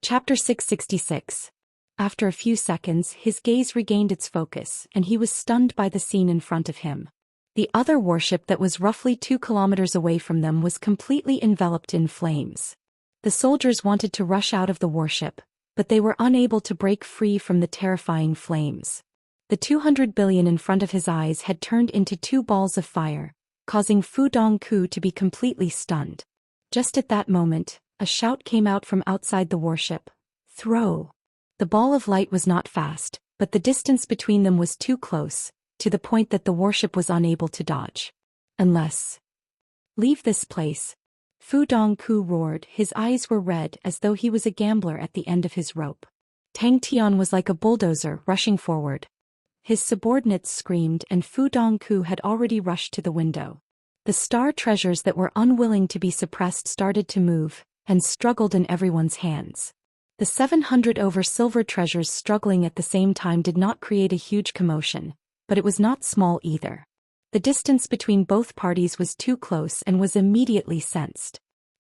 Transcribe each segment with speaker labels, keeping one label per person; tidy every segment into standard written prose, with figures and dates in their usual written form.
Speaker 1: Chapter 666. After a few seconds, his gaze regained its focus, and he was stunned by the scene in front of him. The other warship that was roughly 2 kilometers away from them was completely enveloped in flames. The soldiers wanted to rush out of the warship, but they were unable to break free from the terrifying flames. The 200 billion in front of his eyes had turned into 2 balls of fire, causing Fu Dongku to be completely stunned. Just at that moment, a shout came out from outside the warship. Throw! The ball of light was not fast, but the distance between them was too close, to the point that the warship was unable to dodge. Unless... Leave this place. Fu Dongku roared, his eyes were red as though he was a gambler at the end of his rope. Tang Tian was like a bulldozer rushing forward. His subordinates screamed and Fu Dongku had already rushed to the window. The star treasures that were unwilling to be suppressed started to move, and struggled in everyone's hands. The 700 over silver treasures struggling at the same time did not create a huge commotion, but it was not small either. The distance between both parties was too close and was immediately sensed.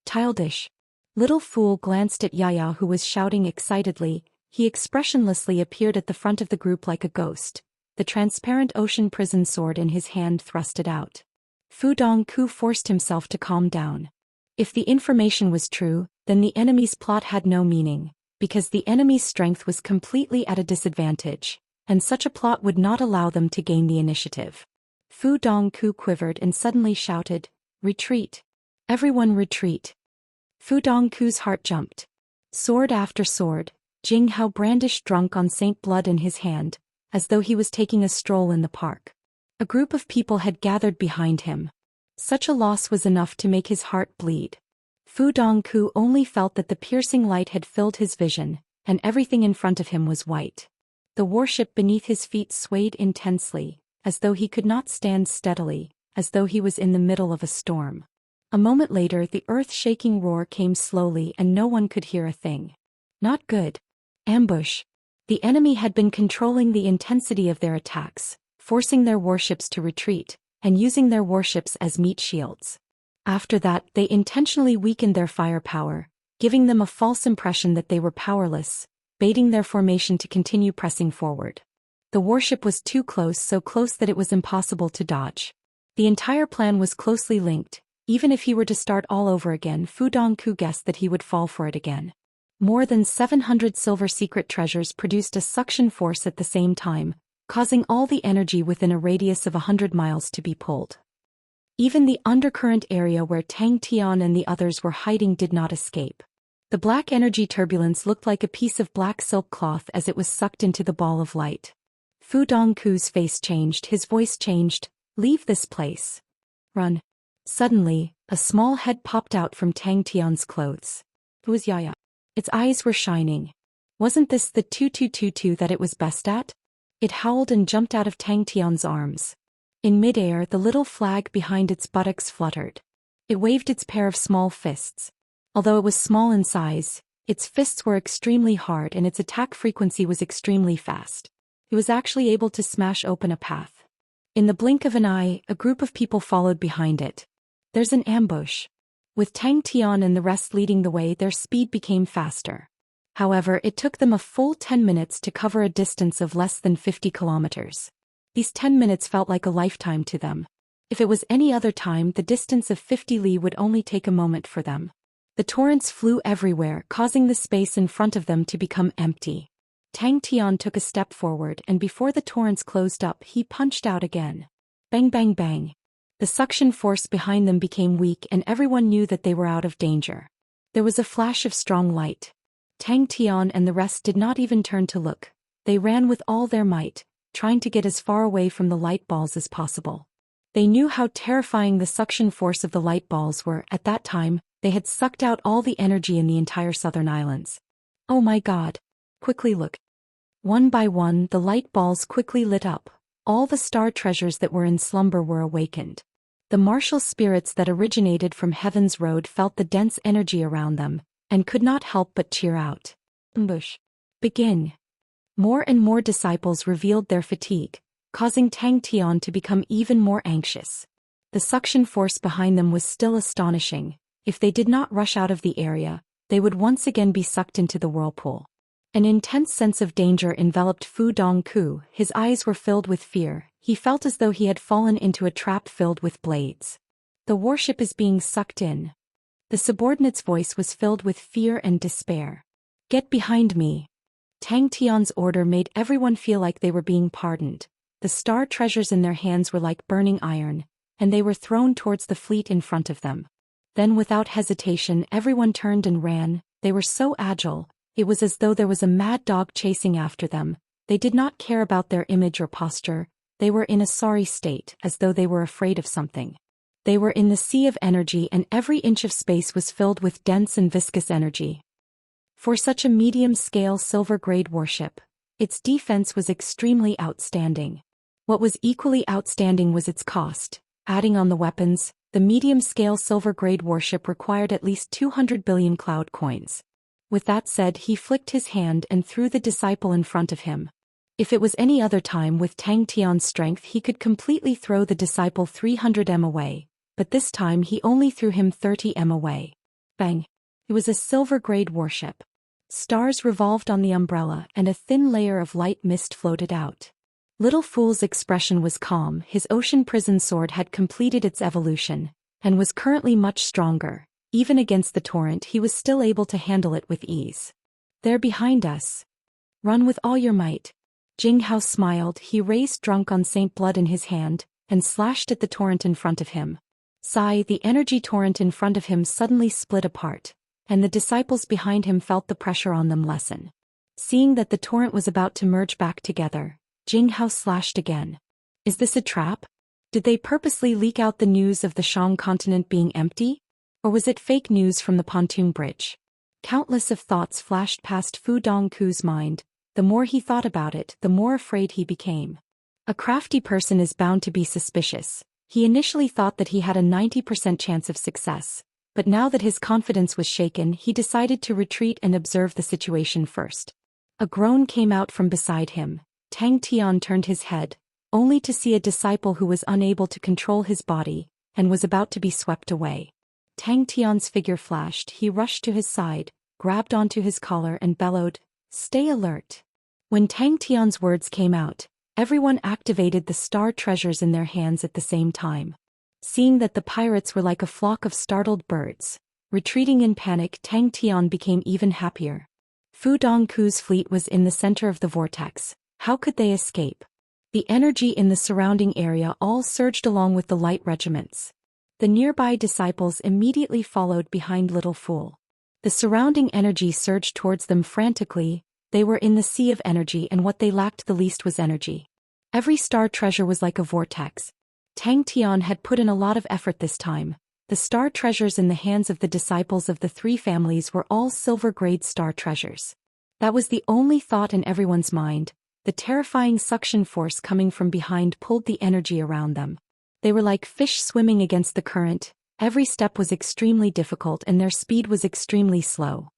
Speaker 1: Childish. Little fool glanced at Yaya, who was shouting excitedly. He expressionlessly appeared at the front of the group like a ghost, the transparent ocean prison sword in his hand thrusted out. Fu Dongku forced himself to calm down. If the information was true, then the enemy's plot had no meaning, because the enemy's strength was completely at a disadvantage, and such a plot would not allow them to gain the initiative. Fu Dongku quivered and suddenly shouted, "Retreat! Everyone retreat!" Fu Dongku's heart jumped. Sword after sword, Jing Hao brandished drunk on Saint blood in his hand, as though he was taking a stroll in the park. A group of people had gathered behind him. Such a loss was enough to make his heart bleed. Fu Dongku only felt that the piercing light had filled his vision, and everything in front of him was white. The warship beneath his feet swayed intensely, as though he could not stand steadily, as though he was in the middle of a storm. A moment later the earth-shaking roar came slowly and no one could hear a thing. Not good. Ambush. The enemy had been controlling the intensity of their attacks, forcing their warships to retreat, and using their warships as meat shields. After that, they intentionally weakened their firepower, giving them a false impression that they were powerless, baiting their formation to continue pressing forward. The warship was too close, so close that it was impossible to dodge. The entire plan was closely linked. Even if he were to start all over again, Fu Dongku guessed that he would fall for it again. More than 700 silver secret treasures produced a suction force at the same time, causing all the energy within a radius of 100 miles to be pulled. Even the undercurrent area where Tang Tian and the others were hiding did not escape. The black energy turbulence looked like a piece of black silk cloth as it was sucked into the ball of light. Fu Dongku's face changed, his voice changed. "Leave this place. Run." Suddenly, a small head popped out from Tang Tian's clothes. It was Yaya. Its eyes were shining. Wasn't this the 2222 that it was best at? It howled and jumped out of Tang Tian's arms. In midair, the little flag behind its buttocks fluttered. It waved its pair of small fists. Although it was small in size, its fists were extremely hard and its attack frequency was extremely fast. It was actually able to smash open a path. In the blink of an eye, a group of people followed behind it. There's an ambush. With Tang Tian and the rest leading the way, their speed became faster. However, it took them a full 10 minutes to cover a distance of less than 50 kilometers. These 10 minutes felt like a lifetime to them. If it was any other time, the distance of 50 li would only take a moment for them. The torrents flew everywhere, causing the space in front of them to become empty. Tang Tian took a step forward, and before the torrents closed up, he punched out again. Bang bang bang. The suction force behind them became weak and everyone knew that they were out of danger. There was a flash of strong light. Tang Tian and the rest did not even turn to look. They ran with all their might, trying to get as far away from the light balls as possible. They knew how terrifying the suction force of the light balls were. At that time, they had sucked out all the energy in the entire southern islands. Oh my God. Quickly look. One by one, the light balls quickly lit up. All the star treasures that were in slumber were awakened. The martial spirits that originated from Heaven's Road felt the dense energy around them, and could not help but cheer out. Ambush. Begin. More and more disciples revealed their fatigue, causing Tang Tian to become even more anxious. The suction force behind them was still astonishing. If they did not rush out of the area, they would once again be sucked into the whirlpool. An intense sense of danger enveloped Fu Dongku. His eyes were filled with fear. He felt as though he had fallen into a trap filled with blades. The warship is being sucked in. The subordinate's voice was filled with fear and despair. Get behind me. Tang Tian's order made everyone feel like they were being pardoned. The star treasures in their hands were like burning iron, and they were thrown towards the fleet in front of them. Then without hesitation everyone turned and ran. They were so agile, it was as though there was a mad dog chasing after them. They did not care about their image or posture. They were in a sorry state, as though they were afraid of something. They were in the sea of energy, and every inch of space was filled with dense and viscous energy. For such a medium-scale silver-grade warship, its defense was extremely outstanding. What was equally outstanding was its cost. Adding on the weapons, the medium-scale silver-grade warship required at least 200 billion cloud coins. With that said, he flicked his hand and threw the disciple in front of him. If it was any other time with Tang Tian's strength, he could completely throw the disciple 300 m away, but this time he only threw him 30 m away. Bang! It was a silver-grade warship. Stars revolved on the umbrella and a thin layer of light mist floated out. Little Fool's expression was calm. His ocean prison sword had completed its evolution, and was currently much stronger. Even against the torrent he was still able to handle it with ease. They're behind us. Run with all your might. Jing Hao smiled. He raised Drunk on Saint Blood in his hand, and slashed at the torrent in front of him. Sigh, the energy torrent in front of him suddenly split apart, and the disciples behind him felt the pressure on them lessen. Seeing that the torrent was about to merge back together, Jing Hao slashed again. Is this a trap? Did they purposely leak out the news of the Shang continent being empty? Or was it fake news from the pontoon bridge? Countless of thoughts flashed past Fu Dongku's mind. The more he thought about it, the more afraid he became. A crafty person is bound to be suspicious. He initially thought that he had a 90% chance of success, but now that his confidence was shaken, he decided to retreat and observe the situation first. A groan came out from beside him. Tang Tian turned his head, only to see a disciple who was unable to control his body, and was about to be swept away. Tang Tian's figure flashed. He rushed to his side, grabbed onto his collar and bellowed, "Stay alert." When Tang Tian's words came out, everyone activated the star treasures in their hands at the same time. Seeing that the pirates were like a flock of startled birds, retreating in panic, Tang Tian became even happier. Fu Dongku's fleet was in the center of the vortex. How could they escape? The energy in the surrounding area all surged along with the light regiments. The nearby disciples immediately followed behind Little Fool. The surrounding energy surged towards them frantically. They were in the sea of energy, and what they lacked the least was energy. Every star treasure was like a vortex. Tang Tian had put in a lot of effort this time. The star treasures in the hands of the disciples of the three families were all silver-grade star treasures. That was the only thought in everyone's mind. The terrifying suction force coming from behind pulled the energy around them. They were like fish swimming against the current. Every step was extremely difficult and their speed was extremely slow.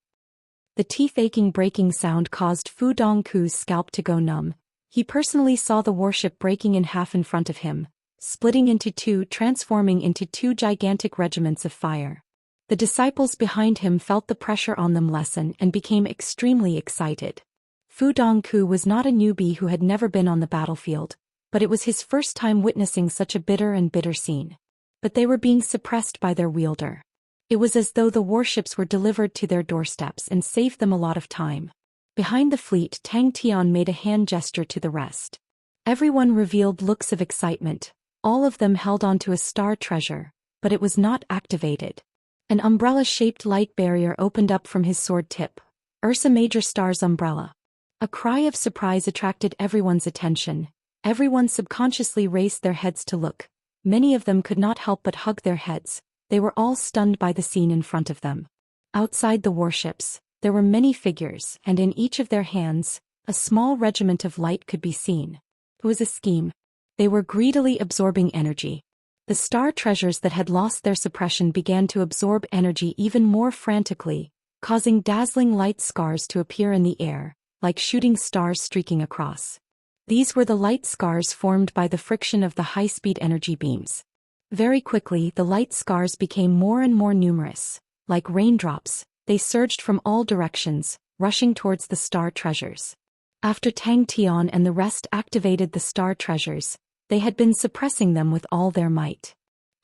Speaker 1: The teeth-aching breaking sound caused Fu Dongku's scalp to go numb. He personally saw the warship breaking in half in front of him, splitting into two, transforming into two gigantic regiments of fire. The disciples behind him felt the pressure on them lessen and became extremely excited. Fu Dongku was not a newbie who had never been on the battlefield, but it was his first time witnessing such a bitter scene. But they were being suppressed by their wielder. It was as though the warships were delivered to their doorsteps and saved them a lot of time. Behind the fleet, Tang Tian made a hand gesture to the rest. Everyone revealed looks of excitement. All of them held onto a star treasure, but it was not activated. An umbrella-shaped light barrier opened up from his sword tip. Ursa Major Star's umbrella. A cry of surprise attracted everyone's attention. Everyone subconsciously raised their heads to look. Many of them could not help but hug their heads. They were all stunned by the scene in front of them. Outside the warships, there were many figures, and in each of their hands, a small regiment of light could be seen. It was a scheme. They were greedily absorbing energy. The star treasures that had lost their suppression began to absorb energy even more frantically, causing dazzling light scars to appear in the air, like shooting stars streaking across. These were the light scars formed by the friction of the high-speed energy beams. Very quickly, the light scars became more and more numerous. Like raindrops, They surged from all directions, rushing towards the star treasures. After Tang Tian and the rest activated the star treasures, they had been suppressing them with all their might.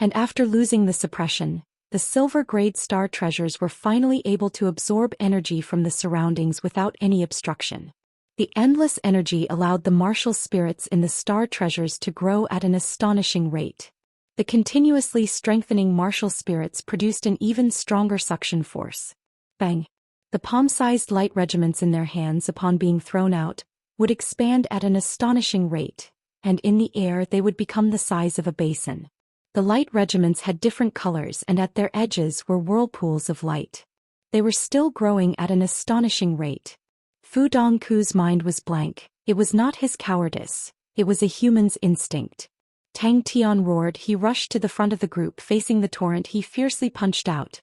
Speaker 1: And after losing the suppression, the silver-grade star treasures were finally able to absorb energy from the surroundings without any obstruction. The endless energy allowed the martial spirits in the star treasures to grow at an astonishing rate. The continuously strengthening martial spirits produced an even stronger suction force. Bang! The palm-sized light regiments in their hands upon being thrown out would expand at an astonishing rate, and in the air they would become the size of a basin. The light regiments had different colors and at their edges were whirlpools of light. They were still growing at an astonishing rate. Fu Dongku's mind was blank. It was not his cowardice, it was a human's instinct. Tang Tian roared. He rushed to the front of the group facing the torrent. He fiercely punched out.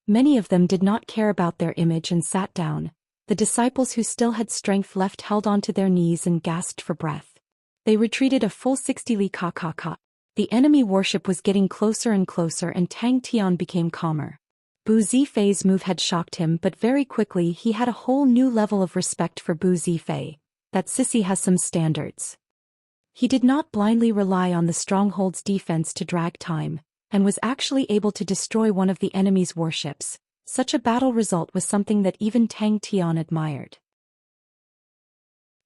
Speaker 1: Many of them did not care about their image and sat down. The disciples who still had strength left held on to their knees and gasped for breath. They retreated a full 60 li ka ka ka. The enemy warship was getting closer and closer and Tang Tian became calmer. Bu Zifei's move had shocked him, but very quickly he had a whole new level of respect for Bu Zifei. That sissy has some standards. He did not blindly rely on the stronghold's defense to drag time, and was actually able to destroy one of the enemy's warships. Such a battle result was something that even Tang Tian admired.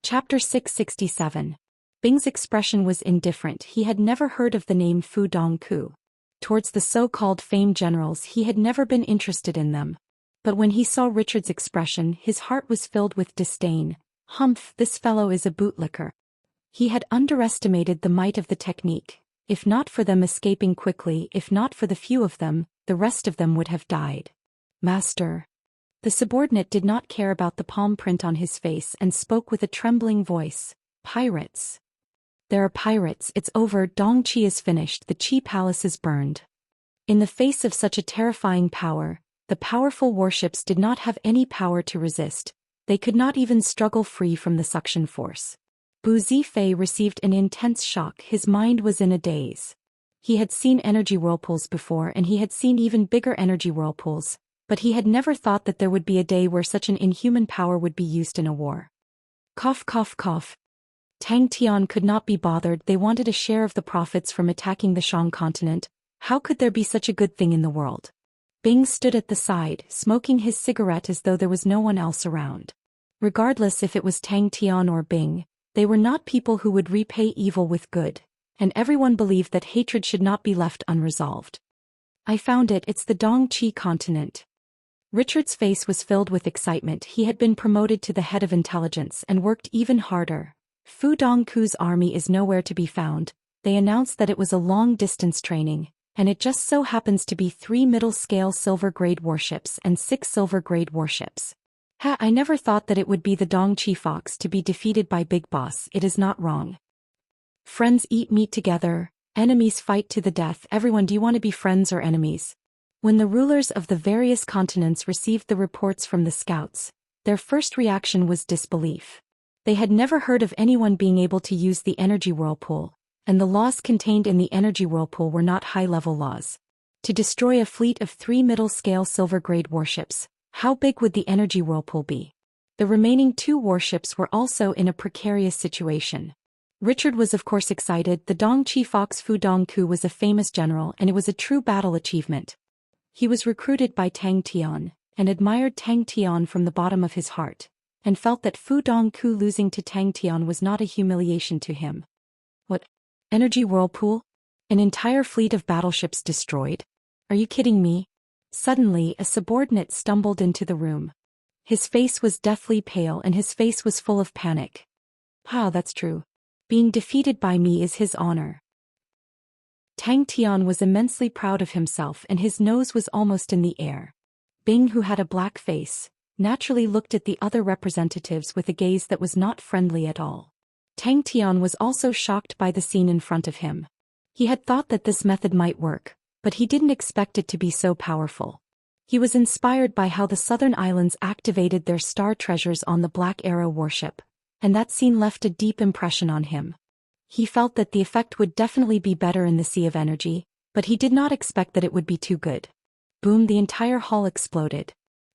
Speaker 1: Chapter 667. Bing's expression was indifferent. He had never heard of the name Fu Dongku. Towards the so-called famed generals he had never been interested in them. But when he saw Richard's expression his heart was filled with disdain. Humph, this fellow is a bootlicker. He had underestimated the might of the technique. If not for them escaping quickly, if not for the few of them, the rest of them would have died. Master. The subordinate did not care about the palm print on his face and spoke with a trembling voice. Pirates. There are pirates, it's over, Dongqi is finished, the Qi palace is burned. In the face of such a terrifying power, the powerful warships did not have any power to resist. They could not even struggle free from the suction force. Bu Zifei received an intense shock. His mind was in a daze. He had seen energy whirlpools before and he had seen even bigger energy whirlpools, but he had never thought that there would be a day where such an inhuman power would be used in a war. Cough cough cough. Tang Tian could not be bothered. They wanted a share of the profits from attacking the Shang continent. How could there be such a good thing in the world? Bing stood at the side, smoking his cigarette as though there was no one else around. Regardless if it was Tang Tian or Bing, they were not people who would repay evil with good, and everyone believed that hatred should not be left unresolved. I found it, it's the Dongqi continent. Richard's face was filled with excitement. He had been promoted to the head of intelligence and worked even harder. Fu Dongku's army is nowhere to be found. They announced that it was a long-distance training, and it just so happens to be 3 middle-scale silver-grade warships and 6 silver-grade warships. I never thought that it would be the Dongqi Fox to be defeated by Big Boss. It is not wrong. Friends eat meat together, enemies fight to the death. Everyone, do you want to be friends or enemies? When the rulers of the various continents received the reports from the scouts, their first reaction was disbelief. They had never heard of anyone being able to use the energy whirlpool, and the laws contained in the energy whirlpool were not high-level laws. To destroy a fleet of 3 middle-scale silver-grade warships, how big would the energy whirlpool be? The remaining 2 warships were also in a precarious situation. Richard was of course excited. The Dongqi Fox Fu Dongku was a famous general and it was a true battle achievement. He was recruited by Tang Tian, and admired Tang Tian from the bottom of his heart, and felt that Fu Dongku losing to Tang Tian was not a humiliation to him. What? Energy whirlpool? An entire fleet of battleships destroyed? Are you kidding me? Suddenly a subordinate stumbled into the room. His face was deathly pale and his face was full of panic. That's true. Being defeated by me is his honor. Tang Tian was immensely proud of himself and his nose was almost in the air. Bing, who had a black face, naturally looked at the other representatives with a gaze that was not friendly at all. Tang Tian was also shocked by the scene in front of him. He had thought that this method might work, but he didn't expect it to be so powerful. He was inspired by how the Southern Islands activated their star treasures on the Black Arrow warship, and that scene left a deep impression on him. He felt that the effect would definitely be better in the Sea of Energy, but he did not expect that it would be too good. Boom, the entire hall exploded.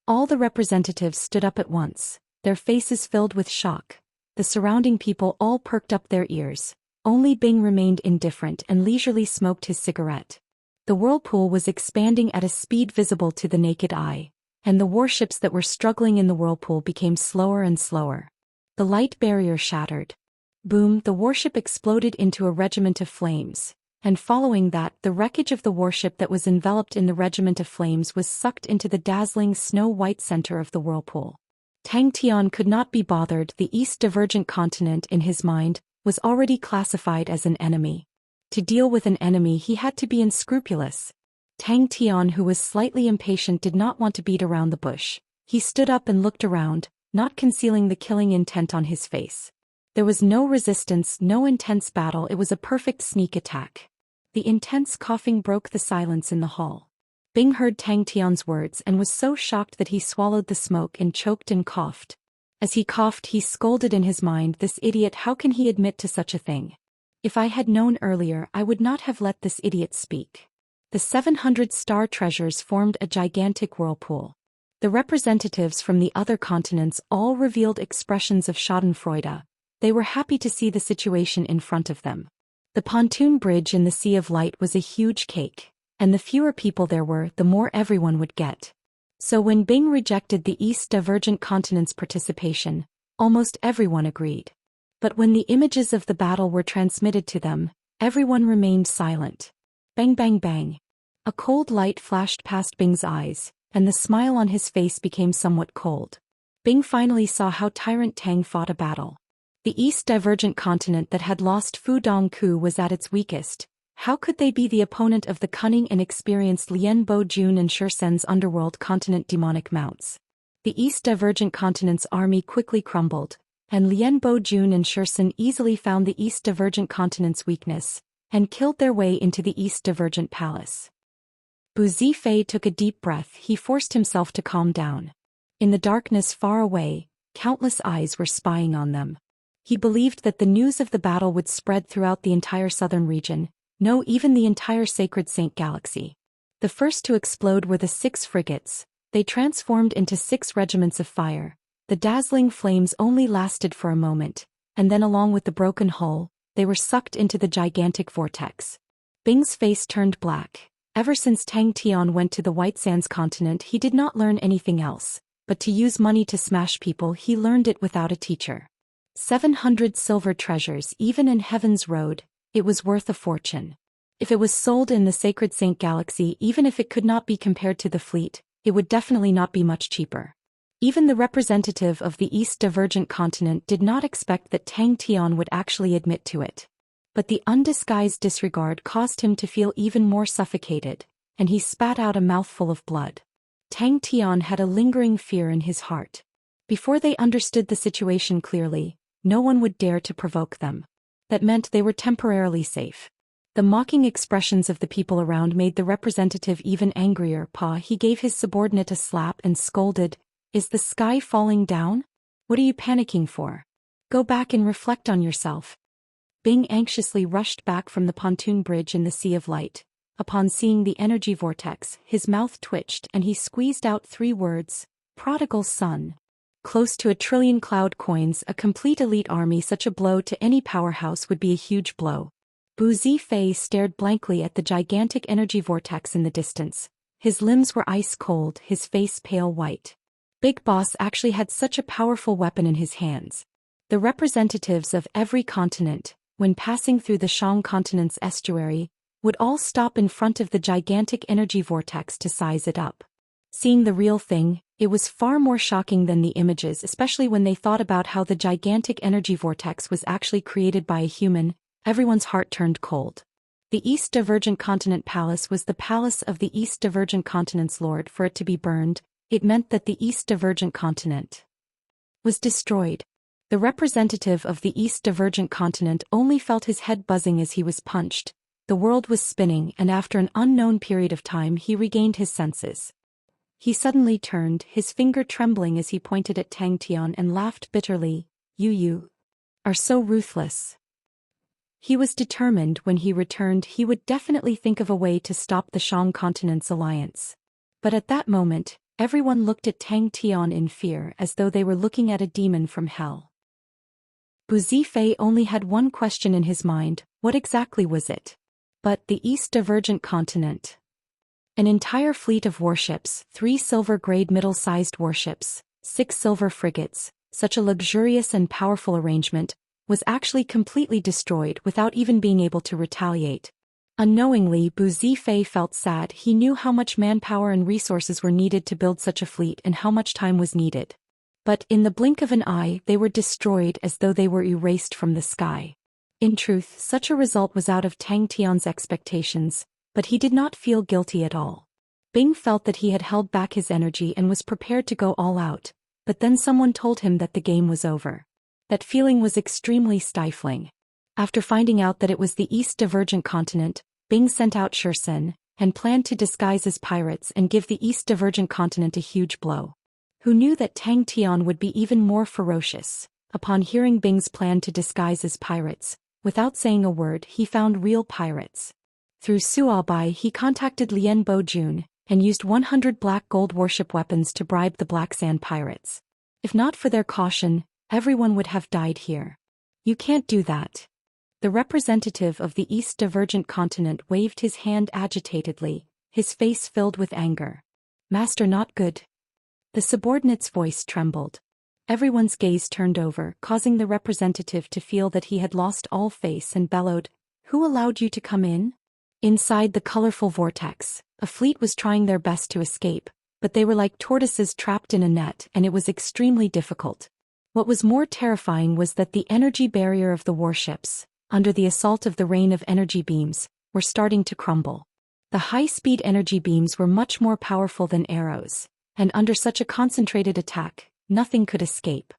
Speaker 1: All the representatives stood up at once, their faces filled with shock. The surrounding people all perked up their ears. Only Bing remained indifferent and leisurely smoked his cigarette. The whirlpool was expanding at a speed visible to the naked eye, and the warships that were struggling in the whirlpool became slower and slower. The light barrier shattered. Boom, the warship exploded into a regiment of flames, and following that, the wreckage of the warship that was enveloped in the regiment of flames was sucked into the dazzling snow-white center of the whirlpool. Tang Tian could not be bothered. The East Divergent Continent, in his mind, was already classified as an enemy. To deal with an enemy he had to be unscrupulous. Tang Tian, who was slightly impatient, did not want to beat around the bush. He stood up and looked around, not concealing the killing intent on his face. There was no resistance, no intense battle, it was a perfect sneak attack. The intense coughing broke the silence in the hall. Bing heard Tang Tian's words and was so shocked that he swallowed the smoke and choked and coughed. As he coughed, he scolded in his mind, "This idiot, how can he admit to such a thing? If I had known earlier, I would not have let this idiot speak." The 700 star treasures formed a gigantic whirlpool. The representatives from the other continents all revealed expressions of schadenfreude. They were happy to see the situation in front of them. The pontoon bridge in the Sea of Light was a huge cake, and the fewer people there were, the more everyone would get. So when Bing rejected the East Divergent Continent's participation, almost everyone agreed. But when the images of the battle were transmitted to them, everyone remained silent. Bang bang bang. A cold light flashed past Bing's eyes, and the smile on his face became somewhat cold. Bing finally saw how Tyrant Tang fought a battle. The East Divergent Continent that had lost Fu Dongku was at its weakest. How could they be the opponent of the cunning and experienced Lien Bo Jun and Shursen's underworld continent demonic mounts? The East Divergent Continent's army quickly crumbled, and Lien Bo Jun and Shursen easily found the East Divergent Continent's weakness, and killed their way into the East Divergent Palace. Bu Zifei took a deep breath. He forced himself to calm down. In the darkness far away, countless eyes were spying on them. He believed that the news of the battle would spread throughout the entire southern region, no, even the entire Sacred Saint Galaxy. The first to explode were the 6 frigates. They transformed into 6 regiments of fire. The dazzling flames only lasted for a moment, and then along with the broken hull, they were sucked into the gigantic vortex. Bing's face turned black. Ever since Tang Tian went to the White Sands continent, he did not learn anything else, but to use money to smash people. He learned it without a teacher. 700 silver treasures, even in Heaven's Road, it was worth a fortune. If it was sold in the Sacred Saint Galaxy, even if it could not be compared to the fleet, it would definitely not be much cheaper. Even the representative of the East Divergent Continent did not expect that Tang Tian would actually admit to it. But the undisguised disregard caused him to feel even more suffocated, and he spat out a mouthful of blood. Tang Tian had a lingering fear in his heart. Before they understood the situation clearly, no one would dare to provoke them. That meant they were temporarily safe. The mocking expressions of the people around made the representative even angrier. He gave his subordinate a slap and scolded, "Is the sky falling down? What are you panicking for? Go back and reflect on yourself." Bing anxiously rushed back from the pontoon bridge in the Sea of Light. Upon seeing the energy vortex, his mouth twitched and he squeezed out 3 words, "Prodigal son." Close to 1 trillion cloud coins, a complete elite army. Such a blow to any powerhouse would be a huge blow. Bu Zifei stared blankly at the gigantic energy vortex in the distance. His limbs were ice cold, his face pale white. Big Boss actually had such a powerful weapon in his hands. The representatives of every continent, when passing through the Shang continent's estuary, would all stop in front of the gigantic energy vortex to size it up. Seeing the real thing, it was far more shocking than the images, especially when they thought about how the gigantic energy vortex was actually created by a human. Everyone's heart turned cold. The East Divergent Continent Palace was the palace of the East Divergent Continent's lord. For it to be burned, it meant that the East Divergent Continent was destroyed. The representative of the East Divergent Continent only felt his head buzzing as he was punched. The world was spinning, and after an unknown period of time he regained his senses. He suddenly turned, his finger trembling as he pointed at Tang Tian and laughed bitterly. You are so ruthless." He was determined when he returned he would definitely think of a way to stop the Shang continent's alliance. But at that moment, Everyone looked at Tang Tian in fear as though they were looking at a demon from hell. Bu Zifei only had one question in his mind: what exactly was it? But the East Divergent Continent. An entire fleet of warships, 3 silver-grade middle-sized warships, 6 silver frigates, such a luxurious and powerful arrangement, was actually completely destroyed without even being able to retaliate. Unknowingly, Bu Zifei felt sad. He knew how much manpower and resources were needed to build such a fleet and how much time was needed. But in the blink of an eye, they were destroyed as though they were erased from the sky. In truth, such a result was out of Tang Tian's expectations, but he did not feel guilty at all. Bing felt that he had held back his energy and was prepared to go all out, but then someone told him that the game was over. That feeling was extremely stifling. After finding out that it was the East Divergent Continent, Bing sent out Zhou Xian and planned to disguise as pirates and give the East Divergent Continent a huge blow. Who knew that Tang Tian would be even more ferocious? Upon hearing Bing's plan to disguise as pirates, without saying a word, he found real pirates. Through Suabai, he contacted Lien Bojun and used 100 black gold warship weapons to bribe the Black Sand pirates. If not for their caution, everyone would have died here. You can't do that. The representative of the East Divergent Continent waved his hand agitatedly, his face filled with anger. Master, not good. The subordinate's voice trembled. Everyone's gaze turned over, causing the representative to feel that he had lost all face and bellowed, "Who allowed you to come in?" Inside the colorful vortex, a fleet was trying their best to escape, but they were like tortoises trapped in a net, and it was extremely difficult. What was more terrifying was that the energy barrier of the warships, under the assault of the rain of energy beams, were starting to crumble. The high-speed energy beams were much more powerful than arrows, and under such a concentrated attack, nothing could escape.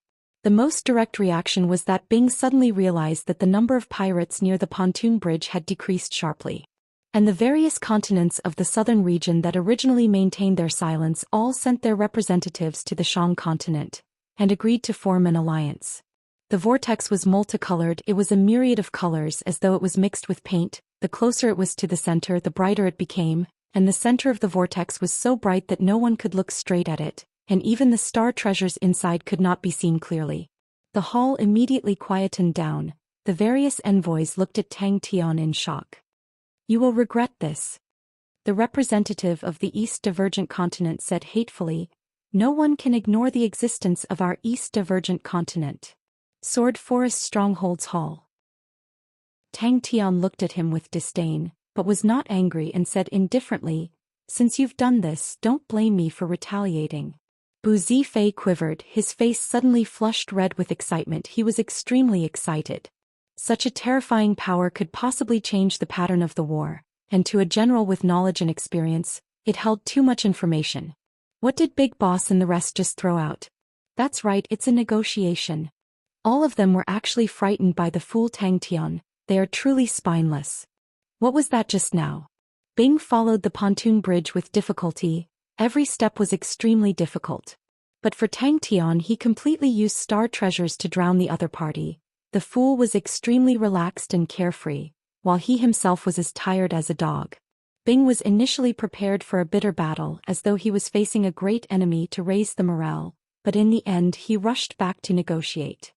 Speaker 1: The most direct reaction was that Bing suddenly realized that the number of pirates near the pontoon bridge had decreased sharply. And the various continents of the southern region that originally maintained their silence all sent their representatives to the Shang continent, and agreed to form an alliance. The vortex was multicolored. It was a myriad of colors as though it was mixed with paint. The closer it was to the center, the brighter it became, and the center of the vortex was so bright that no one could look straight at it, and even the star treasures inside could not be seen clearly. The hall immediately quietened down. The various envoys looked at Tang Tian in shock. "You will regret this," the representative of the East Divergent Continent said hatefully. "No one can ignore the existence of our East Divergent Continent." Sword Forest Strongholds Hall. Tang Tian looked at him with disdain, but was not angry and said indifferently, "Since you've done this, don't blame me for retaliating." Bu Zifei quivered, his face suddenly flushed red with excitement. He was extremely excited. Such a terrifying power could possibly change the pattern of the war, and to a general with knowledge and experience, it held too much information. What did Big Boss and the rest just throw out? That's right, it's a negotiation. All of them were actually frightened by the fool Tang Tian. They are truly spineless. What was that just now? Bing followed the pontoon bridge with difficulty. Every step was extremely difficult. But for Tang Tian, he completely used star treasures to drown the other party. The fool was extremely relaxed and carefree, while he himself was as tired as a dog. Bing was initially prepared for a bitter battle as though he was facing a great enemy to raise the morale, but in the end he rushed back to negotiate.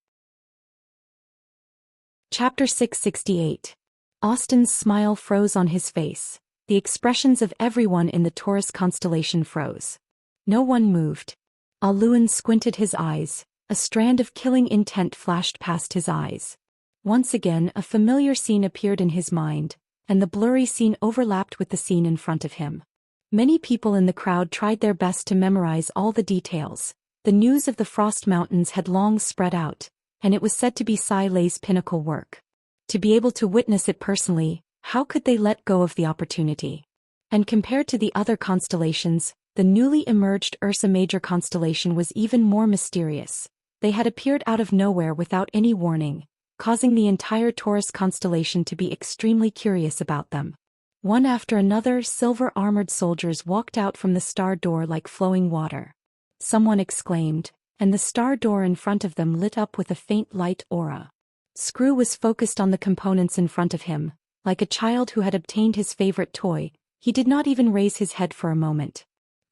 Speaker 1: Chapter 668. Austin's smile froze on his face. The expressions of everyone in the Taurus constellation froze. No one moved. Aluan squinted his eyes. A strand of killing intent flashed past his eyes. Once again, a familiar scene appeared in his mind, and the blurry scene overlapped with the scene in front of him. Many people in the crowd tried their best to memorize all the details. The news of the Frost Mountains had long spread out, and it was said to be Sai Lei's pinnacle work. To be able to witness it personally, how could they let go of the opportunity? And compared to the other constellations, the newly emerged Ursa Major constellation was even more mysterious. They had appeared out of nowhere without any warning, causing the entire Taurus constellation to be extremely curious about them. One after another, silver-armored soldiers walked out from the star door like flowing water. Someone exclaimed, and the star door in front of them lit up with a faint light aura. Screw was focused on the components in front of him, like a child who had obtained his favorite toy. He did not even raise his head for a moment.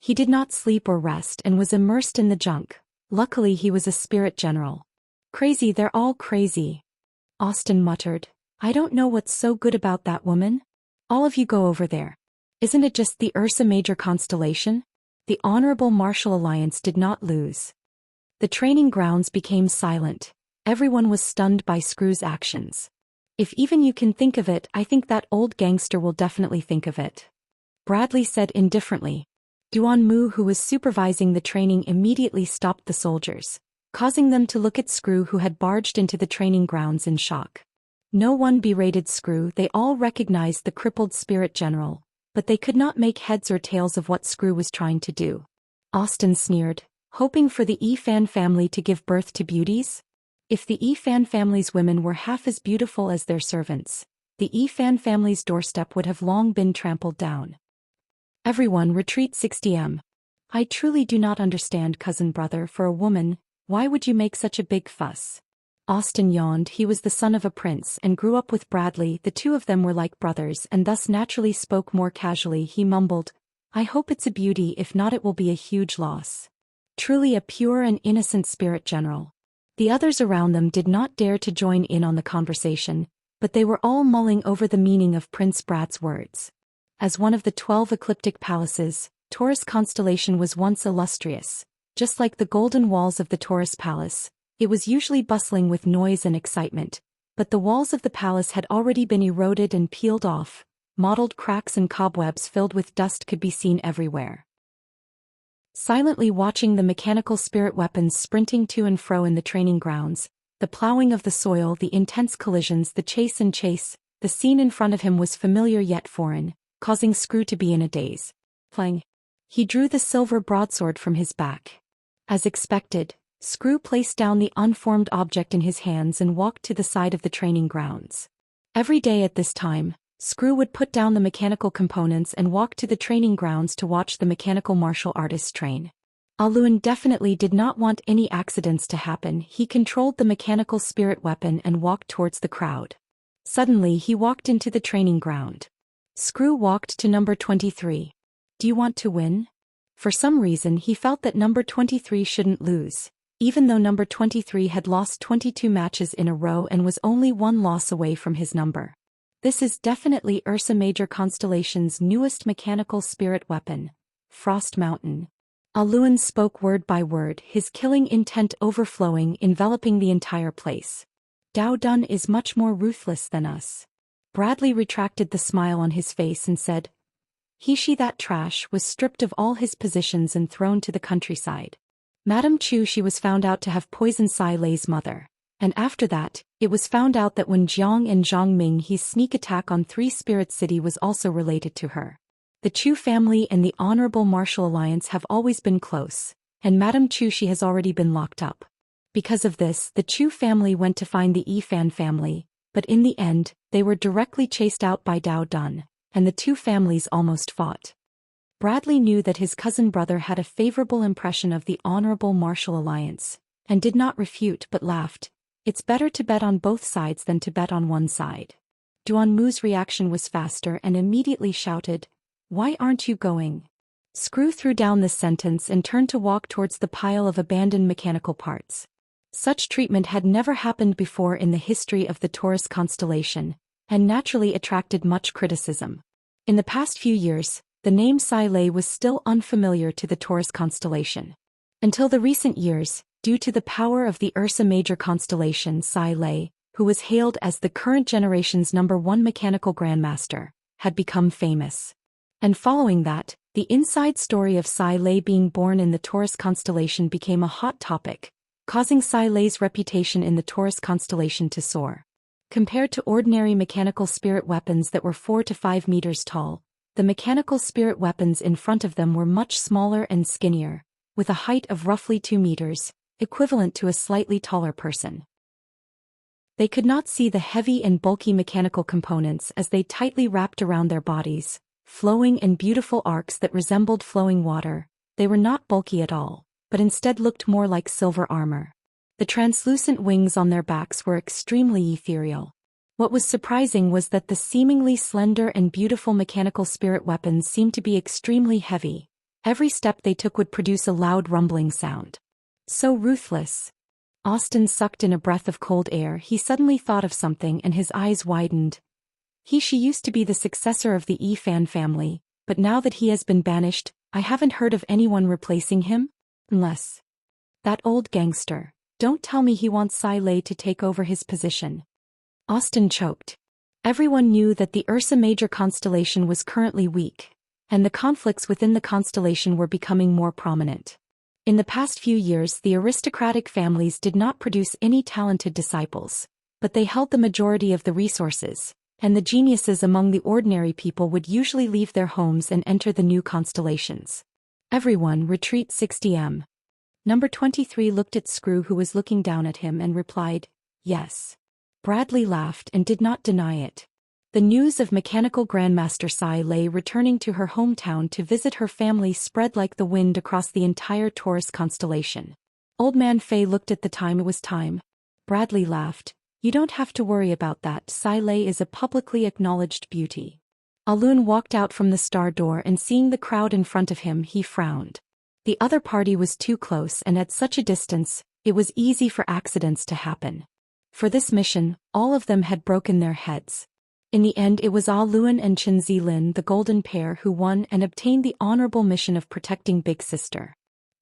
Speaker 1: He did not sleep or rest and was immersed in the junk. Luckily he was a spirit general. Crazy, they're all crazy. Austin muttered. I don't know what's so good about that woman. All of you go over there. Isn't it just the Ursa Major constellation? The Honorable Martial Alliance did not lose. The training grounds became silent. Everyone was stunned by Screw's actions. If even you can think of it, I think that old gangster will definitely think of it. Bradley said indifferently. Duan Mu, who was supervising the training, immediately stopped the soldiers, causing them to look at Screw, who had barged into the training grounds in shock. No one berated Screw, they all recognized the crippled spirit general, but they could not make heads or tails of what Screw was trying to do. Austin sneered, hoping for the Fan family to give birth to beauties? If the Fan family's women were half as beautiful as their servants, the Fan family's doorstep would have long been trampled down. Everyone retreat 60m. I truly do not understand, cousin brother, for a woman, why would you make such a big fuss? Austin yawned. He was the son of a prince and grew up with Bradley. The two of them were like brothers and thus naturally spoke more casually. He mumbled, I hope it's a beauty, if not it will be a huge loss. Truly a pure and innocent spirit general. The others around them did not dare to join in on the conversation, but they were all mulling over the meaning of Prince Brad's words. As one of the 12 ecliptic palaces, Taurus constellation was once illustrious. Just like the golden walls of the Taurus palace, it was usually bustling with noise and excitement, but the walls of the palace had already been eroded and peeled off. Mottled cracks and cobwebs filled with dust could be seen everywhere. Silently watching the mechanical spirit weapons sprinting to and fro in the training grounds, the plowing of the soil, the intense collisions, the chase and chase, the scene in front of him was familiar yet foreign, causing Screw to be in a daze. Clang. He drew the silver broadsword from his back. As expected, Screw placed down the unformed object in his hands and walked to the side of the training grounds. Every day at this time, Screw would put down the mechanical components and walk to the training grounds to watch the mechanical martial artists train. Aluin definitely did not want any accidents to happen. He controlled the mechanical spirit weapon and walked towards the crowd. Suddenly he walked into the training ground. Screw walked to number 23. Do you want to win? For some reason he felt that number 23 shouldn't lose, even though number 23 had lost 22 matches in a row and was only one loss away from his number. This is definitely Ursa Major Constellation's newest mechanical spirit weapon, Frost Mountain. Aluin spoke word by word, his killing intent overflowing, enveloping the entire place. Dao Dun is much more ruthless than us. Bradley retracted the smile on his face and said, She that trash was stripped of all his positions and thrown to the countryside. Madame Chu, she was found out to have poisoned Sai Lei's mother. And after that, it was found out that when Jiang and Zhang Ming his sneak attack on Three Spirit City was also related to her. The Chu family and the Honorable Martial Alliance have always been close, and Madame Chu, she has already been locked up. Because of this, the Chu family went to find the Fan family, but in the end, they were directly chased out by Dao Dun, and the two families almost fought. Bradley knew that his cousin brother had a favorable impression of the Honorable Martial Alliance, and did not refute but laughed. It's better to bet on both sides than to bet on one side. Duan Mu's reaction was faster and immediately shouted, Why aren't you going? Screw threw down this sentence and turned to walk towards the pile of abandoned mechanical parts. Such treatment had never happened before in the history of the Taurus constellation, and naturally attracted much criticism. In the past few years, the name Sai Lei was still unfamiliar to the Taurus constellation. Until the recent years, due to the power of the Ursa Major constellation, Sai Lei, who was hailed as the current generation's #1 mechanical grandmaster, had become famous. And following that, the inside story of Sai Lei being born in the Taurus constellation became a hot topic, causing Sai Lei's reputation in the Taurus constellation to soar. Compared to ordinary mechanical spirit weapons that were 4 to 5 meters tall, the mechanical spirit weapons in front of them were much smaller and skinnier, with a height of roughly 2 meters, equivalent to a slightly taller person. They could not see the heavy and bulky mechanical components as they tightly wrapped around their bodies, flowing and beautiful arcs that resembled flowing water. They were not bulky at all, but instead looked more like silver armor. The translucent wings on their backs were extremely ethereal. What was surprising was that the seemingly slender and beautiful mechanical spirit weapons seemed to be extremely heavy, Every step they took would produce a loud rumbling sound. So ruthless. Austin sucked in a breath of cold air. He suddenly thought of something and his eyes widened. She used to be the successor of the Fan family, but now that he has been banished, I haven't heard of anyone replacing him? Unless that old gangster. Don't tell me he wants Sai Lei to take over his position. Austin choked. Everyone knew that the Ursa Major constellation was currently weak, and the conflicts within the constellation were becoming more prominent. In the past few years, the aristocratic families did not produce any talented disciples, but they held the majority of the resources, and the geniuses among the ordinary people would usually leave their homes and enter the new constellations. Everyone retreat 60m. Number 23 looked at Screw, who was looking down at him, and replied, yes. Bradley laughed and did not deny it. The news of Mechanical Grandmaster Sai Lei returning to her hometown to visit her family spread like the wind across the entire Taurus constellation. Old Man Fei looked at the time. It was time. Bradley laughed. You don't have to worry about that. Sai Lei is a publicly acknowledged beauty. Alun walked out from the star door, and seeing the crowd in front of him, he frowned. The other party was too close, and at such a distance, it was easy for accidents to happen. For this mission, all of them had broken their heads. In the end, it was Alun and Chen Zilin, the golden pair, who won and obtained the honorable mission of protecting Big Sister.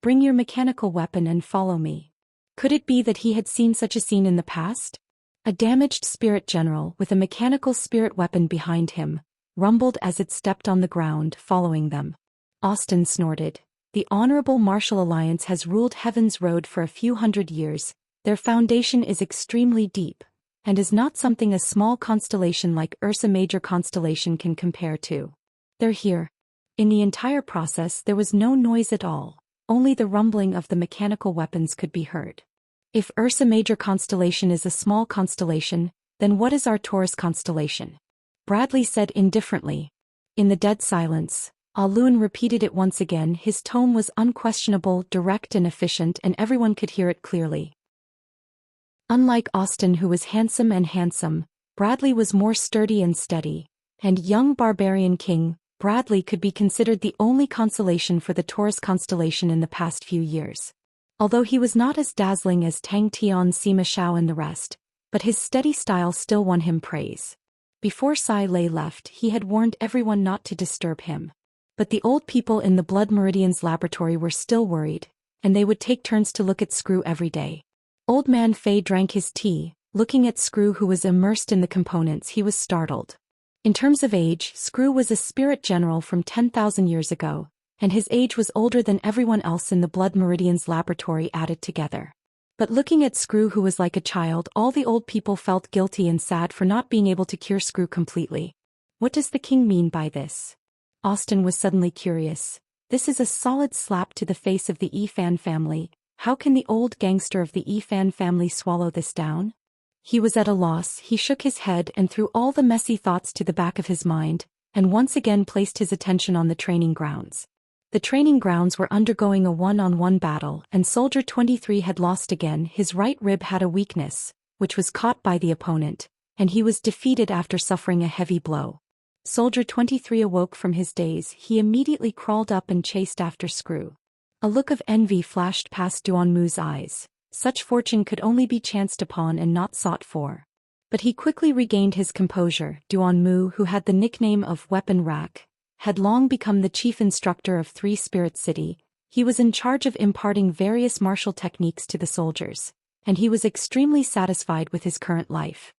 Speaker 1: Bring your mechanical weapon and follow me. Could it be that he had seen such a scene in the past? A damaged spirit general with a mechanical spirit weapon behind him rumbled as it stepped on the ground, following them. Austin snorted. The Honorable Martial Alliance has ruled Heaven's Road for a few hundred years. Their foundation is extremely deep, and is not something a small constellation like Ursa Major constellation can compare to. They're here. In the entire process there was no noise at all, only the rumbling of the mechanical weapons could be heard. If Ursa Major constellation is a small constellation, then what is our Taurus constellation? Bradley said indifferently. In the dead silence, Alun repeated it once again. His tone was unquestionable, direct and efficient, and everyone could hear it clearly. Unlike Austin, who was handsome, Bradley was more sturdy and steady, and young barbarian king, Bradley could be considered the only consolation for the Taurus constellation in the past few years. Although he was not as dazzling as Tang Tian, Sima Shao and the rest, but his steady style still won him praise. Before Sai Lei left, he had warned everyone not to disturb him. But the old people in the Blood Meridian's laboratory were still worried, and they would take turns to look at Screw every day. Old Man Fei drank his tea. Looking at Screw, who was immersed in the components, he was startled. In terms of age, Screw was a spirit general from 10,000 years ago, and his age was older than everyone else in the Blood Meridian's laboratory added together. But looking at Screw, who was like a child, all the old people felt guilty and sad for not being able to cure Screw completely. What does the king mean by this? Austin was suddenly curious. This is a solid slap to the face of the Fan family. How can the old gangster of the Fan family swallow this down? He was at a loss. He shook his head and threw all the messy thoughts to the back of his mind, and once again placed his attention on the training grounds. The training grounds were undergoing a one-on-one battle, and Soldier 23 had lost again. His right rib had a weakness, which was caught by the opponent, and he was defeated after suffering a heavy blow. Soldier 23 awoke from his daze. He immediately crawled up and chased after Screw. A look of envy flashed past Duanmu's eyes. Such fortune could only be chanced upon and not sought for. But he quickly regained his composure. Duanmu, who had the nickname of Weapon Rack, had long become the chief instructor of Three Spirit City. He was in charge of imparting various martial techniques to the soldiers, and he was extremely satisfied with his current life.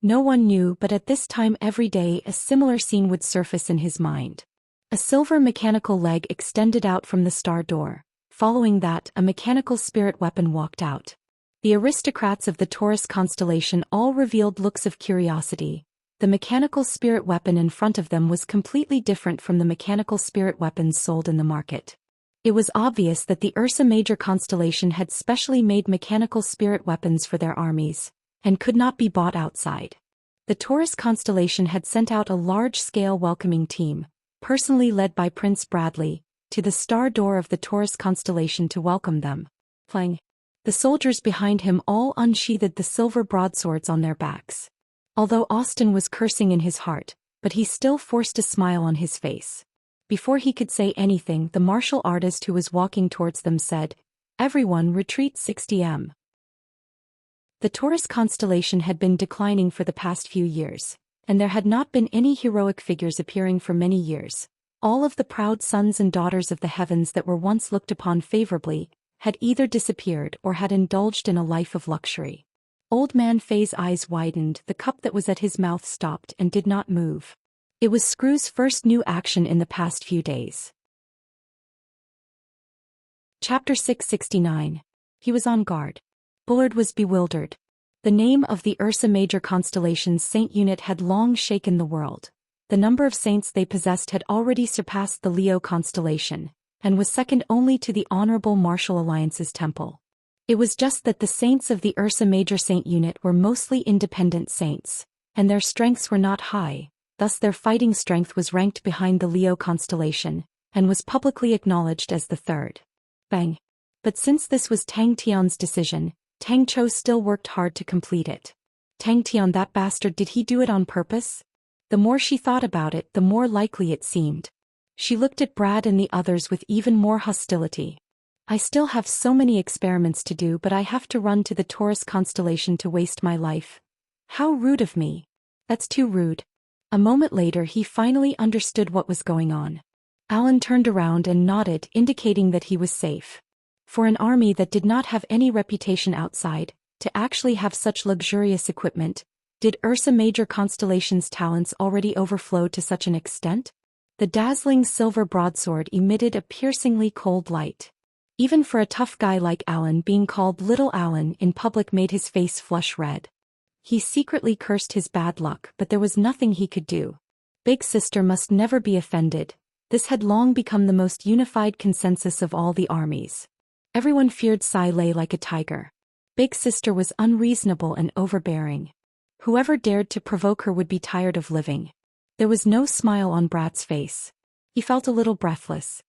Speaker 1: No one knew, but at this time every day a similar scene would surface in his mind. A silver mechanical leg extended out from the star door. Following that, a mechanical spirit weapon walked out. The aristocrats of the Taurus constellation all revealed looks of curiosity. The mechanical spirit weapon in front of them was completely different from the mechanical spirit weapons sold in the market. It was obvious that the Ursa Major constellation had specially made mechanical spirit weapons for their armies, and could not be bought outside. The Taurus constellation had sent out a large-scale welcoming team, personally led by Prince Bradley, to the star door of the Taurus constellation to welcome them. Playing. The soldiers behind him all unsheathed the silver broadswords on their backs. Although Austin was cursing in his heart, but he still forced a smile on his face. Before he could say anything, the martial artist who was walking towards them said, "Everyone retreat 60 m." The Taurus constellation had been declining for the past few years, and there had not been any heroic figures appearing for many years. All of the proud sons and daughters of the heavens that were once looked upon favorably had either disappeared or had indulged in a life of luxury. Old Man Fei's eyes widened, the cup that was at his mouth stopped and did not move. It was Screw's first new action in the past few days. Chapter 669. He was on guard. Bullard was bewildered. The name of the Ursa Major constellation's saint unit had long shaken the world. The number of saints they possessed had already surpassed the Leo constellation, and was second only to the Honorable Martial Alliance's temple. It was just that the saints of the Ursa Major saint unit were mostly independent saints, and their strengths were not high, thus their fighting strength was ranked behind the Leo constellation, and was publicly acknowledged as the third. Bang! But since this was Tang Tian's decision, Tang Chou still worked hard to complete it. Tang Tian, that bastard, did he do it on purpose? The more she thought about it, the more likely it seemed. She looked at Brad and the others with even more hostility. I still have so many experiments to do, but I have to run to the Taurus constellation to waste my life. How rude of me. That's too rude. A moment later he finally understood what was going on. Alan turned around and nodded, indicating that he was safe. For an army that did not have any reputation outside, to actually have such luxurious equipment, did Ursa Major constellation's talents already overflow to such an extent? The dazzling silver broadsword emitted a piercingly cold light. Even for a tough guy like Alan, being called Little Alan in public made his face flush red. He secretly cursed his bad luck, but there was nothing he could do. Big Sister must never be offended. This had long become the most unified consensus of all the armies. Everyone feared Sai Lei like a tiger. Big Sister was unreasonable and overbearing. Whoever dared to provoke her would be tired of living. There was no smile on Brad's face. He felt a little breathless.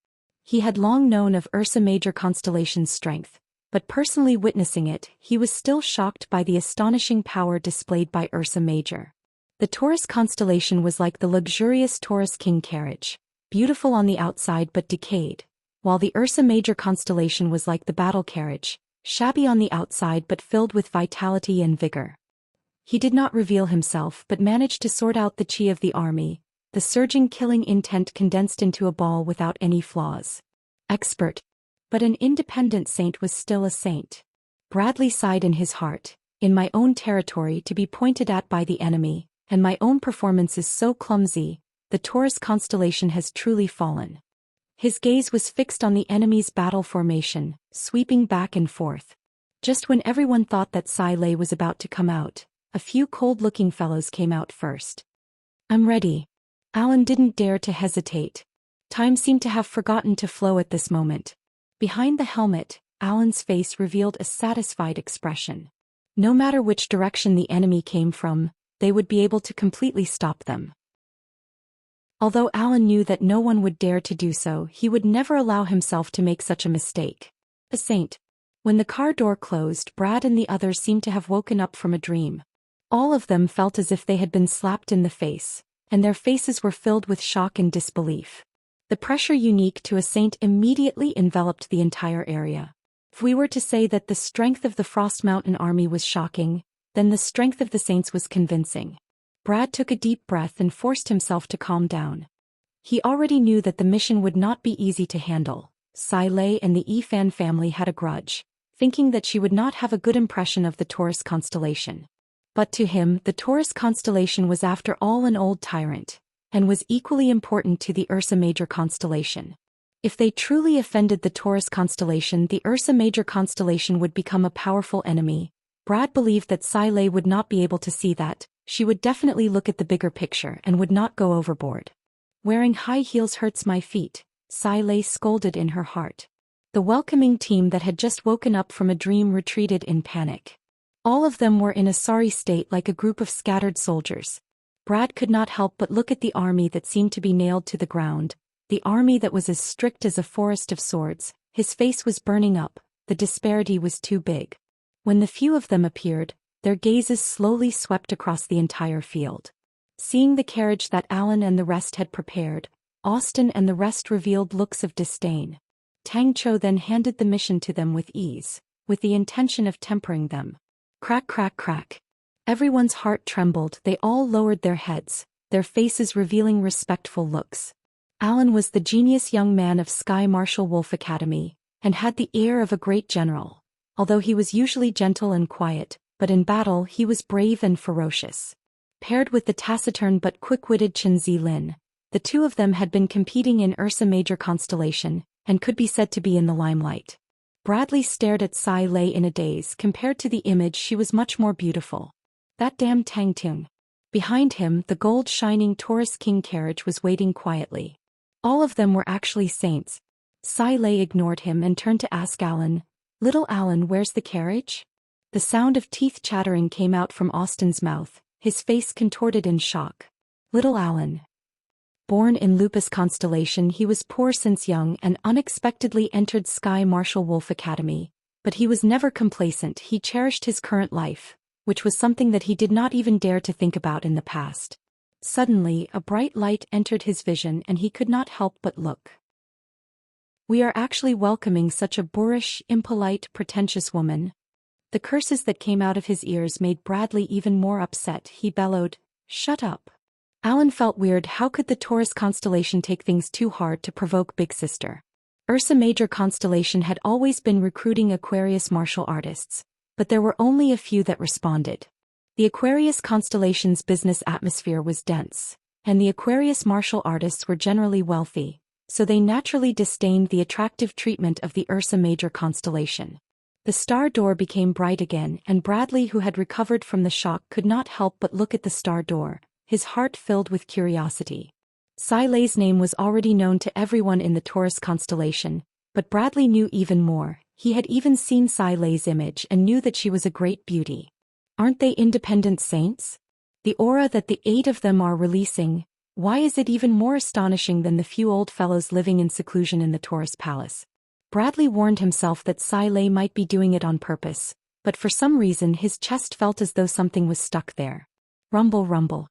Speaker 1: He had long known of Ursa Major constellation's strength, but personally witnessing it, he was still shocked by the astonishing power displayed by Ursa Major. The Taurus constellation was like the luxurious Taurus King carriage, beautiful on the outside but decayed, while the Ursa Major constellation was like the battle carriage, shabby on the outside but filled with vitality and vigor. He did not reveal himself but managed to sort out the chi of the army, the surging killing intent condensed into a ball without any flaws. Expert. But an independent saint was still a saint. Bradley sighed in his heart, in my own territory to be pointed at by the enemy, and my own performance is so clumsy, the Taurus constellation has truly fallen. His gaze was fixed on the enemy's battle formation, sweeping back and forth. Just when everyone thought that Sai Lei was about to come out, a few cold-looking fellows came out first. I'm ready. Alan didn't dare to hesitate. Time seemed to have forgotten to flow at this moment. Behind the helmet, Alan's face revealed a satisfied expression. No matter which direction the enemy came from, they would be able to completely stop them. Although Alan knew that no one would dare to do so, he would never allow himself to make such a mistake. A saint. When the car door closed, Brad and the others seemed to have woken up from a dream. All of them felt as if they had been slapped in the face, and their faces were filled with shock and disbelief. The pressure unique to a saint immediately enveloped the entire area. If we were to say that the strength of the Frost Mountain army was shocking, then the strength of the saints was convincing. Brad took a deep breath and forced himself to calm down. He already knew that the mission would not be easy to handle. Sai Lei and the Yifan family had a grudge, thinking that she would not have a good impression of the Taurus constellation. But to him, the Taurus constellation was after all an old tyrant, and was equally important to the Ursa Major constellation. If they truly offended the Taurus constellation, the Ursa Major constellation would become a powerful enemy. Brad believed that Sai Lei would not be able to see that. She would definitely look at the bigger picture and would not go overboard. Wearing high heels hurts my feet, Sai Lei scolded in her heart. The welcoming team that had just woken up from a dream retreated in panic. All of them were in a sorry state like a group of scattered soldiers. Brad could not help but look at the army that seemed to be nailed to the ground, the army that was as strict as a forest of swords. His face was burning up, the disparity was too big. When the few of them appeared, their gazes slowly swept across the entire field. Seeing the carriage that Alan and the rest had prepared, Austin and the rest revealed looks of disdain. Tang Chou then handed the mission to them with ease, with the intention of tempering them. Crack crack crack. Everyone's heart trembled, they all lowered their heads, their faces revealing respectful looks. Alan was the genius young man of Sky Marshal Wolf Academy, and had the air of a great general. Although he was usually gentle and quiet, but in battle he was brave and ferocious. Paired with the taciturn but quick-witted Chen Zilin, the two of them had been competing in Ursa Major constellation, and could be said to be in the limelight. Bradley stared at Sai Lei in a daze. Compared to the image, she was much more beautiful. That damn Tang Tung. Behind him, the gold-shining Taurus King carriage was waiting quietly. All of them were actually saints. Sai Lei ignored him and turned to ask Alan, "Little Alan, where's the carriage?" The sound of teeth chattering came out from Austin's mouth, his face contorted in shock. Little Alan. Born in Lupus constellation, he was poor since young and unexpectedly entered Sky Marshal Wolf Academy. But he was never complacent. He cherished his current life, which was something that he did not even dare to think about in the past. Suddenly, a bright light entered his vision and he could not help but look. "We are actually welcoming such a boorish, impolite, pretentious woman." The curses that came out of his ears made Bradley even more upset. He bellowed, "Shut up." Alan felt weird. How could the Taurus constellation take things too hard to provoke Big Sister? Ursa Major constellation had always been recruiting Aquarius martial artists, but there were only a few that responded. The Aquarius constellation's business atmosphere was dense, and the Aquarius martial artists were generally wealthy, so they naturally disdained the attractive treatment of the Ursa Major constellation. The star door became bright again, and Bradley, who had recovered from the shock, could not help but look at the star door, his heart filled with curiosity. Sai Lei's name was already known to everyone in the Taurus constellation, but Bradley knew even more. He had even seen Sai Lei's image and knew that she was a great beauty. Aren't they independent saints? The aura that the 8 of them are releasing, why is it even more astonishing than the few old fellows living in seclusion in the Taurus palace? Bradley warned himself that Sai Lei might be doing it on purpose, but for some reason his chest felt as though something was stuck there. Rumble rumble.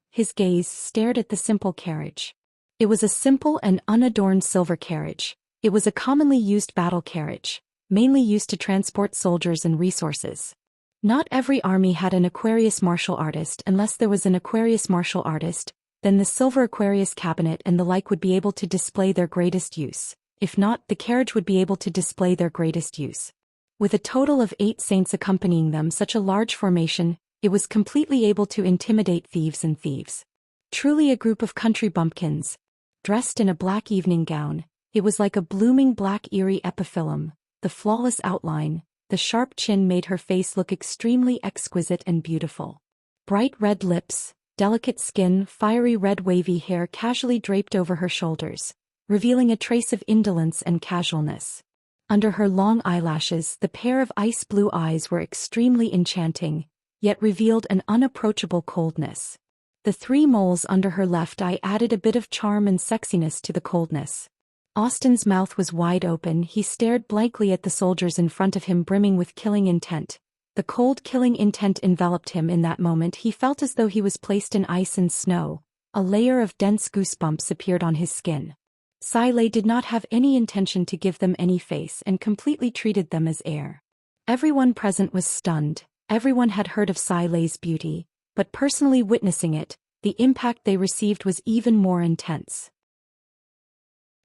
Speaker 1: His gaze stared at the simple carriage. It was a simple and unadorned silver carriage. It was a commonly used battle carriage, mainly used to transport soldiers and resources. Not every army had an Aquarius martial artist. Unless there was an Aquarius martial artist, then the silver Aquarius cabinet and the like would be able to display their greatest use. If not, the carriage would be able to display their greatest use. With a total of 8 saints accompanying them, such a large formation, it was completely able to intimidate thieves and thieves. Truly a group of country bumpkins. Dressed in a black evening gown, it was like a blooming black eerie epiphyllum. The flawless outline, the sharp chin made her face look extremely exquisite and beautiful. Bright red lips, delicate skin, fiery red wavy hair casually draped over her shoulders, revealing a trace of indolence and casualness. Under her long eyelashes, the pair of ice blue eyes were extremely enchanting, yet revealed an unapproachable coldness. The 3 moles under her left eye added a bit of charm and sexiness to the coldness. Austin's mouth was wide open. He stared blankly at the soldiers in front of him, brimming with killing intent. The cold killing intent enveloped him. In that moment he felt as though he was placed in ice and snow. A layer of dense goosebumps appeared on his skin. Sai Lei did not have any intention to give them any face and completely treated them as air. Everyone present was stunned. Everyone had heard of Sai Lei's beauty, but personally witnessing it, the impact they received was even more intense.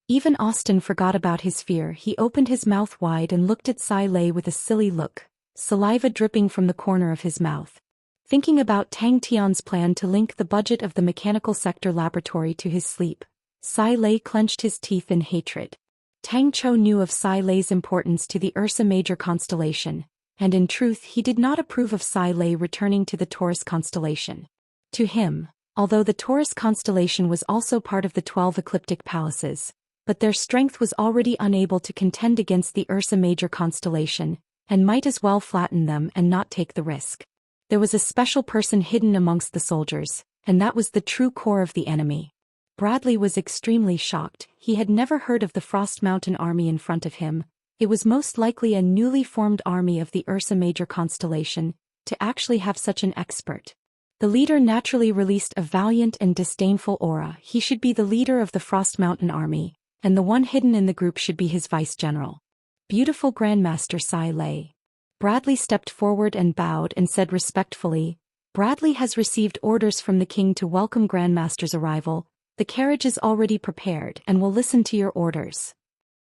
Speaker 1: Even Austin forgot about his fear. He opened his mouth wide and looked at Sai Lei with a silly look, saliva dripping from the corner of his mouth. Thinking about Tang Tian's plan to link the budget of the mechanical sector laboratory to his sleep, Sai Lei clenched his teeth in hatred. Tang Chou knew of Sai Lei's importance to the Ursa Major constellation, and in truth he did not approve of Sai Lei returning to the Taurus constellation. To him, although the Taurus constellation was also part of the 12 ecliptic palaces, but their strength was already unable to contend against the Ursa Major constellation, and might as well flatten them and not take the risk. There was a special person hidden amongst the soldiers, and that was the true core of the enemy. Bradley was extremely shocked. He had never heard of the Frost Mountain army in front of him. It was most likely a newly formed army of the Ursa Major constellation, to actually have such an expert. The leader naturally released a valiant and disdainful aura. He should be the leader of the Frost Mountain Army, and the one hidden in the group should be his vice-general. Beautiful Grandmaster Sai Lei. Bradley stepped forward and bowed and said respectfully, Bradley has received orders from the king to welcome Grandmaster's arrival. The carriage is already prepared and will listen to your orders.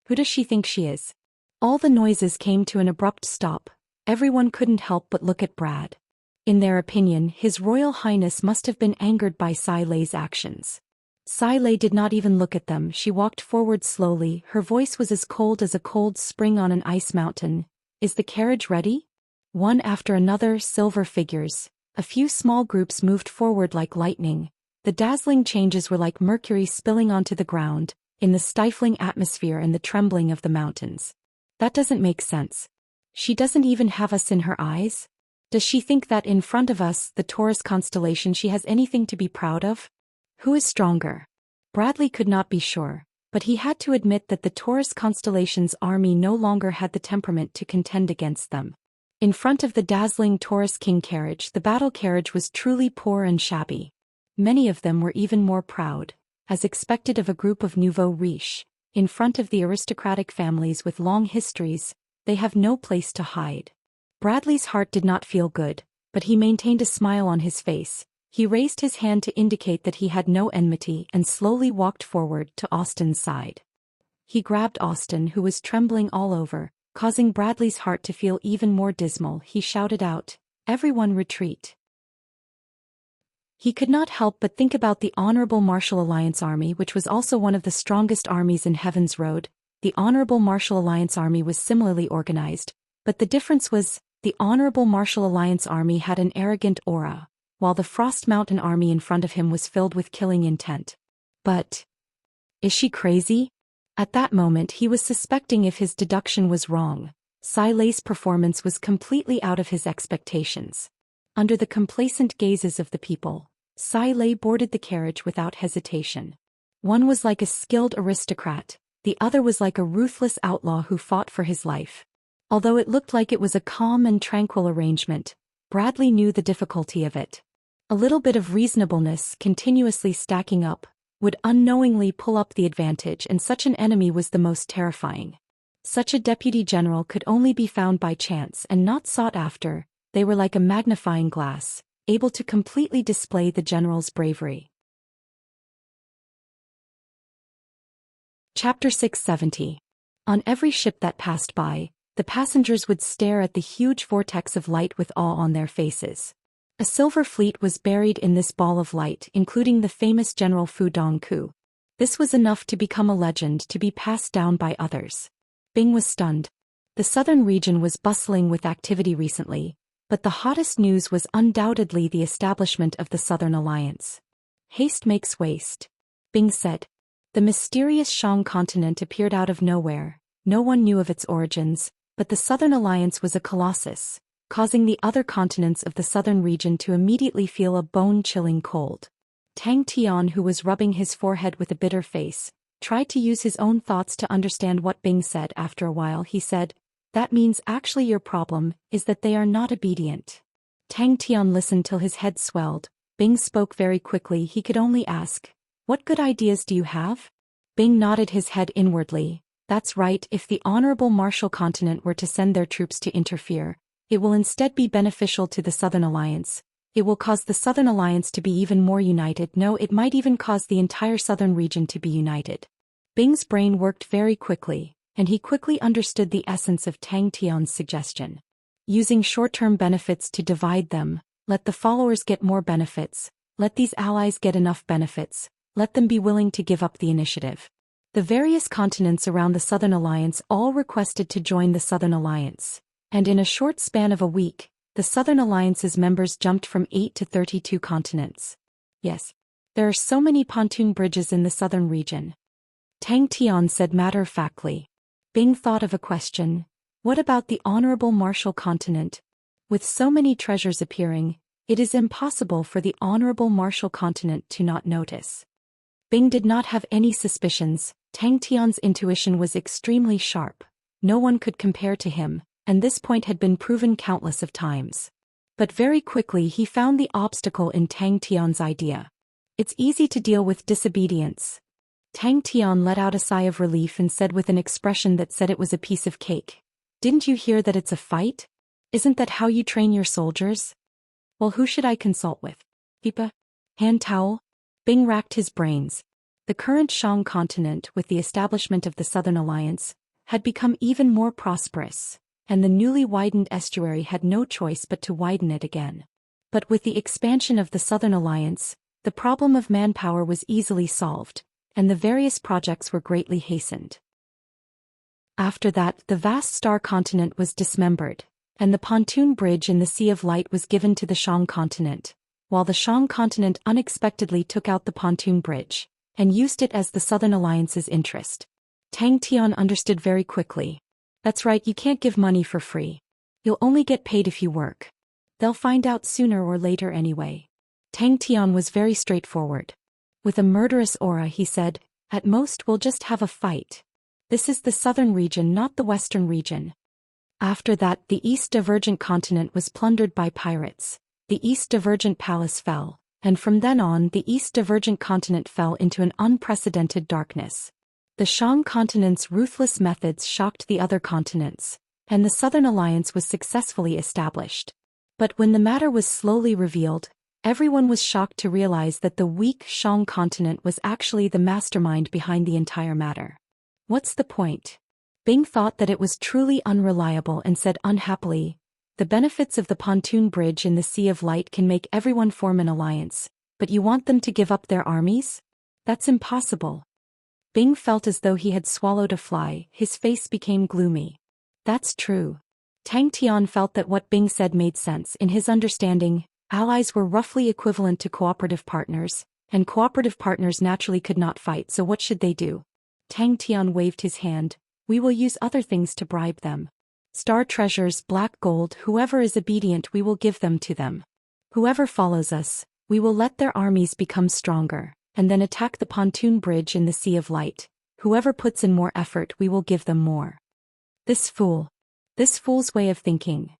Speaker 1: Who does she think she is? All the noises came to an abrupt stop. Everyone couldn't help but look at Brad. In their opinion, His Royal Highness must have been angered by Sai Lei's actions. Sai Lei did not even look at them. She walked forward slowly. Her voice was as cold as a cold spring on an ice mountain. Is the carriage ready? One after another, silver figures. A few small groups moved forward like lightning. The dazzling changes were like mercury spilling onto the ground, in the stifling atmosphere and the trembling of the mountains. That doesn't make sense. She doesn't even have us in her eyes? Does she think that in front of us, the Taurus constellation, she has anything to be proud of? Who is stronger? Bradley could not be sure, but he had to admit that the Taurus constellation's army no longer had the temperament to contend against them. In front of the dazzling Taurus King carriage, the battle carriage was truly poor and shabby. Many of them were even more proud, as expected of a group of nouveau riche. In front of the aristocratic families with long histories, they have no place to hide. Bradley's heart did not feel good, but he maintained a smile on his face. He raised his hand to indicate that he had no enmity and slowly walked forward to Austin's side. He grabbed Austin, who was trembling all over, causing Bradley's heart to feel even more dismal. He shouted out, "Everyone retreat." He could not help but think about the Honorable Martial Alliance Army, which was also one of the strongest armies in Heaven's Road. The Honorable Martial Alliance Army was similarly organized, but the difference was, the Honorable Martial Alliance Army had an arrogant aura, while the Frost Mountain Army in front of him was filled with killing intent. But is she crazy? At that moment he was suspecting if his deduction was wrong. Sai Lei's performance was completely out of his expectations. Under the complacent gazes of the people, Sai Lei boarded the carriage without hesitation. One was like a skilled aristocrat, the other was like a ruthless outlaw who fought for his life. Although it looked like it was a calm and tranquil arrangement, Bradley knew the difficulty of it. A little bit of reasonableness continuously stacking up would unknowingly pull up the advantage, and such an enemy was the most terrifying. Such a deputy general could only be found by chance and not sought after. They were like a magnifying glass, able to completely display the general's bravery. Chapter 670. On every ship that passed by, the passengers would stare at the huge vortex of light with awe on their faces. A silver fleet was buried in this ball of light, including the famous General Fu Dongku. This was enough to become a legend, to be passed down by others. Bing was stunned. The southern region was bustling with activity recently, but the hottest news was undoubtedly the establishment of the Southern Alliance. Haste makes waste, Bing said. The mysterious Shang continent appeared out of nowhere. No one knew of its origins, but the Southern Alliance was a colossus, causing the other continents of the southern region to immediately feel a bone-chilling cold. Tang Tian, who was rubbing his forehead with a bitter face, tried to use his own thoughts to understand what Bing said. After a while he said, "That means actually your problem is that they are not obedient." Tang Tian listened till his head swelled. Bing spoke very quickly. He could only ask, "What good ideas do you have?" Bing nodded his head inwardly. That's right, if the Honorable Martial Continent were to send their troops to interfere, it will instead be beneficial to the Southern Alliance. It will cause the Southern Alliance to be even more united. No, it might even cause the entire southern region to be united. Bing's brain worked very quickly, and he quickly understood the essence of Tang Tian's suggestion. Using short-term benefits to divide them, let the followers get more benefits, let these allies get enough benefits, let them be willing to give up the initiative. The various continents around the Southern Alliance all requested to join the Southern Alliance, and in a short span of a week, the Southern Alliance's members jumped from 8 to 32 continents. Yes, there are so many pontoon bridges in the southern region, Tang Tian said matter-of-factly. Bing thought of a question. What about the Honorable Martial Continent? With so many treasures appearing, it is impossible for the Honorable Martial Continent to not notice. Bing did not have any suspicions. Tang Tian's intuition was extremely sharp. No one could compare to him, and this point had been proven countless of times. But very quickly he found the obstacle in Tang Tian's idea. It's easy to deal with disobedience. Tang Tian let out a sigh of relief and said with an expression that said it was a piece of cake. Didn't you hear that it's a fight? Isn't that how you train your soldiers? Well, who should I consult with? Pipa? Hand towel? Bing racked his brains. The current Shang continent, with the establishment of the Southern Alliance, had become even more prosperous, and the newly widened estuary had no choice but to widen it again. But with the expansion of the Southern Alliance, the problem of manpower was easily solved, and the various projects were greatly hastened. After that, the vast star continent was dismembered, and the pontoon bridge in the Sea of Light was given to the Shang continent, while the Shang continent unexpectedly took out the pontoon bridge and used it as the Southern Alliance's interest. Tang Tian understood very quickly. That's right, you can't give money for free. You'll only get paid if you work. They'll find out sooner or later anyway. Tang Tian was very straightforward. With a murderous aura he said, at most we'll just have a fight. This is the southern region, not the western region. After that, the East Divergent continent was plundered by pirates. The East Divergent palace fell, and from then on the East Divergent continent fell into an unprecedented darkness. The Shang continent's ruthless methods shocked the other continents, and the Southern Alliance was successfully established. But when the matter was slowly revealed, everyone was shocked to realize that the weak Shang continent was actually the mastermind behind the entire matter. What's the point? Bing thought that it was truly unreliable and said unhappily, the benefits of the pontoon bridge in the Sea of Light can make everyone form an alliance, but you want them to give up their armies? That's impossible. Bing felt as though he had swallowed a fly, his face became gloomy. That's true. Tang Tian felt that what Bing said made sense. In his understanding, allies were roughly equivalent to cooperative partners, and cooperative partners naturally could not fight, so what should they do? Tang Tian waved his hand. We will use other things to bribe them. Star treasures, black gold, whoever is obedient we will give them to them. Whoever follows us, we will let their armies become stronger, and then attack the pontoon bridge in the Sea of Light. Whoever puts in more effort we will give them more. This fool's way of thinking.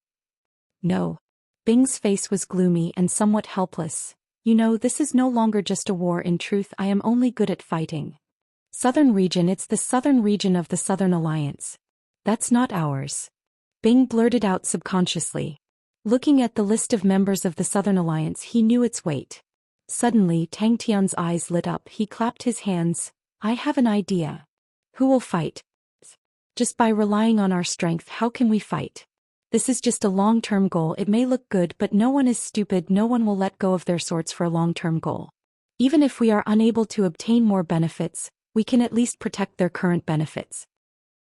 Speaker 1: No. Bing's face was gloomy and somewhat helpless. You know, this is no longer just a war. In truth, I am only good at fighting. Southern region, it's the southern region of the Southern Alliance. That's not ours. Bing blurted out subconsciously. Looking at the list of members of the Southern Alliance, he knew its weight. Suddenly, Tang Tian's eyes lit up. He clapped his hands. I have an idea. Who will fight? Just by relying on our strength, how can we fight? This is just a long-term goal. It may look good, but no one is stupid. No one will let go of their swords for a long-term goal. Even if we are unable to obtain more benefits, we can at least protect their current benefits.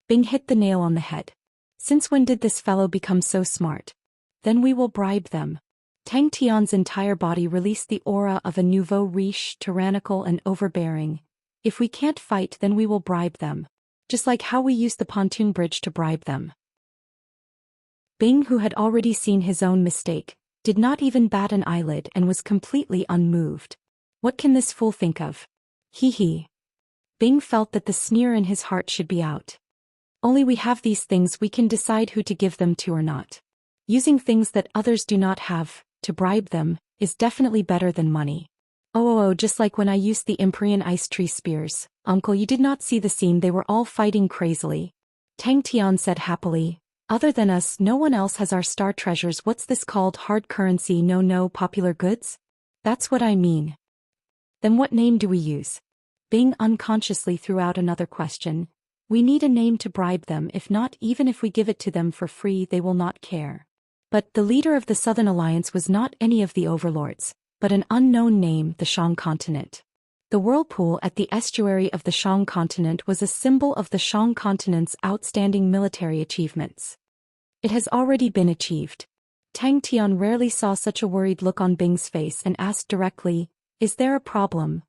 Speaker 1: Bing hit the nail on the head. Since when did this fellow become so smart? Then we will bribe them. Tang Tian's entire body released the aura of a nouveau riche, tyrannical and overbearing. If we can't fight, then we will bribe them. Just like how we used the pontoon bridge to bribe them. Bing, who had already seen his own mistake, did not even bat an eyelid and was completely unmoved. What can this fool think of? Hee. Bing felt that the sneer in his heart should be out. Only we have these things, we can decide who to give them to or not. Using things that others do not have, to bribe them, is definitely better than money. Oh, just like when I used the Empyrean ice tree spears. Uncle, you did not see the scene, they were all fighting crazily. Tang Tian said happily. Other than us, no one else has our star treasures. What's this called? Hard currency? No, popular goods? That's what I mean. Then what name do we use? Bing unconsciously threw out another question. We need a name to bribe them. If not, even if we give it to them for free, they will not care. But the leader of the Southern Alliance was not any of the overlords, but an unknown name, the Shang continent. The whirlpool at the estuary of the Shang continent was a symbol of the Shang continent's outstanding military achievements. It has already been achieved. Tang Tian rarely saw such a worried look on Bing's face and asked directly, is there a problem?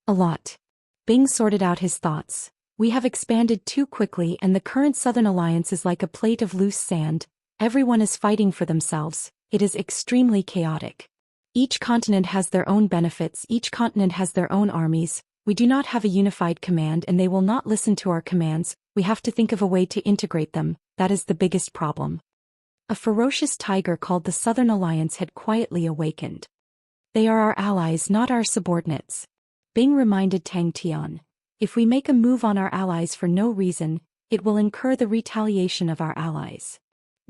Speaker 1: A lot. Bing sorted out his thoughts. We have expanded too quickly and the current Southern Alliance is like a plate of loose sand. Everyone is fighting for themselves. It is extremely chaotic. Each continent has their own benefits, each continent has their own armies. We do not have a unified command and they will not listen to our commands. We have to think of a way to integrate them. That is the biggest problem. A ferocious tiger called the Southern Alliance had quietly awakened. They are our allies, not our subordinates. Bing reminded Tang Tian. If we make a move on our allies for no reason, it will incur the retaliation of our allies.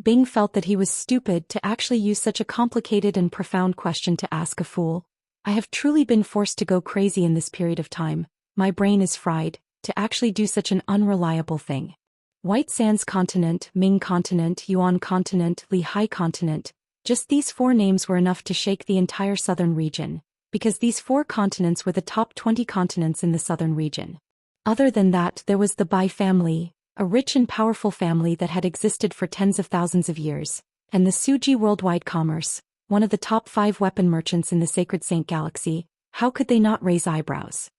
Speaker 1: Bing felt that he was stupid to actually use such a complicated and profound question to ask a fool. I have truly been forced to go crazy in this period of time. My brain is fried, to actually do such an unreliable thing. White Sands Continent, Ming Continent, Yuan Continent, Lehigh Continent. Just these 4 names were enough to shake the entire southern region, because these 4 continents were the top 20 continents in the southern region. Other than that, there was the Bai family, a rich and powerful family that had existed for tens of thousands of years, and the Suji Worldwide Commerce, one of the top 5 weapon merchants in the Sacred Saint Galaxy. How could they not raise eyebrows?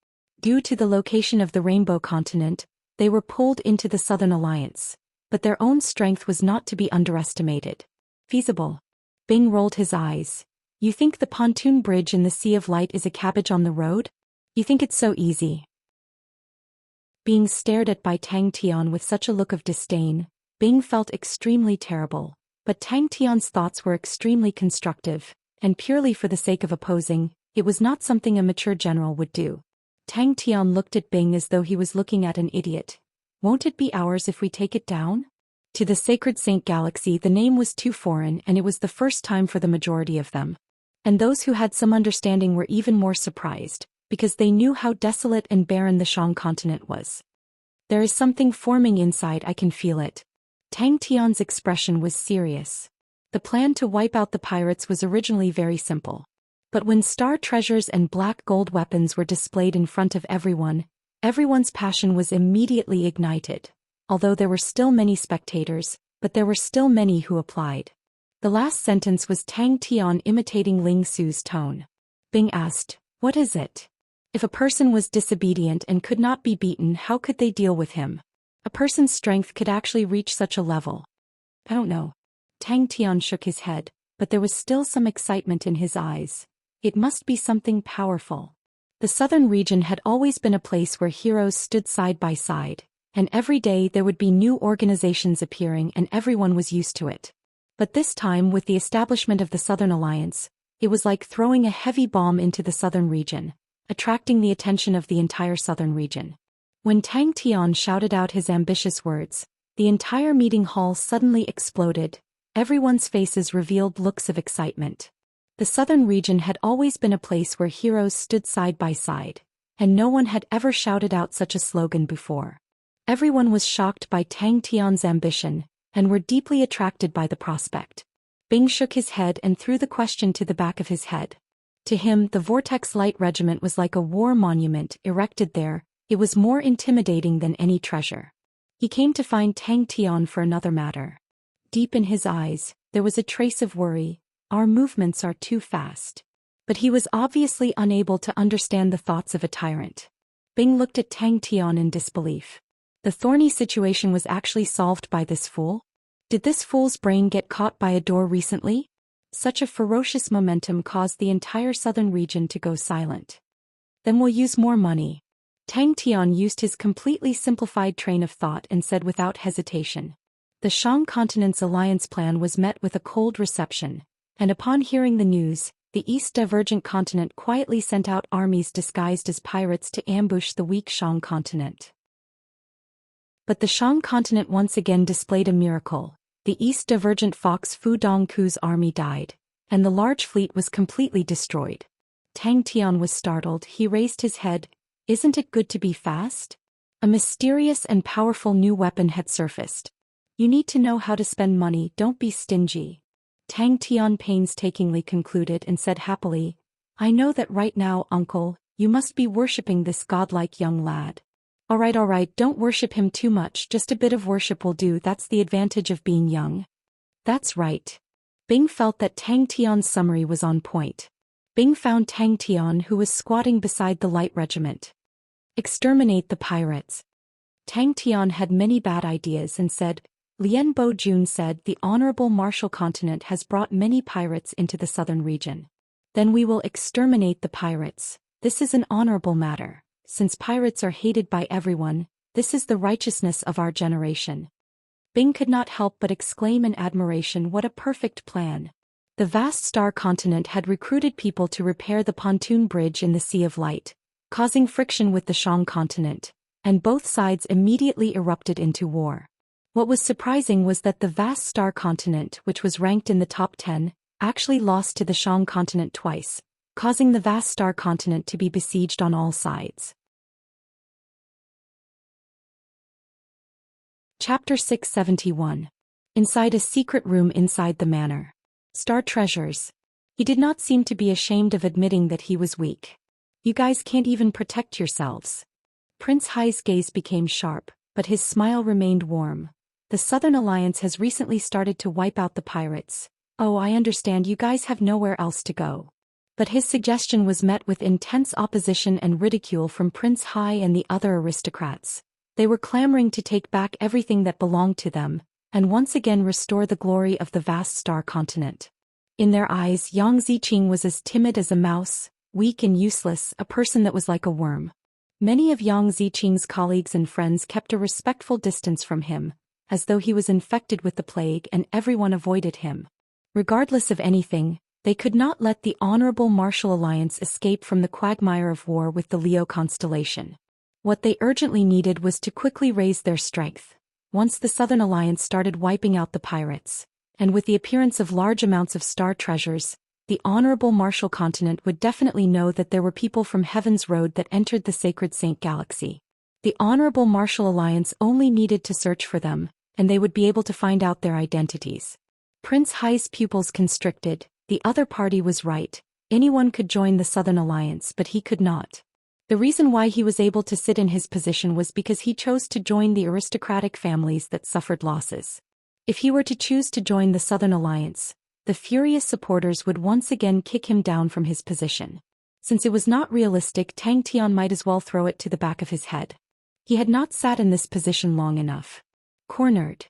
Speaker 1: Due to the location of the Rainbow Continent, they were pulled into the Southern Alliance, but their own strength was not to be underestimated. Feasible. Bing rolled his eyes. You think the pontoon bridge in the Sea of Light is a cabbage on the road? You think it's so easy? Being stared at by Tang Tian with such a look of disdain, Bing felt extremely terrible, but Tang Tian's thoughts were extremely constructive, and purely for the sake of opposing, it was not something a mature general would do. Tang Tian looked at Bing as though he was looking at an idiot. Won't it be ours if we take it down? To the Sacred Saint Galaxy the name was too foreign, and it was the first time for the majority of them. And those who had some understanding were even more surprised, because they knew how desolate and barren the Shang continent was. There is something forming inside, I can feel it. Tang Tian's expression was serious. The plan to wipe out the pirates was originally very simple. But when star treasures and black gold weapons were displayed in front of everyone, everyone's passion was immediately ignited. Although there were still many spectators, but there were still many who applied. The last sentence was Tang Tian imitating Ling Su's tone. Bing asked, "What is it?" If a person was disobedient and could not be beaten, how could they deal with him? A person's strength could actually reach such a level. I don't know. Tang Tian shook his head, but there was still some excitement in his eyes. It must be something powerful. The southern region had always been a place where heroes stood side by side, and every day there would be new organizations appearing and everyone was used to it. But this time, with the establishment of the Southern Alliance, it was like throwing a heavy bomb into the southern region, attracting the attention of the entire southern region. When Tang Tian shouted out his ambitious words, the entire meeting hall suddenly exploded. Everyone's faces revealed looks of excitement. The southern region had always been a place where heroes stood side by side, and no one had ever shouted out such a slogan before. Everyone was shocked by Tang Tian's ambition, and were deeply attracted by the prospect. Bing shook his head and threw the question to the back of his head. To him, the Vortex Light Regiment was like a war monument erected there. It was more intimidating than any treasure. He came to find Tang Tian for another matter. Deep in his eyes, there was a trace of worry. Our movements are too fast. But he was obviously unable to understand the thoughts of a tyrant. Bing looked at Tang Tian in disbelief. The thorny situation was actually solved by this fool? Did this fool's brain get caught by a door recently? Such a ferocious momentum caused the entire southern region to go silent. Then we'll use more money. Tang Tian used his completely simplified train of thought and said without hesitation. The Shang Continent's alliance plan was met with a cold reception. And upon hearing the news, the East Divergent Continent quietly sent out armies disguised as pirates to ambush the weak Shang Continent. But the Shang Continent once again displayed a miracle. The East Divergent Fox Fu Dongku's army died, and the large fleet was completely destroyed. Tang Tian was startled. He raised his head. Isn't it good to be fast? A mysterious and powerful new weapon had surfaced. You need to know how to spend money, don't be stingy. Tang Tian painstakingly concluded and said happily, I know that right now, uncle, you must be worshipping this godlike young lad. All right, don't worship him too much, just a bit of worship will do, that's the advantage of being young. That's right. Bing felt that Tang Tian's summary was on point. Bing found Tang Tian, who was squatting beside the light regiment. Exterminate the pirates. Tang Tian had many bad ideas and said, Lien Bo Jun said the Honorable Martial Continent has brought many pirates into the southern region. Then we will exterminate the pirates. This is an honorable matter. Since pirates are hated by everyone, this is the righteousness of our generation. Bing could not help but exclaim in admiration, what a perfect plan. The vast star continent had recruited people to repair the pontoon bridge in the Sea of Light, causing friction with the Shang continent, and both sides immediately erupted into war. What was surprising was that the vast star continent, which was ranked in the top 10, actually lost to the Shang continent twice, causing the vast star continent to be besieged on all sides. Chapter 671. Inside a secret room inside the manor. Star treasures. He did not seem to be ashamed of admitting that he was weak. You guys can't even protect yourselves. Prince Hai's gaze became sharp, but his smile remained warm. The Southern Alliance has recently started to wipe out the pirates. Oh, I understand you guys have nowhere else to go. But his suggestion was met with intense opposition and ridicule from Prince Hai and the other aristocrats. They were clamoring to take back everything that belonged to them, and once again restore the glory of the vast star continent. In their eyes, Yang Ziqing was as timid as a mouse, weak and useless, a person that was like a worm. Many of Yang Ziqing's colleagues and friends kept a respectful distance from him, as though he was infected with the plague and everyone avoided him. Regardless of anything, they could not let the honorable Martial Alliance escape from the quagmire of war with the Leo constellation. What they urgently needed was to quickly raise their strength. Once the Southern Alliance started wiping out the pirates, and with the appearance of large amounts of star treasures, the honorable Martial continent would definitely know that there were people from Heaven's Road that entered the sacred Saint Galaxy. The honorable Martial Alliance only needed to search for them, and they would be able to find out their identities. Prince Hai's pupils constricted. The other party was right. Anyone could join the Southern Alliance, but he could not. The reason why he was able to sit in his position was because he chose to join the aristocratic families that suffered losses. If he were to choose to join the Southern Alliance, the furious supporters would once again kick him down from his position. Since it was not realistic, Tang Tian might as well throw it to the back of his head. He had not sat in this position long enough. Cornered.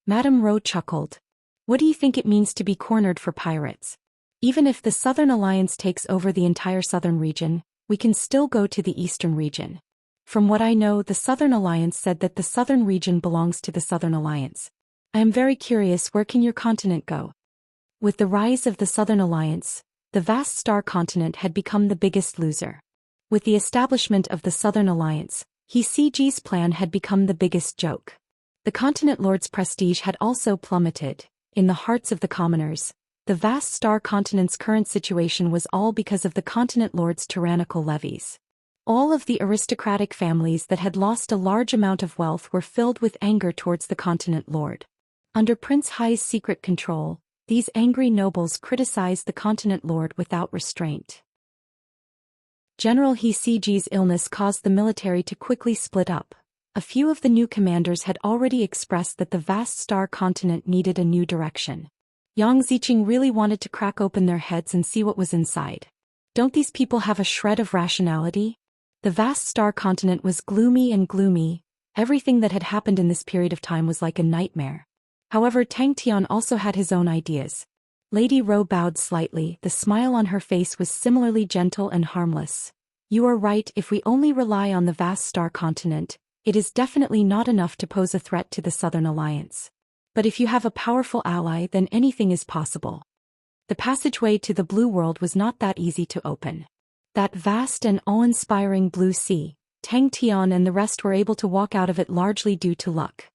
Speaker 1: Madame Ro chuckled. What do you think it means to be cornered for pirates? Even if the Southern Alliance takes over the entire southern region, we can still go to the eastern region. From what I know, the Southern Alliance said that the southern region belongs to the Southern Alliance. I am very curious, where can your continent go? With the rise of the Southern Alliance, the vast star continent had become the biggest loser. With the establishment of the Southern Alliance, He Siji's plan had become the biggest joke. The continent lord's prestige had also plummeted. In the hearts of the commoners, the vast star continent's current situation was all because of the continent lord's tyrannical levies. All of the aristocratic families that had lost a large amount of wealth were filled with anger towards the continent lord. Under Prince Hai's secret control, these angry nobles criticized the continent lord without restraint. General He Siji's illness caused the military to quickly split up. A few of the new commanders had already expressed that the vast star continent needed a new direction. Yang Ziqing really wanted to crack open their heads and see what was inside. Don't these people have a shred of rationality? The vast star continent was gloomy and gloomy. Everything that had happened in this period of time was like a nightmare. However, Tang Tian also had his own ideas. Lady Ro bowed slightly. The smile on her face was similarly gentle and harmless. You are right, if we only rely on the vast star continent, it is definitely not enough to pose a threat to the Southern Alliance. But if you have a powerful ally, then anything is possible. The passageway to the blue world was not that easy to open. That vast and awe-inspiring blue sea, Tang Tian and the rest were able to walk out of it largely due to luck.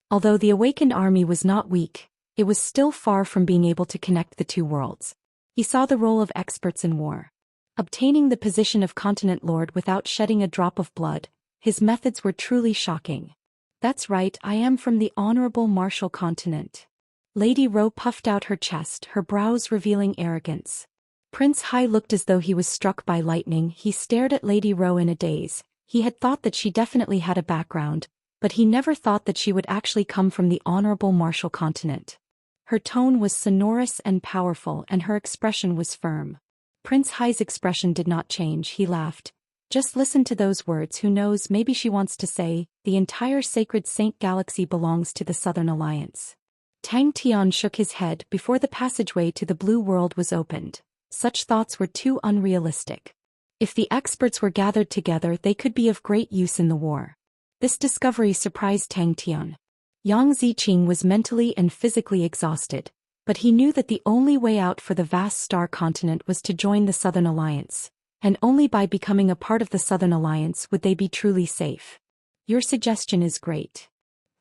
Speaker 1: Although the awakened army was not weak, it was still far from being able to connect the two worlds. He saw the role of experts in war. Obtaining the position of continent lord without shedding a drop of blood, his methods were truly shocking. That's right, I am from the honorable Martial continent. Lady Ro puffed out her chest, her brows revealing arrogance. Prince Hai looked as though he was struck by lightning. He stared at Lady Ro in a daze. He had thought that she definitely had a background, but he never thought that she would actually come from the honorable Martial continent. Her tone was sonorous and powerful, and her expression was firm. Prince Hai's expression did not change. He laughed. Just listen to those words. Who knows, maybe she wants to say, the entire sacred Saint Galaxy belongs to the Southern Alliance. Tang Tian shook his head before the passageway to the blue world was opened. Such thoughts were too unrealistic. If the experts were gathered together, they could be of great use in the war. This discovery surprised Tang Tian. Yang Ziqing was mentally and physically exhausted, but he knew that the only way out for the vast star continent was to join the Southern Alliance, and only by becoming a part of the Southern Alliance would they be truly safe. Your suggestion is great.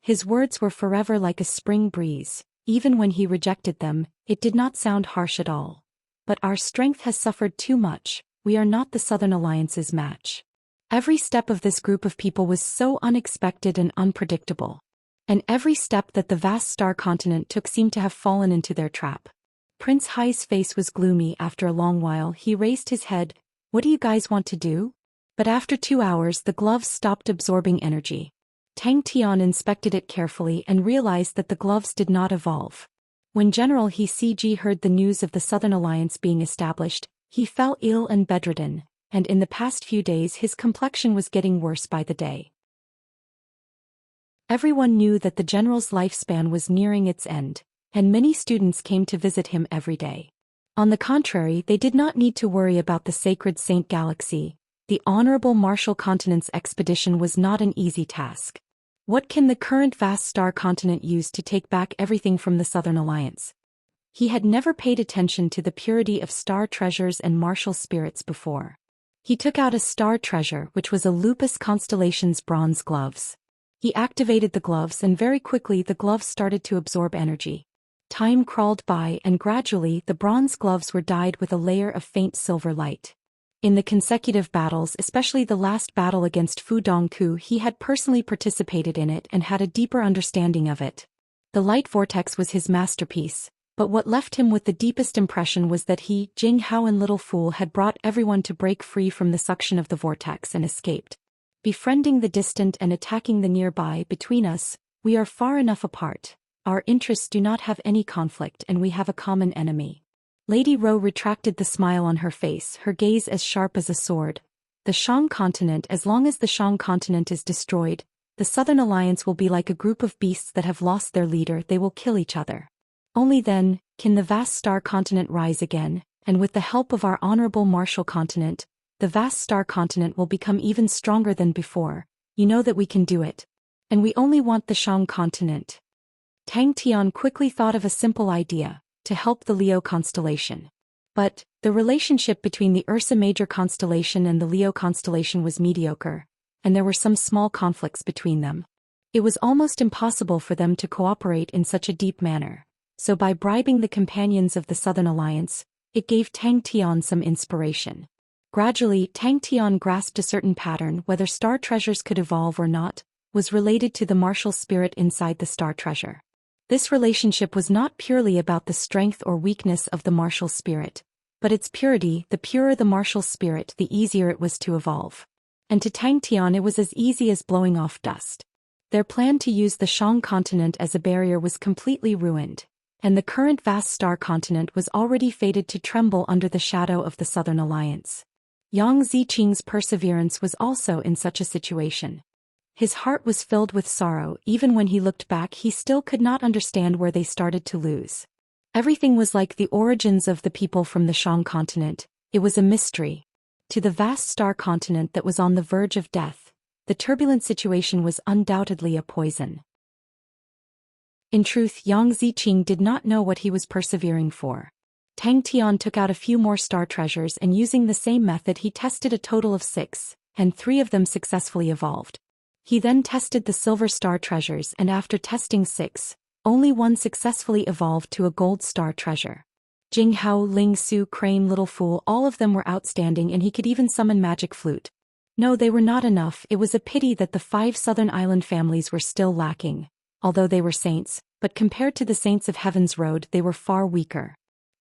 Speaker 1: His words were forever like a spring breeze. Even when he rejected them, it did not sound harsh at all. But our strength has suffered too much, we are not the Southern Alliance's match. Every step of this group of people was so unexpected and unpredictable. And every step that the vast star continent took seemed to have fallen into their trap. Prince Hai's face was gloomy. After a long while he raised his head. What do you guys want to do? But after 2 hours the gloves stopped absorbing energy. Tang Tian inspected it carefully and realized that the gloves did not evolve. When General He Cg heard the news of the Southern Alliance being established, he fell ill and bedridden, and in the past few days his complexion was getting worse by the day. Everyone knew that the general's lifespan was nearing its end, and many students came to visit him every day. On the contrary, they did not need to worry about the sacred Saint Galaxy. The Honorable Martial Continent's expedition was not an easy task. What can the current vast star continent use to take back everything from the Southern Alliance? He had never paid attention to the purity of star treasures and martial spirits before. He took out a star treasure, which was a Lupus constellation's bronze gloves. He activated the gloves and very quickly the gloves started to absorb energy. Time crawled by and gradually the bronze gloves were dyed with a layer of faint silver light. In the consecutive battles, especially the last battle against Fu Dongku, he had personally participated in it and had a deeper understanding of it. The light vortex was his masterpiece, but what left him with the deepest impression was that he, Jing Hao and Little Fool had brought everyone to break free from the suction of the vortex and escaped. Befriending the distant and attacking the nearby, between us, we are far enough apart. Our interests do not have any conflict and we have a common enemy. Lady Ro retracted the smile on her face, her gaze as sharp as a sword. The Shang continent, as long as the Shang continent is destroyed, the Southern Alliance will be like a group of beasts that have lost their leader. They will kill each other. Only then can the vast star continent rise again, and with the help of our honorable martial continent, the vast star continent will become even stronger than before. You know that we can do it. And we only want the Shang continent. Tang Tian quickly thought of a simple idea, to help the Leo constellation. But the relationship between the Ursa Major constellation and the Leo constellation was mediocre, and there were some small conflicts between them. It was almost impossible for them to cooperate in such a deep manner, so by bribing the companions of the Southern Alliance, it gave Tang Tian some inspiration. Gradually, Tang Tian grasped a certain pattern. Whether star treasures could evolve or not, was related to the martial spirit inside the star treasure. This relationship was not purely about the strength or weakness of the martial spirit, but its purity. The purer the martial spirit, the easier it was to evolve. And to Tang Tian it was as easy as blowing off dust. Their plan to use the Shang continent as a barrier was completely ruined, and the current vast star continent was already fated to tremble under the shadow of the Southern Alliance. Yang Ziqing's perseverance was also in such a situation. His heart was filled with sorrow. Even when he looked back he still could not understand where they started to lose. Everything was like the origins of the people from the Shang continent. It was a mystery. To the vast star continent that was on the verge of death, the turbulent situation was undoubtedly a poison. In truth, Yang Ziqing did not know what he was persevering for. Tang Tian took out a few more star treasures and using the same method he tested a total of 6, and 3 of them successfully evolved. He then tested the silver star treasures and after testing 6, only 1 successfully evolved to a gold star treasure. Jing Hao, Ling Su, Crane, Little Fool, all of them were outstanding and he could even summon magic flute. No, they were not enough. It was a pity that the 5 southern island families were still lacking, although they were saints, but compared to the saints of Heaven's Road they were far weaker.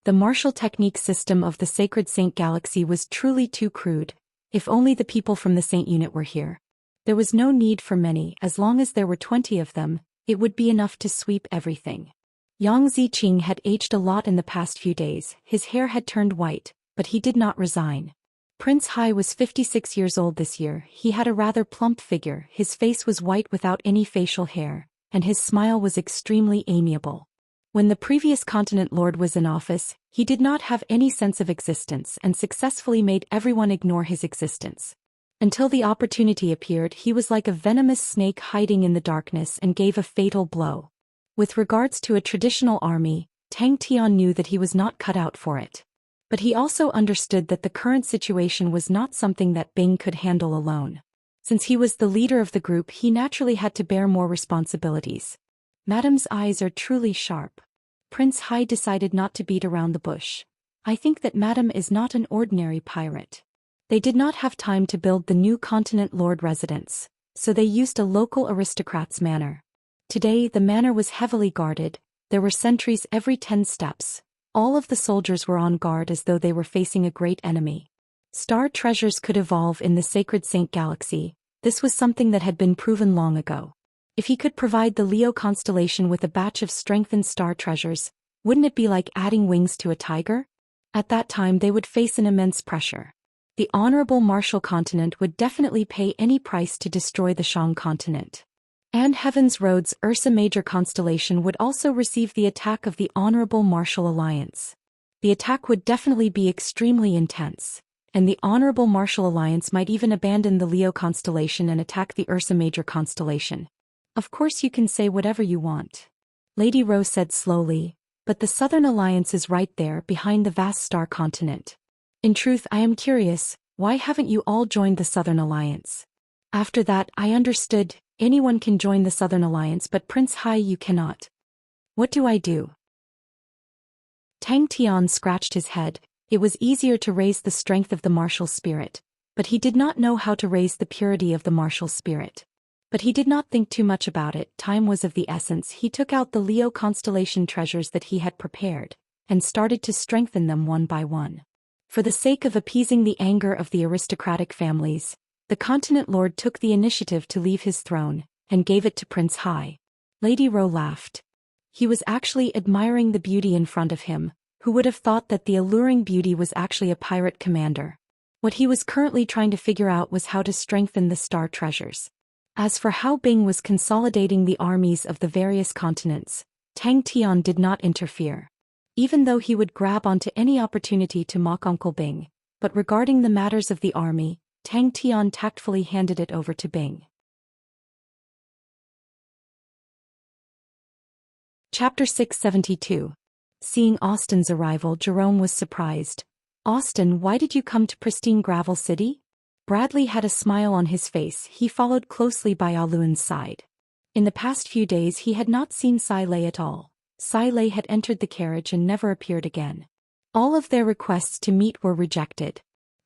Speaker 1: The martial technique system of the Sacred Saint Galaxy was truly too crude. If only the people from the Saint unit were here. There was no need for many. As long as there were 20 of them, it would be enough to sweep everything. Yang Ziqing had aged a lot in the past few days. His hair had turned white, but he did not resign. Prince Hai was 56 years old this year. He had a rather plump figure. His face was white without any facial hair, and his smile was extremely amiable. When the previous continent lord was in office, he did not have any sense of existence and successfully made everyone ignore his existence. Until the opportunity appeared, he was like a venomous snake hiding in the darkness and gave a fatal blow. With regards to a traditional army, Tang Tian knew that he was not cut out for it. But he also understood that the current situation was not something that Bing could handle alone. Since he was the leader of the group, he naturally had to bear more responsibilities. Madam's eyes are truly sharp. Prince Hai decided not to beat around the bush. I think that Madam is not an ordinary pirate. They did not have time to build the new continent lord residence, so they used a local aristocrat's manor. Today the manor was heavily guarded, there were sentries every 10 steps. All of the soldiers were on guard as though they were facing a great enemy. Star treasures could evolve in the sacred Saint Galaxy. This was something that had been proven long ago. If he could provide the Leo constellation with a batch of strengthened star treasures, wouldn't it be like adding wings to a tiger? At that time they would face an immense pressure. The Honorable Martial Continent would definitely pay any price to destroy the Shang Continent. And Heaven's Road's Ursa Major constellation would also receive the attack of the Honorable Martial Alliance. The attack would definitely be extremely intense, and the Honorable Martial Alliance might even abandon the Leo constellation and attack the Ursa Major constellation. Of course you can say whatever you want, Lady Rose said slowly, but the Southern Alliance is right there behind the vast star continent. In truth, I am curious, why haven't you all joined the Southern Alliance? After that, I understood, anyone can join the Southern Alliance, but Prince Hai, you cannot. What do I do? Tang Tian scratched his head. It was easier to raise the strength of the martial spirit, but he did not know how to raise the purity of the martial spirit. But he did not think too much about it, time was of the essence. He took out the Leo constellation treasures that he had prepared, and started to strengthen them one by one. For the sake of appeasing the anger of the aristocratic families, the continent lord took the initiative to leave his throne, and gave it to Prince Hai. Lady Ro laughed. He was actually admiring the beauty in front of him. Who would have thought that the alluring beauty was actually a pirate commander? What he was currently trying to figure out was how to strengthen the star treasures. As for how Bing was consolidating the armies of the various continents, Tang Tian did not interfere. Even though he would grab onto any opportunity to mock Uncle Bing, but regarding the matters of the army, Tang Tian tactfully handed it over to Bing. Chapter 672. Seeing Austin's arrival, Jerome was surprised. Austin, why did you come to pristine Gravel City? Bradley had a smile on his face. He followed closely by Aluan's side. In the past few days he had not seen Sai Lei at all. Sai Lei had entered the carriage and never appeared again. All of their requests to meet were rejected.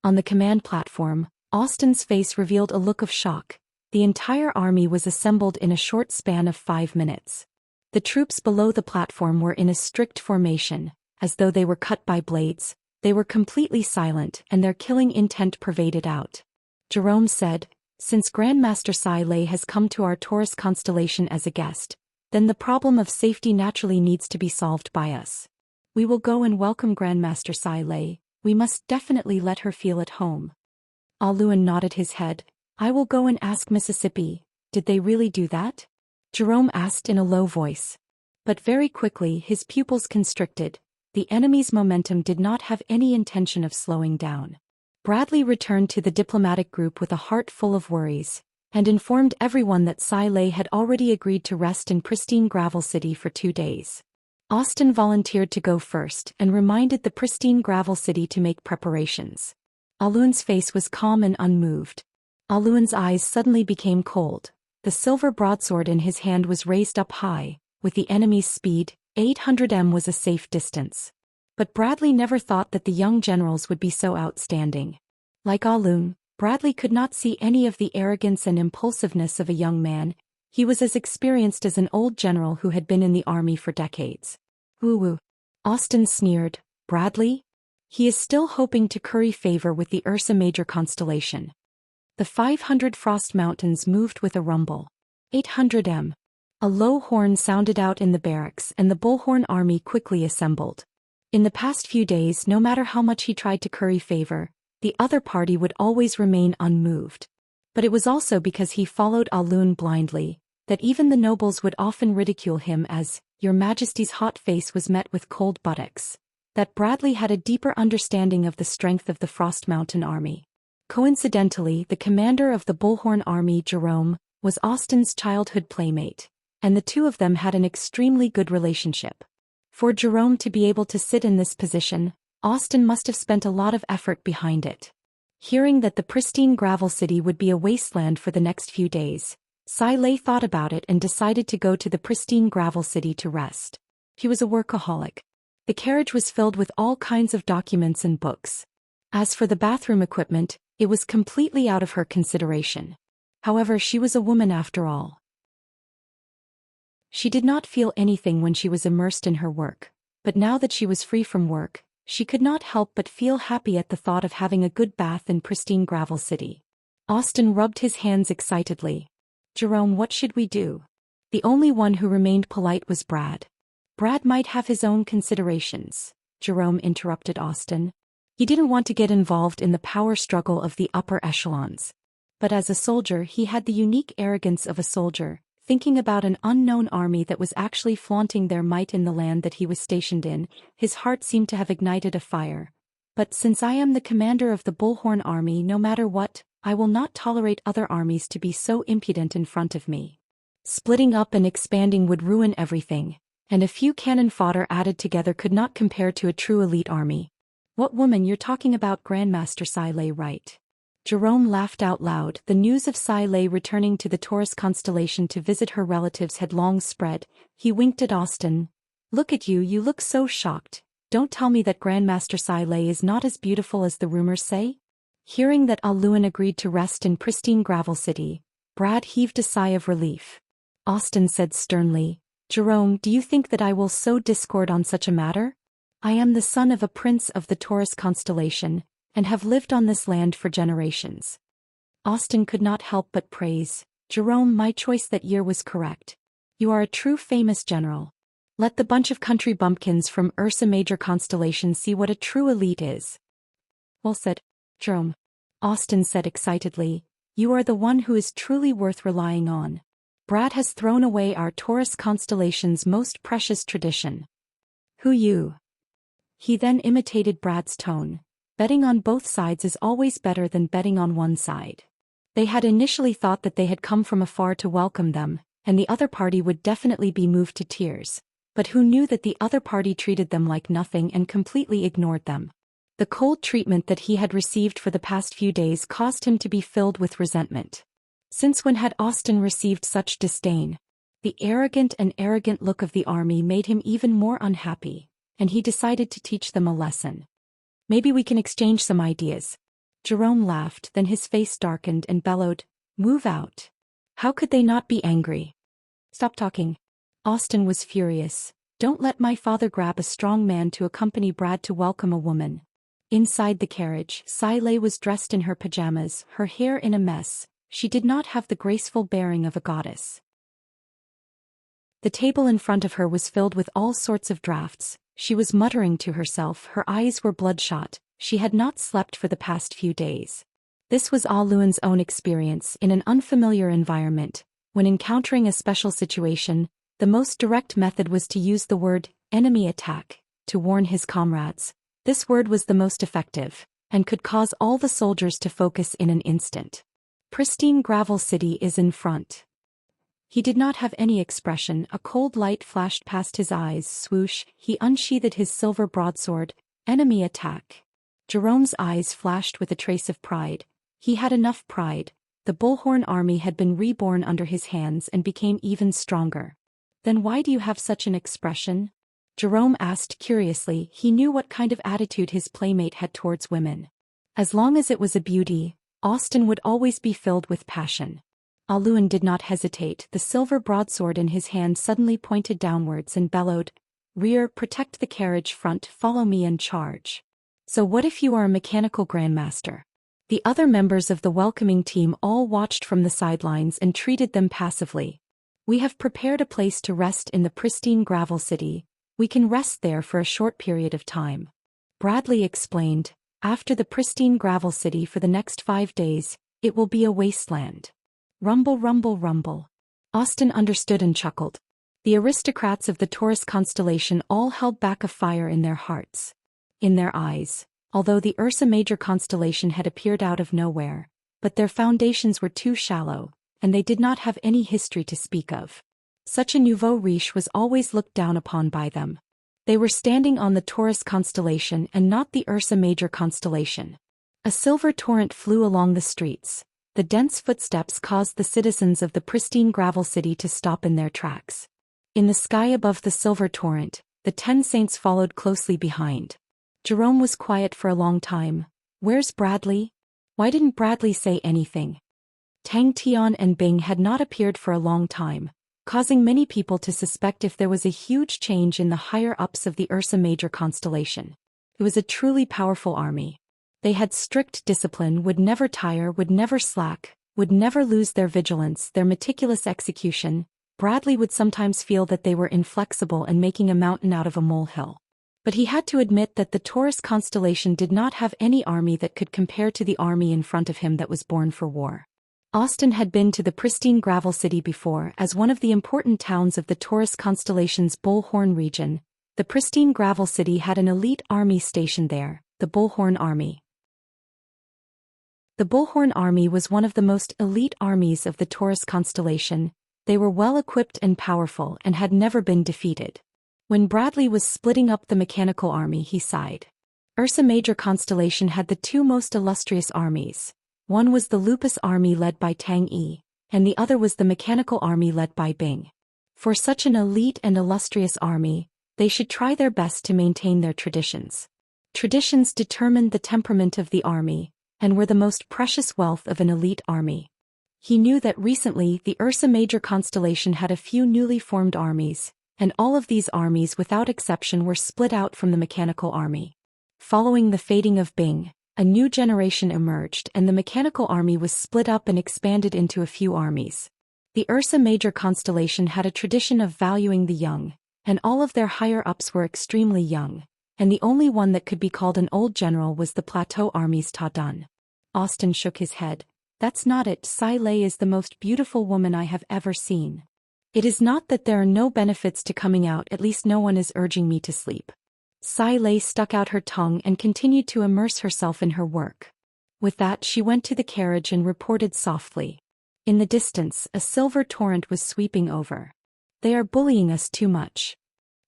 Speaker 1: On the command platform, Austin's face revealed a look of shock. The entire army was assembled in a short span of 5 minutes. The troops below the platform were in a strict formation, as though they were cut by blades. They were completely silent and their killing intent pervaded out. Jerome said, since Grandmaster Sai Lei has come to our Taurus constellation as a guest, then the problem of safety naturally needs to be solved by us. We will go and welcome Grandmaster Sai Lei. We must definitely let her feel at home. Aluan nodded his head. I will go and ask Mississippi, did they really do that? Jerome asked in a low voice. But very quickly his pupils constricted. The enemy's momentum did not have any intention of slowing down. Bradley returned to the diplomatic group with a heart full of worries, and informed everyone that Sai Lei had already agreed to rest in pristine Gravel City for 2 days. Austin volunteered to go first and reminded the pristine Gravel City to make preparations. Aluan's face was calm and unmoved. Aluan's eyes suddenly became cold. The silver broadsword in his hand was raised up high. With the enemy's speed, 800 m was a safe distance. But Bradley never thought that the young generals would be so outstanding. Like Aluan, Bradley could not see any of the arrogance and impulsiveness of a young man. He was as experienced as an old general who had been in the army for decades. Woo-woo. Austin sneered. Bradley? He is still hoping to curry favor with the Ursa Major constellation. The 500 Frost Mountains moved with a rumble. 800 m. A low horn sounded out in the barracks and the Bullhorn army quickly assembled. In the past few days, no matter how much he tried to curry favor, the other party would always remain unmoved. But it was also because he followed Aluan blindly, that even the nobles would often ridicule him as, Your Majesty's hot face was met with cold buttocks. That Bradley had a deeper understanding of the strength of the Frost Mountain army. Coincidentally, the commander of the Bullhorn Army, Jerome, was Austin's childhood playmate, and the two of them had an extremely good relationship. For Jerome to be able to sit in this position, Austin must have spent a lot of effort behind it. Hearing that the pristine gravel city would be a wasteland for the next few days, Sai Lei thought about it and decided to go to the pristine gravel city to rest. He was a workaholic. The carriage was filled with all kinds of documents and books. As for the bathroom equipment, it was completely out of her consideration. However, she was a woman after all. She did not feel anything when she was immersed in her work, but now that she was free from work, she could not help but feel happy at the thought of having a good bath in pristine gravel city. Austin rubbed his hands excitedly. Jerome, what should we do? The only one who remained polite was Brad. Brad might have his own considerations, Jerome interrupted Austin. He didn't want to get involved in the power struggle of the upper echelons. But as a soldier, he had the unique arrogance of a soldier, thinking about an unknown army that was actually flaunting their might in the land that he was stationed in. His heart seemed to have ignited a fire. But since I am the commander of the Bullhorn Army, no matter what, I will not tolerate other armies to be so impudent in front of me. Splitting up and expanding would ruin everything, and a few cannon fodder added together could not compare to a true elite army. What woman you're talking about, Grandmaster Sai Lei, right? Jerome laughed out loud. The news of Sai Lei returning to the Taurus constellation to visit her relatives had long spread. He winked at Austin. Look at you, you look so shocked. Don't tell me that Grandmaster Sai Lei is not as beautiful as the rumors say? Hearing that Luan agreed to rest in pristine gravel city, Brad heaved a sigh of relief. Austin said sternly, Jerome, do you think that I will sow discord on such a matter? I am the son of a prince of the Taurus constellation, and have lived on this land for generations. Austin could not help but praise, Jerome, my choice that year was correct. You are a true famous general. Let the bunch of country bumpkins from Ursa Major constellation see what a true elite is. Well said, Jerome. Austin said excitedly, you are the one who is truly worth relying on. Brad has thrown away our Taurus constellation's most precious tradition. Who you? He then imitated Brad's tone. Betting on both sides is always better than betting on one side. They had initially thought that they had come from afar to welcome them, and the other party would definitely be moved to tears. But who knew that the other party treated them like nothing and completely ignored them? The cold treatment that he had received for the past few days caused him to be filled with resentment. Since when had Austin received such disdain? The arrogant look of the army made him even more unhappy, and he decided to teach them a lesson. Maybe we can exchange some ideas. Jerome laughed, then his face darkened and bellowed, move out. How could they not be angry? Stop talking. Austin was furious. Don't let my father grab a strong man to accompany Brad to welcome a woman. Inside the carriage, Sai Lei was dressed in her pajamas, her hair in a mess. She did not have the graceful bearing of a goddess. The table in front of her was filled with all sorts of drafts. She was muttering to herself, her eyes were bloodshot. She had not slept for the past few days. This was Luan's own experience in an unfamiliar environment. When encountering a special situation, the most direct method was to use the word, enemy attack, to warn his comrades. This word was the most effective, and could cause all the soldiers to focus in an instant. Pristine gravel city is in front. He did not have any expression. A cold light flashed past his eyes. Swoosh, he unsheathed his silver broadsword. Enemy attack. Jerome's eyes flashed with a trace of pride. He had enough pride. The Bullhorn Army had been reborn under his hands and became even stronger. Then why do you have such an expression? Jerome asked curiously. He knew what kind of attitude his playmate had towards women. As long as it was a beauty, Austin would always be filled with passion. Luan did not hesitate. The silver broadsword in his hand suddenly pointed downwards and bellowed, rear, protect the carriage, front, follow me and charge. So what if you are a mechanical grandmaster? The other members of the welcoming team all watched from the sidelines and treated them passively. We have prepared a place to rest in the pristine gravel city. We can rest there for a short period of time. Bradley explained, after the pristine gravel city for the next 5 days, it will be a wasteland. Rumble, rumble, rumble. Austin understood and chuckled. The aristocrats of the Taurus constellation all held back a fire in their hearts. In their eyes, although the Ursa Major constellation had appeared out of nowhere, but their foundations were too shallow, and they did not have any history to speak of. Such a nouveau riche was always looked down upon by them. They were standing on the Taurus constellation and not the Ursa Major constellation. A silver torrent flew along the streets. The dense footsteps caused the citizens of the pristine gravel city to stop in their tracks. In the sky above the silver torrent, the 10 saints followed closely behind. Jerome was quiet for a long time. Where's Bradley? Why didn't Bradley say anything? Tang Tian and Bing had not appeared for a long time, causing many people to suspect if there was a huge change in the higher-ups of the Ursa Major constellation. It was a truly powerful army. They had strict discipline, would never tire, would never slack, would never lose their vigilance, their meticulous execution. Bradley would sometimes feel that they were inflexible and making a mountain out of a molehill. But he had to admit that the Taurus constellation did not have any army that could compare to the army in front of him that was born for war. Austin had been to the pristine gravel city before as one of the important towns of the Taurus constellation's Bullhorn region. The pristine gravel city had an elite army stationed there, the Bullhorn Army. The Bullhorn Army was one of the most elite armies of the Taurus constellation. They were well-equipped and powerful and had never been defeated. When Bradley was splitting up the mechanical army, he sighed. Ursa Major constellation had the two most illustrious armies. One was the Lupus army led by Tang Yi, and the other was the mechanical army led by Bing. For such an elite and illustrious army, they should try their best to maintain their traditions. Traditions determined the temperament of the army, and were the most precious wealth of an elite army. He knew that recently the Ursa Major constellation had a few newly formed armies, and all of these armies without exception were split out from the mechanical army. Following the fading of Bing, a new generation emerged and the mechanical army was split up and expanded into a few armies. The Ursa Major constellation had a tradition of valuing the young, and all of their higher-ups were extremely young, and the only one that could be called an old general was the Plateau Army's Ta Dun. Austin shook his head. That's not it. Sai Lei is the most beautiful woman I have ever seen. It is not that there are no benefits to coming out, at least no one is urging me to sleep. Sai Lei stuck out her tongue and continued to immerse herself in her work. With that she went to the carriage and reported softly. In the distance, a silver torrent was sweeping over. They are bullying us too much.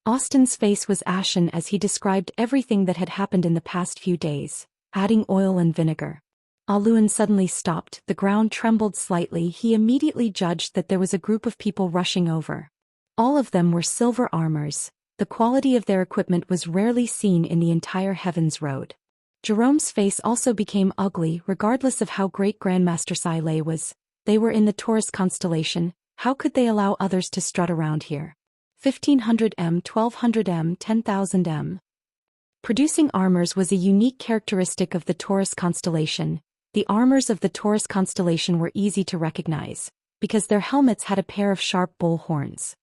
Speaker 1: Austin's face was ashen as he described everything that had happened in the past few days, adding oil and vinegar. Aluan suddenly stopped, the ground trembled slightly. He immediately judged that there was a group of people rushing over. All of them were silver armors. The quality of their equipment was rarely seen in the entire Heavens Road. Jerome's face also became ugly, regardless of how great Grandmaster Sai Lei was. They were in the Taurus constellation. How could they allow others to strut around here? 1500 m, 1200 m, 10,000 m. Producing armors was a unique characteristic of the Taurus constellation. The armors of the Taurus constellation were easy to recognize, because their helmets had a pair of sharp bull horns.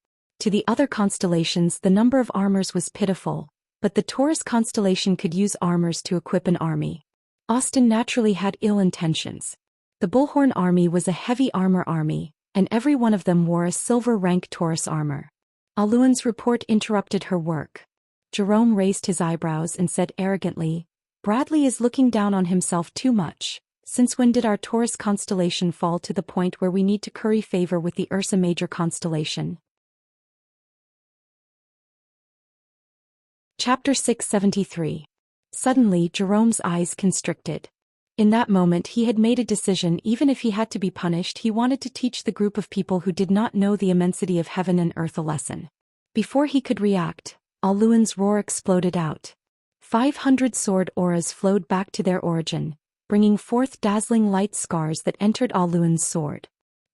Speaker 1: To the other constellations the number of armors was pitiful, but the Taurus constellation could use armors to equip an army. Austin naturally had ill intentions. The Bullhorn army was a heavy armor army, and every one of them wore a silver-rank Taurus armor. Aluan's report interrupted her work. Jerome raised his eyebrows and said arrogantly, "Bradley is looking down on himself too much. Since when did our Taurus constellation fall to the point where we need to curry favor with the Ursa Major constellation?" Chapter 673. Suddenly Jerome's eyes constricted. In that moment he had made a decision. Even if he had to be punished, he wanted to teach the group of people who did not know the immensity of heaven and earth a lesson. Before he could react, Aluan's roar exploded out. 500 sword auras flowed back to their origin, bringing forth dazzling light scars that entered Aluan's sword.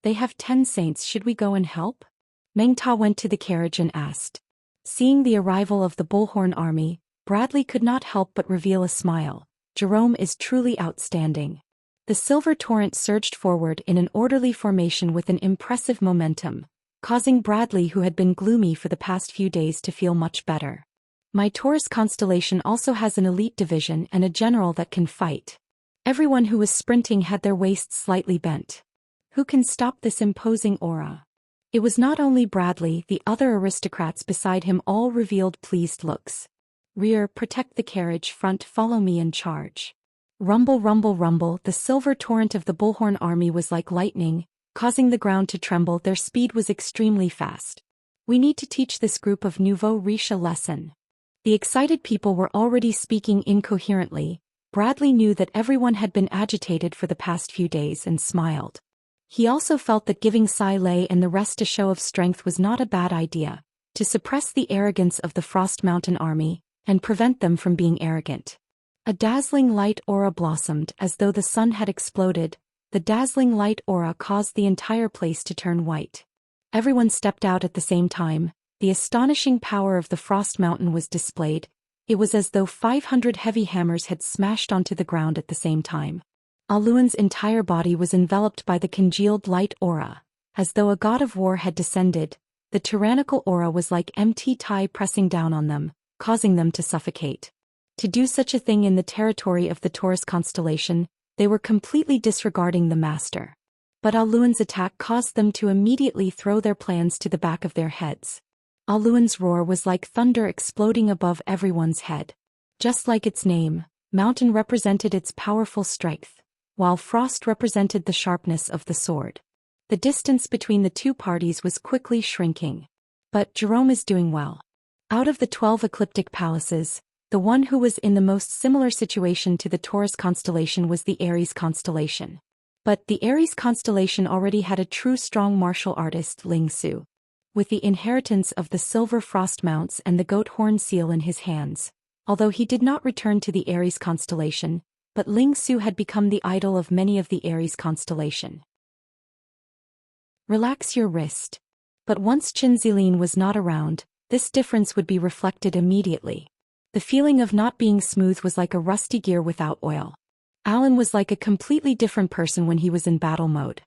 Speaker 1: "They have 10 saints. Should we go and help?" Meng Ta went to the carriage and asked. Seeing the arrival of the Bullhorn army, Bradley could not help but reveal a smile. Jerome is truly outstanding. The silver torrent surged forward in an orderly formation with an impressive momentum, causing Bradley, who had been gloomy for the past few days, to feel much better. "My Taurus constellation also has an elite division and a general that can fight." Everyone who was sprinting had their waists slightly bent. Who can stop this imposing aura? It was not only Bradley, the other aristocrats beside him all revealed pleased looks. Rear, protect the carriage, front, follow me and charge. Rumble, rumble, rumble, the silver torrent of the bullhorn army was like lightning, causing the ground to tremble. Their speed was extremely fast. We need to teach this group of nouveau riche a lesson. The excited people were already speaking incoherently. Bradley knew that everyone had been agitated for the past few days and smiled. He also felt that giving Sai Lei and the rest a show of strength was not a bad idea, to suppress the arrogance of the Frost Mountain army and prevent them from being arrogant. A dazzling light aura blossomed as though the sun had exploded. The dazzling light aura caused the entire place to turn white. Everyone stepped out at the same time. The astonishing power of the Frost Mountain was displayed. It was as though 500 heavy hammers had smashed onto the ground at the same time. Aluan's entire body was enveloped by the congealed light aura. As though a god of war had descended, the tyrannical aura was like empty tide pressing down on them, causing them to suffocate. To do such a thing in the territory of the Taurus constellation, they were completely disregarding the master. But Aluan's attack caused them to immediately throw their plans to the back of their heads. Aluan's roar was like thunder exploding above everyone's head. Just like its name, Mountain represented its powerful strength, while Frost represented the sharpness of the sword. The distance between the two parties was quickly shrinking. But Jerome is doing well. Out of the 12 ecliptic palaces, the one who was in the most similar situation to the Taurus constellation was the Aries constellation. But the Aries constellation already had a true strong martial artist, Ling Su. With the inheritance of the silver frost mounts and the goat horn seal in his hands, although he did not return to the Aries constellation, but Ling Su had become the idol of many of the Aries constellation. Relax your wrist. But once Qin Zilin was not around, this difference would be reflected immediately. The feeling of not being smooth was like a rusty gear without oil. Alan was like a completely different person when he was in battle mode.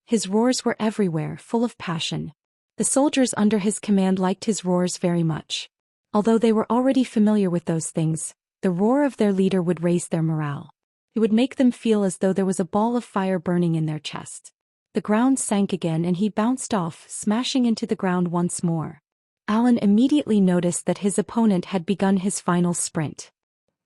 Speaker 1: His roars were everywhere, full of passion. The soldiers under his command liked his roars very much. Although they were already familiar with those things, the roar of their leader would raise their morale. It would make them feel as though there was a ball of fire burning in their chest. The ground sank again and he bounced off, smashing into the ground once more. Alan immediately noticed that his opponent had begun his final sprint.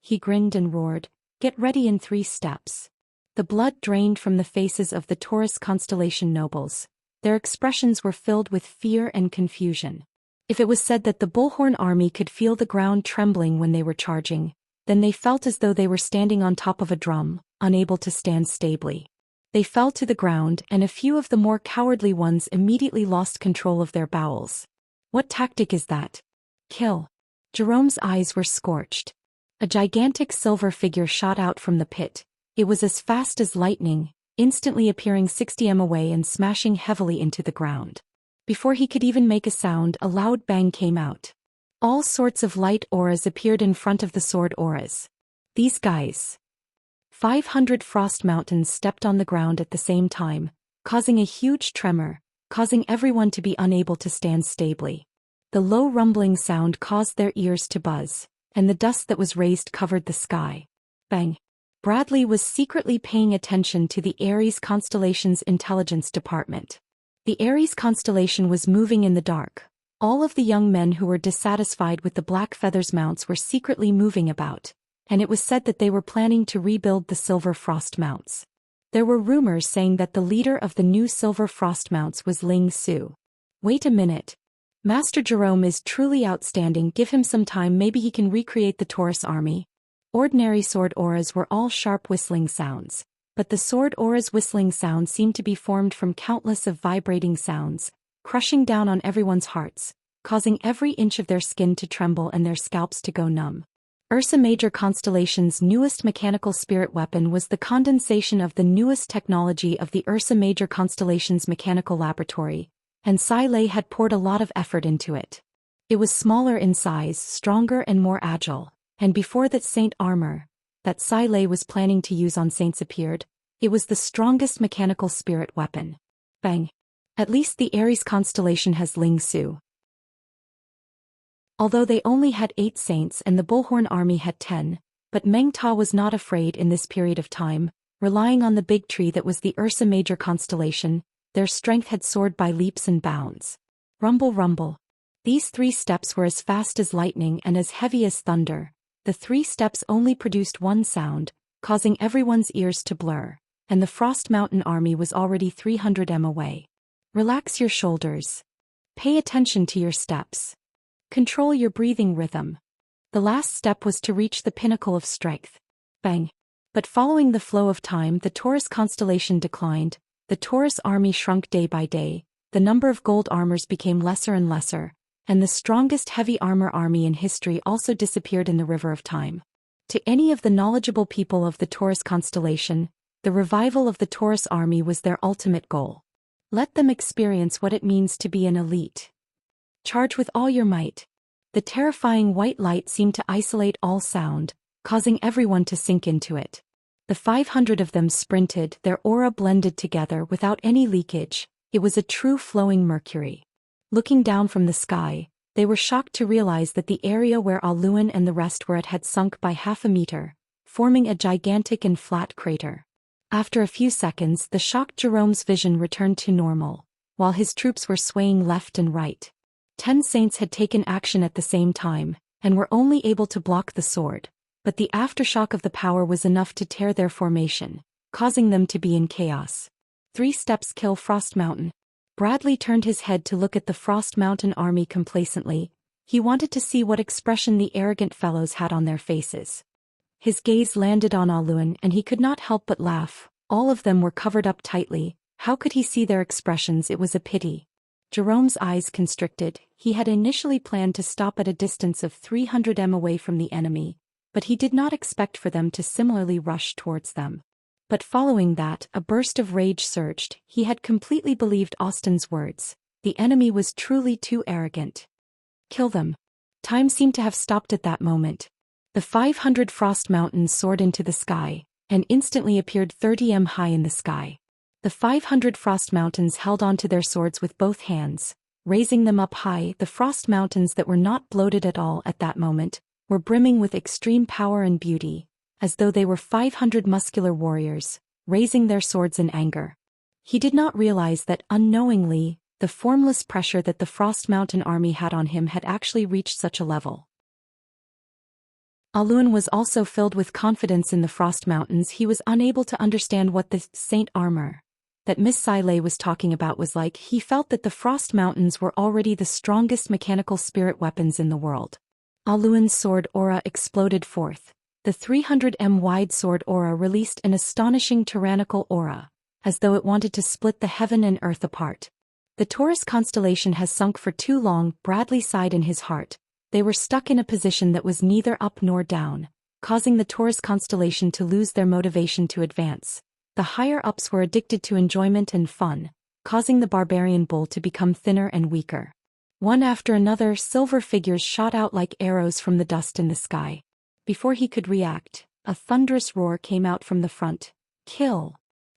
Speaker 1: He grinned and roared, "Get ready in 3 steps." The blood drained from the faces of the Taurus constellation nobles. Their expressions were filled with fear and confusion. If it was said that the Bullhorn army could feel the ground trembling when they were charging, then they felt as though they were standing on top of a drum, unable to stand stably. They fell to the ground and a few of the more cowardly ones immediately lost control of their bowels. What tactic is that? Kill. Jerome's eyes were scorched. A gigantic silver figure shot out from the pit. It was as fast as lightning, instantly appearing 60 m away and smashing heavily into the ground. Before he could even make a sound, a loud bang came out. All sorts of light auras appeared in front of the sword auras. These guys. 500 frost mountains stepped on the ground at the same time, causing a huge tremor, causing everyone to be unable to stand stably. The low rumbling sound caused their ears to buzz, and the dust that was raised covered the sky. Bang! Bradley was secretly paying attention to the Aries constellation's intelligence department. The Aries constellation was moving in the dark. All of the young men who were dissatisfied with the Black Feathers mounts were secretly moving about, and it was said that they were planning to rebuild the Silver Frost mounts. There were rumors saying that the leader of the new Silver Frost mounts was Ling Su. Wait a minute. Master Jerome is truly outstanding. Give him some time, maybe he can recreate the Taurus army. Ordinary sword auras were all sharp whistling sounds, but the sword aura's whistling sound seemed to be formed from countless of vibrating sounds, crushing down on everyone's hearts, causing every inch of their skin to tremble and their scalps to go numb. Ursa Major constellation's newest mechanical spirit weapon was the condensation of the newest technology of the Ursa Major constellation's mechanical laboratory, and Sai Lei had poured a lot of effort into it. It was smaller in size, stronger and more agile, and before that saint armor that Sai Lei was planning to use on saints appeared, it was the strongest mechanical spirit weapon. Bang! At least the Aries constellation has Ling Su. Although they only had 8 saints and the Bullhorn army had 10, but Meng Ta was not afraid in this period of time, relying on the big tree that was the Ursa Major constellation. Their strength had soared by leaps and bounds. Rumble, rumble. These 3 steps were as fast as lightning and as heavy as thunder. The 3 steps only produced one sound, causing everyone's ears to blur, and the Frost Mountain army was already 300 m away. Relax your shoulders. Pay attention to your steps. Control your breathing rhythm. The last step was to reach the pinnacle of strength. Bang! But following the flow of time, the Taurus constellation declined, the Taurus army shrunk day by day, the number of gold armors became lesser and lesser, and the strongest heavy armor army in history also disappeared in the river of time. To any of the knowledgeable people of the Taurus constellation, the revival of the Taurus army was their ultimate goal. Let them experience what it means to be an elite. Charge with all your might. The terrifying white light seemed to isolate all sound, causing everyone to sink into it. The 500 of them sprinted, their aura blended together without any leakage. It was a true flowing mercury. Looking down from the sky, they were shocked to realize that the area where Aluan and the rest were at had sunk by half a meter, forming a gigantic and flat crater. After a few seconds, the shocked Jerome's vision returned to normal, while his troops were swaying left and right. 10 saints had taken action at the same time, and were only able to block the sword, but the aftershock of the power was enough to tear their formation, causing them to be in chaos. 3 steps kill Frost Mountain. Bradley turned his head to look at the Frost Mountain army complacently. He wanted to see what expression the arrogant fellows had on their faces. His gaze landed on Aluan and he could not help but laugh. All of them were covered up tightly. How could he see their expressions? It was a pity. Jerome's eyes constricted. He had initially planned to stop at a distance of 300 m away from the enemy, but he did not expect for them to similarly rush towards them. But following that, a burst of rage surged. He had completely believed Austin's words. The enemy was truly too arrogant. Kill them. Time seemed to have stopped at that moment. The 500 Frost Mountains soared into the sky, and instantly appeared 30 m high in the sky. The 500 Frost Mountains held onto their swords with both hands, raising them up high. The Frost Mountains that were not bloated at all at that moment, were brimming with extreme power and beauty, as though they were 500 muscular warriors, raising their swords in anger. He did not realize that unknowingly, the formless pressure that the Frost Mountain army had on him had actually reached such a level. Aluan was also filled with confidence in the Frost Mountains. He was unable to understand what the saint armor that Miss Siley was talking about was like. He felt that the Frost Mountains were already the strongest mechanical spirit weapons in the world. Aluan's sword aura exploded forth. The 300 m wide sword aura released an astonishing tyrannical aura, as though it wanted to split the heaven and earth apart. The Taurus constellation has sunk for too long, Bradley sighed in his heart. They were stuck in a position that was neither up nor down, causing the Taurus constellation to lose their motivation to advance. The higher-ups were addicted to enjoyment and fun, causing the barbarian bull to become thinner and weaker. One after another, silver figures shot out like arrows from the dust in the sky. Before he could react, a thunderous roar came out from the front. Kill!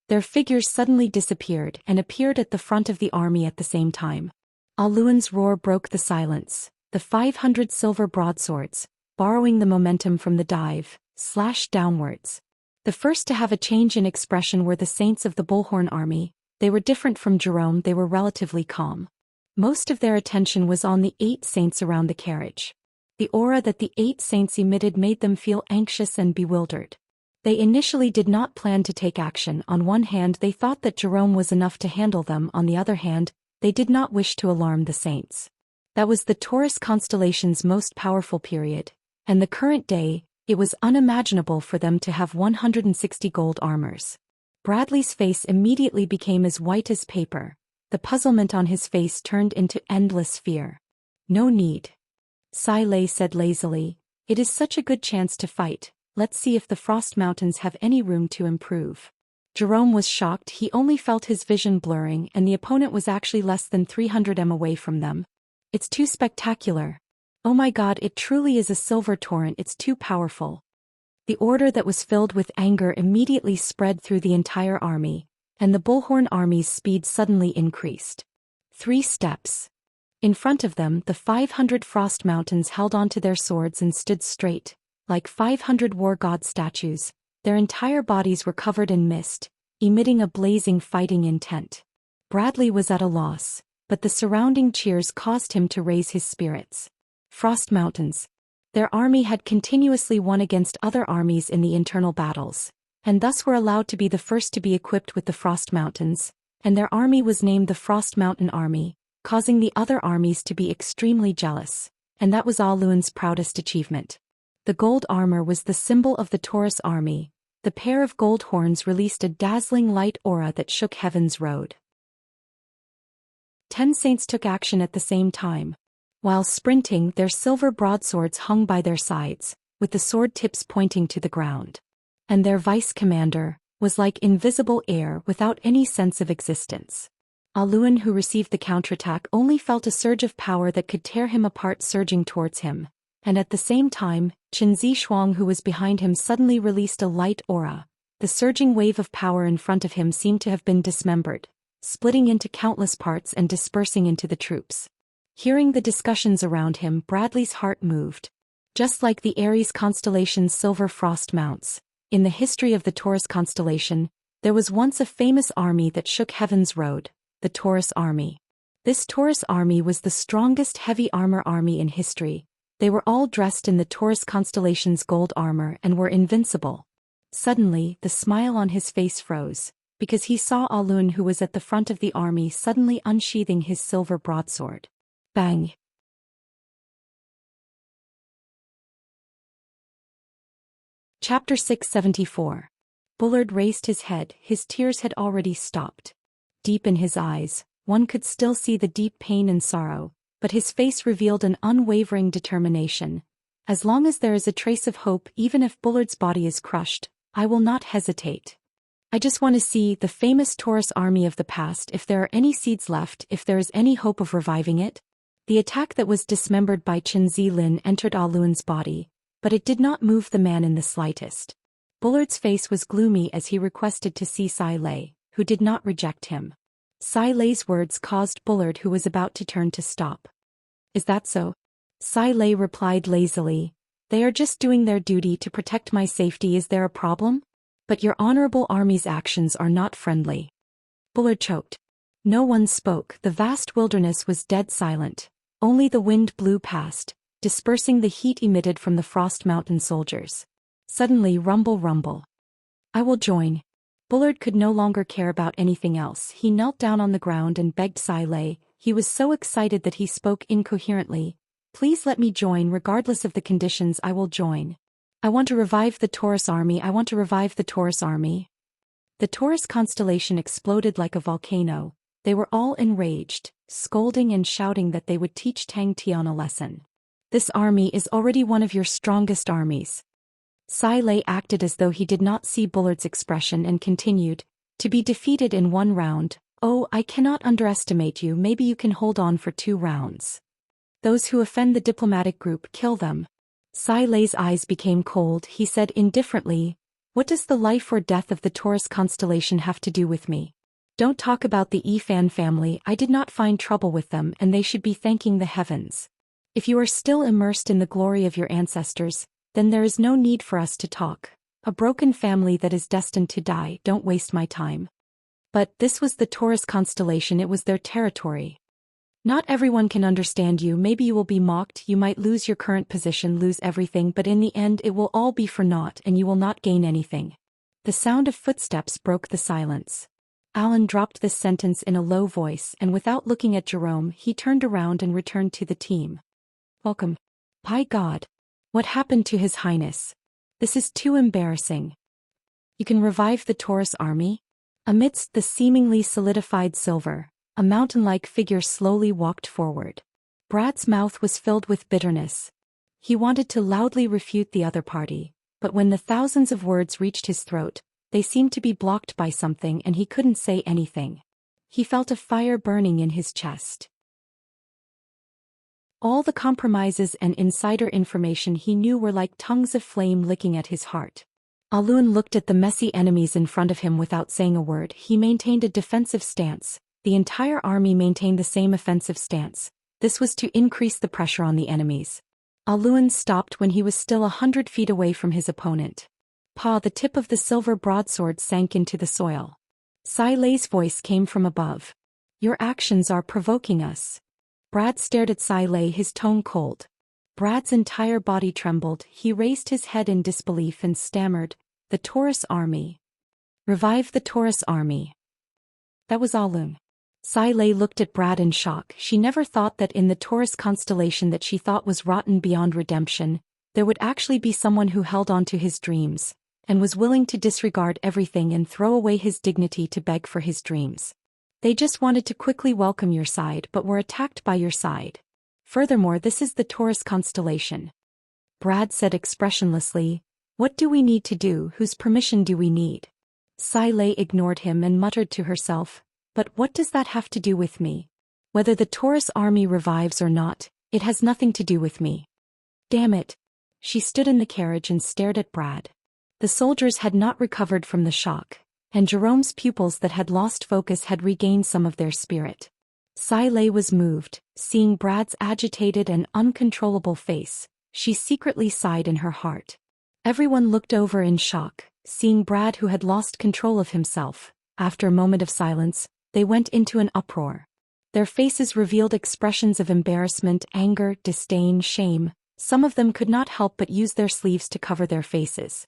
Speaker 1: Their figures suddenly disappeared and appeared at the front of the army at the same time. Aluan's roar broke the silence. The 500 silver broadswords, borrowing the momentum from the dive, slashed downwards. The first to have a change in expression were the saints of the Bullhorn army. They were different from Jerome. They were relatively calm. Most of their attention was on the 8 saints around the carriage. The aura that the 8 saints emitted made them feel anxious and bewildered. They initially did not plan to take action. On one hand, they thought that Jerome was enough to handle them. On the other hand, they did not wish to alarm the saints. That was the Taurus constellation's most powerful period, and the current day, it was unimaginable for them to have 160 gold armors. Bradley's face immediately became as white as paper. The puzzlement on his face turned into endless fear. No need. Siley said lazily, it is such a good chance to fight. Let's see if the Frost Mountains have any room to improve. Jerome was shocked. He only felt his vision blurring, and the opponent was actually less than 300 m away from them. It's too spectacular. Oh my God, it truly is a silver torrent. It's too powerful. The order that was filled with anger immediately spread through the entire army, and the Bullhorn army's speed suddenly increased. 3 steps. In front of them, the 500 Frost Mountains held onto their swords and stood straight, like 500 war god statues. Their entire bodies were covered in mist, emitting a blazing fighting intent. Bradley was at a loss. but the surrounding cheers caused him to raise his spirits. Frost Mountains. Their army had continuously won against other armies in the internal battles, and thus were allowed to be the first to be equipped with the Frost Mountains, and their army was named the Frost Mountain Army, causing the other armies to be extremely jealous, and that was Aluan's proudest achievement. The gold armor was the symbol of the Taurus army. The pair of gold horns released a dazzling light aura that shook heaven's road. 10 saints took action at the same time. While sprinting, their silver broadswords hung by their sides, with the sword tips pointing to the ground. And their vice commander was like invisible air without any sense of existence. Aluan, who received the counterattack, only felt a surge of power that could tear him apart surging towards him, and at the same time, Qinzi Shuang, who was behind him, suddenly released a light aura. The surging wave of power in front of him seemed to have been dismembered, splitting into countless parts and dispersing into the troops. Hearing the discussions around him, Bradley's heart moved. Just like the Aries constellation's silver frost mounts, in the history of the Taurus constellation, there was once a famous army that shook heaven's road, the Taurus army. This Taurus army was the strongest heavy armor army in history. They were all dressed in the Taurus constellation's gold armor and were invincible. Suddenly, the smile on his face froze, because he saw Aluan, who was at the front of the army, suddenly unsheathing his silver broadsword. Bang! Chapter 674. Bullard raised his head. His tears had already stopped. Deep in his eyes, one could still see the deep pain and sorrow, but his face revealed an unwavering determination. As long as there is a trace of hope, even if Bullard's body is crushed, I will not hesitate. I just want to see the famous Taurus army of the past, if there are any seeds left, if there is any hope of reviving it. The attack that was dismembered by Qinzi Lin entered Aluan's body, but it did not move the man in the slightest. Bullard's face was gloomy as he requested to see Sai Lei, who did not reject him. Sai Lei's words caused Bullard, who was about to turn, to stop. Is that so? Sai Lei replied lazily. They are just doing their duty to protect my safety. Is there a problem? But your honorable army's actions are not friendly. Bullard choked. No one spoke. The vast wilderness was dead silent. Only the wind blew past, dispersing the heat emitted from the Frost Mountain soldiers. Suddenly, rumble, rumble. I will join. Bullard could no longer care about anything else. He knelt down on the ground and begged Sai Lei. He was so excited that he spoke incoherently. Please let me join. Regardless of the conditions, I will join. I want to revive the Taurus army. I want to revive the Taurus army. The Taurus constellation exploded like a volcano. They were all enraged, scolding and shouting that they would teach Tang Tian a lesson. This army is already one of your strongest armies. Sai Lei acted as though he did not see Bullard's expression and continued, to be defeated in 1 round. Oh, I cannot underestimate you. Maybe you can hold on for 2 rounds. Those who offend the diplomatic group, kill them. Sai Lei's eyes became cold. He said indifferently, what does the life or death of the Taurus constellation have to do with me? Don't talk about the Yifan family. I did not find trouble with them, and they should be thanking the heavens. If you are still immersed in the glory of your ancestors, then there is no need for us to talk. A broken family that is destined to die. Don't waste my time. But this was the Taurus constellation. It was their territory. Not everyone can understand you. Maybe you will be mocked. You might lose your current position, lose everything, but in the end it will all be for naught and you will not gain anything. The sound of footsteps broke the silence. Alan dropped this sentence in a low voice, and without looking at Jerome, he turned around and returned to the team. Welcome. By God. What happened to His Highness? This is too embarrassing. You can revive the Taurus army? Amidst the seemingly solidified silver, a mountain-like figure slowly walked forward. Brad's mouth was filled with bitterness. He wanted to loudly refute the other party, but when the thousands of words reached his throat, they seemed to be blocked by something and he couldn't say anything. He felt a fire burning in his chest. All the compromises and insider information he knew were like tongues of flame licking at his heart. Aluan looked at the messy enemies in front of him without saying a word. He maintained a defensive stance. The entire army maintained the same offensive stance. This was to increase the pressure on the enemies. Aluan stopped when he was still 100 feet away from his opponent. Pa! The tip of the silver broadsword sank into the soil. Sai Lei's voice came from above. Your actions are provoking us. Brad stared at Sai Lei, his tone cold. Brad's entire body trembled. He raised his head in disbelief and stammered, "The Taurus army. Revive the Taurus army." That was Alun. Sai Lei looked at Brad in shock. She never thought that in the Taurus constellation that she thought was rotten beyond redemption, there would actually be someone who held on to his dreams, and was willing to disregard everything and throw away his dignity to beg for his dreams. They just wanted to quickly welcome your side but were attacked by your side. Furthermore, this is the Taurus constellation. Brad said expressionlessly, "What do we need to do? Whose permission do we need?" Sai Lei ignored him and muttered to herself, "But what does that have to do with me? Whether the Taurus army revives or not, it has nothing to do with me." Damn it. She stood in the carriage and stared at Brad. The soldiers had not recovered from the shock, and Jerome's pupils that had lost focus had regained some of their spirit. Sai Lei was moved, seeing Brad's agitated and uncontrollable face. She secretly sighed in her heart. Everyone looked over in shock, seeing Brad who had lost control of himself. After a moment of silence, they went into an uproar. Their faces revealed expressions of embarrassment, anger, disdain, shame. Some of them could not help but use their sleeves to cover their faces.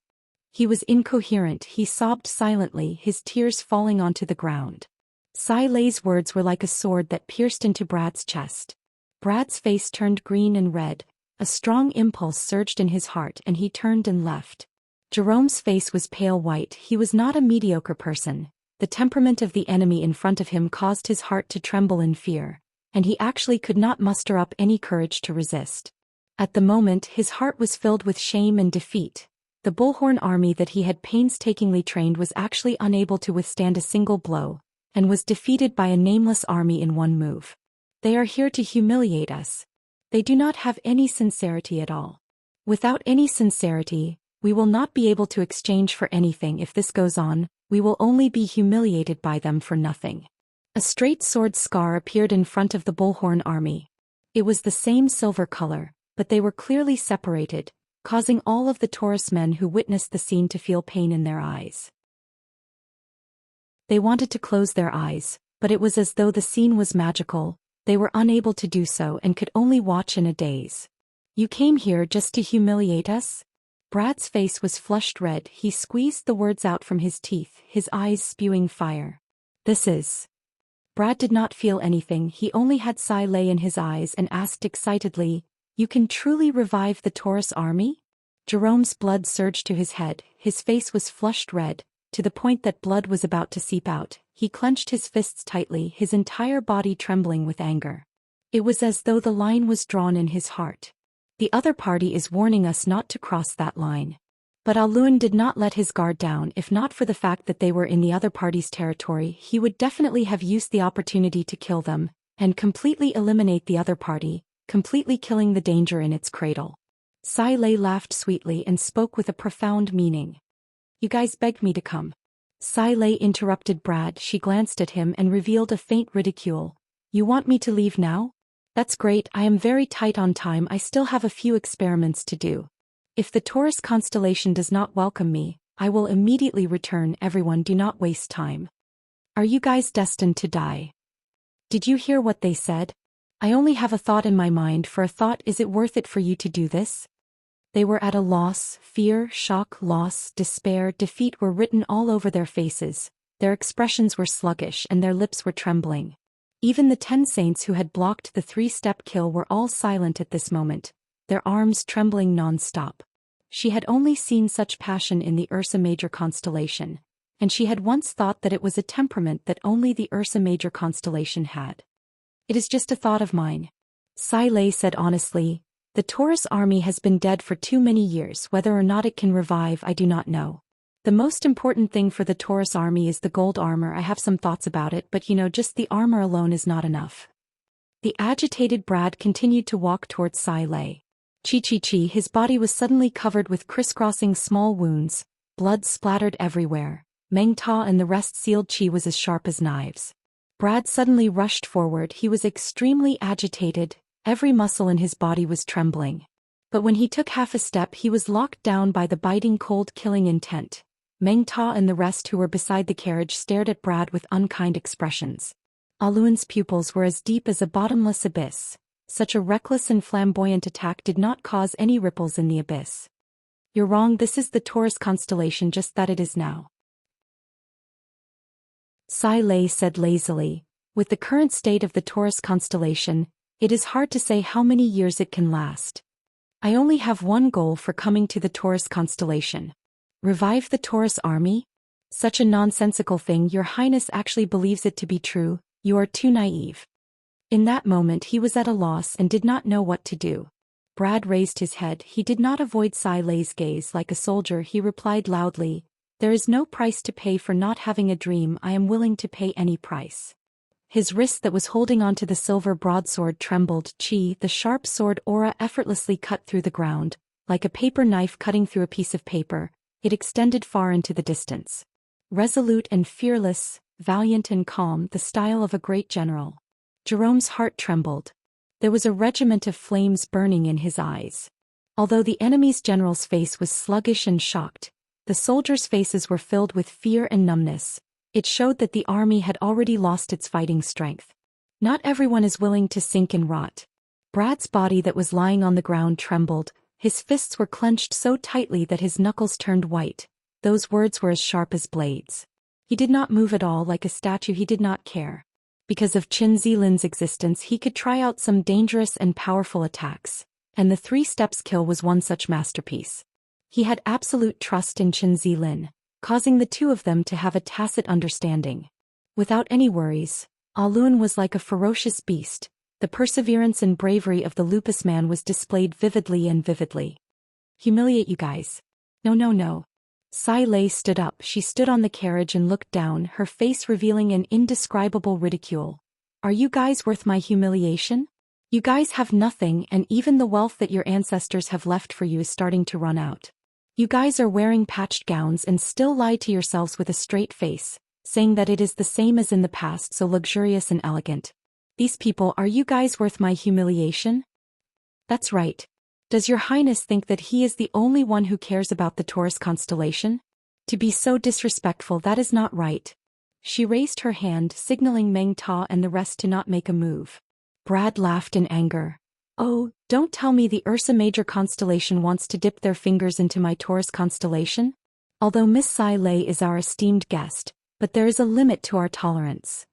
Speaker 1: He was incoherent. He sobbed silently, his tears falling onto the ground. Sai Lei's words were like a sword that pierced into Brad's chest. Brad's face turned green and red. A strong impulse surged in his heart and he turned and left. Jerome's face was pale white. He was not a mediocre person. The temperament of the enemy in front of him caused his heart to tremble in fear, and he actually could not muster up any courage to resist. At the moment, his heart was filled with shame and defeat. The Bullhorn army that he had painstakingly trained was actually unable to withstand a single blow, and was defeated by a nameless army in one move. They are here to humiliate us. They do not have any sincerity at all. Without any sincerity, we will not be able to exchange for anything. If this goes on, we will only be humiliated by them for nothing. A straight sword scar appeared in front of the Bullhorn army. It was the same silver color, but they were clearly separated, causing all of the Taurus men who witnessed the scene to feel pain in their eyes. They wanted to close their eyes, but it was as though the scene was magical. They were unable to do so and could only watch in a daze. "You came here just to humiliate us?" Brad's face was flushed red. He squeezed the words out from his teeth, his eyes spewing fire. "This is..." Brad did not feel anything. He only had Sai Lei in his eyes and asked excitedly, "You can truly revive the Taurus army?" Jerome's blood surged to his head. His face was flushed red, to the point that blood was about to seep out. He clenched his fists tightly, his entire body trembling with anger. It was as though the line was drawn in his heart. The other party is warning us not to cross that line. But Alun did not let his guard down. If not for the fact that they were in the other party's territory, he would definitely have used the opportunity to kill them, and completely eliminate the other party, completely killing the danger in its cradle. Sai Lei laughed sweetly and spoke with a profound meaning. "You guys begged me to come." Sai Lei interrupted Brad. She glanced at him and revealed a faint ridicule. "You want me to leave now? That's great. I am very tight on time. I still have a few experiments to do. If the Taurus constellation does not welcome me, I will immediately return. Everyone, do not waste time. Are you guys destined to die?" "Did you hear what they said? I only have a thought in my mind. For a thought, is it worth it for you to do this?" They were at a loss. Fear, shock, loss, despair, defeat were written all over their faces. Their expressions were sluggish and their lips were trembling. Even the 10 saints who had blocked the 3-step kill were all silent at this moment, their arms trembling non-stop. She had only seen such passion in the Ursa Major constellation, and she had once thought that it was a temperament that only the Ursa Major constellation had. "It is just a thought of mine," Sai Lei said honestly. "The Taurus army has been dead for too many years. Whether or not it can revive, I do not know. The most important thing for the Taurus army is the gold armor. I have some thoughts about it, but just the armor alone is not enough." The agitated Brad continued to walk towards Sai Lei. Chi, his body was suddenly covered with crisscrossing small wounds, blood splattered everywhere. Meng Ta and the rest sealed Chi was as sharp as knives. Brad suddenly rushed forward. He was extremely agitated, every muscle in his body was trembling. But when he took half a step, he was locked down by the biting cold killing intent. Meng Ta and the rest who were beside the carriage stared at Brad with unkind expressions. Aluan's pupils were as deep as a bottomless abyss. Such a reckless and flamboyant attack did not cause any ripples in the abyss. You're wrong, this is the Taurus constellation just that it is now. Sai Lei said lazily. With the current state of the Taurus constellation, it is hard to say how many years it can last. I only have one goal for coming to the Taurus constellation. Revive the Taurus army? Such a nonsensical thing, Your Highness actually believes it to be true. You are too naive. In that moment he was at a loss and did not know what to do. Brad raised his head. He did not avoid Sai Lei's gaze like a soldier. He replied loudly, "There is no price to pay for not having a dream. I am willing to pay any price." His wrist that was holding onto the silver broadsword trembled. Chi, the sharp sword aura effortlessly cut through the ground, like a paper knife cutting through a piece of paper. It extended far into the distance. Resolute and fearless, valiant and calm, the style of a great general. Jerome's heart trembled. There was a regiment of flames burning in his eyes. Although the enemy's general's face was sluggish and shocked, the soldiers' faces were filled with fear and numbness. It showed that the army had already lost its fighting strength. Not everyone is willing to sink and rot. Brad's body that was lying on the ground trembled. His fists were clenched so tightly that his knuckles turned white. Those words were as sharp as blades. He did not move at all, like a statue. He did not care. Because of Qin Zilin's existence, he could try out some dangerous and powerful attacks, and the 3 steps kill was one such masterpiece. He had absolute trust in Qin Zilin, causing the two of them to have a tacit understanding. Without any worries, Alun was like a ferocious beast. The perseverance and bravery of the lupus man was displayed vividly and vividly. Humiliate you guys. No. Sai Lei stood up. She stood on the carriage and looked down, her face revealing an indescribable ridicule. Are you guys worth my humiliation? You guys have nothing, and even the wealth that your ancestors have left for you is starting to run out. You guys are wearing patched gowns and still lie to yourselves with a straight face, saying that it is the same as in the past, so luxurious and elegant. These people, are you guys worth my humiliation? That's right. Does Your Highness think that he is the only one who cares about the Taurus constellation? To be so disrespectful, that is not right. She raised her hand, signaling Meng Ta and the rest to not make a move. Brad laughed in anger. Oh, don't tell me the Ursa Major constellation wants to dip their fingers into my Taurus constellation? Although Miss Sai Lei is our esteemed guest, but there is a limit to our tolerance.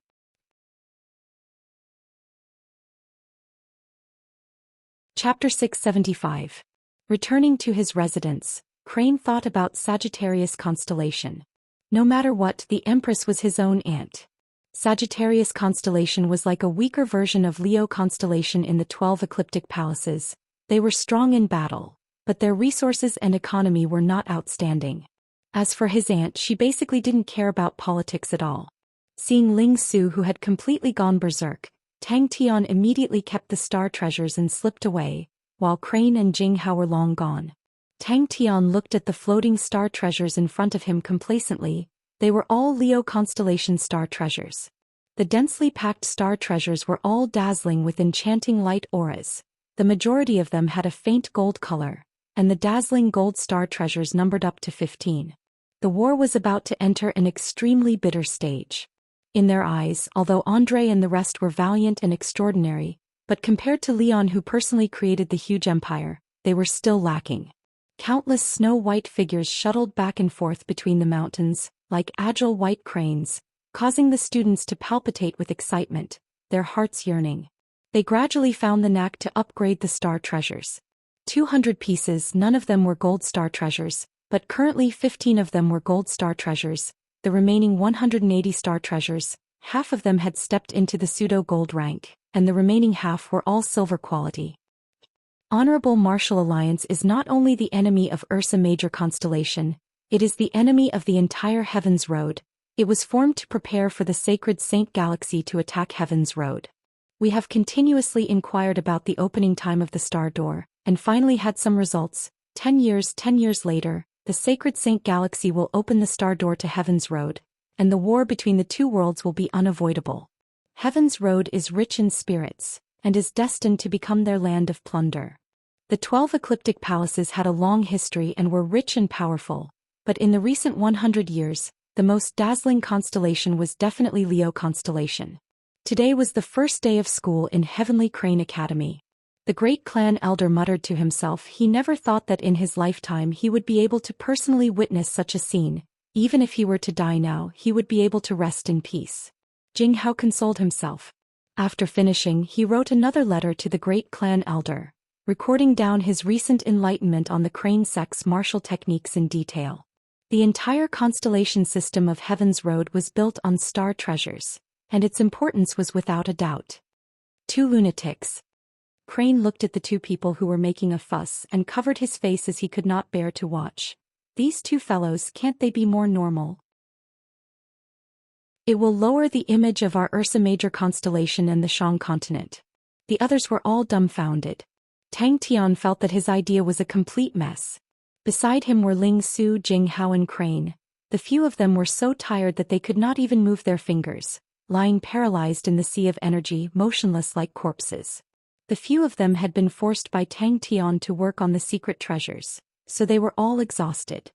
Speaker 1: Chapter 675. Returning to his residence, Crane thought about Sagittarius constellation. No matter what, the Empress was his own aunt. Sagittarius constellation was like a weaker version of Leo constellation in the 12 ecliptic palaces. They were strong in battle, but their resources and economy were not outstanding. As for his aunt, she basically didn't care about politics at all. Seeing Ling Su, who had completely gone berserk, Tang Tian immediately kept the star treasures and slipped away, while Crane and Jing Hao were long gone. Tang Tian looked at the floating star treasures in front of him complacently. They were all Leo constellation star treasures. The densely packed star treasures were all dazzling with enchanting light auras. The majority of them had a faint gold color, and the dazzling gold star treasures numbered up to 15. The war was about to enter an extremely bitter stage. In their eyes, although Andre and the rest were valiant and extraordinary, but compared to Leon, who personally created the huge empire, they were still lacking. Countless snow-white figures shuttled back and forth between the mountains, like agile white cranes, causing the students to palpitate with excitement, their hearts yearning. They gradually found the knack to upgrade the star treasures. 200 pieces, none of them were gold star treasures, but currently 15 of them were gold star treasures. The remaining 180 star treasures, half of them had stepped into the pseudo-gold rank, and the remaining half were all silver quality. Honorable Martial Alliance is not only the enemy of Ursa Major constellation, it is the enemy of the entire Heaven's Road. It was formed to prepare for the sacred Saint Galaxy to attack Heaven's Road. We have continuously inquired about the opening time of the Star Door, and finally had some results. 10 years later, the sacred Saint Galaxy will open the Star Door to Heaven's Road, and the war between the two worlds will be unavoidable. Heaven's Road is rich in spirits, and is destined to become their land of plunder. The 12 ecliptic palaces had a long history and were rich and powerful, but in the recent 100 years, the most dazzling constellation was definitely Leo constellation. Today was the first day of school in Heavenly Crane Academy. The great clan elder muttered to himself he never thought that in his lifetime he would be able to personally witness such a scene. Even if he were to die now, he would be able to rest in peace. Jing Hao consoled himself. After finishing, he wrote another letter to the great clan elder, recording down his recent enlightenment on the crane sect's martial techniques in detail. The entire constellation system of Heaven's Road was built on star treasures, and its importance was without a doubt. Two lunatics. Crane looked at the two people who were making a fuss and covered his face as he could not bear to watch. These two fellows, can't they be more normal? It will lower the image of our Ursa Major constellation and the Shang continent. The others were all dumbfounded. Tang Tian felt that his idea was a complete mess. Beside him were Ling Su, Jing Hao and Crane. The few of them were so tired that they could not even move their fingers, lying paralyzed in the sea of energy, motionless like corpses. The few of them had been forced by Tang Tian to work on the secret treasures, so they were all exhausted.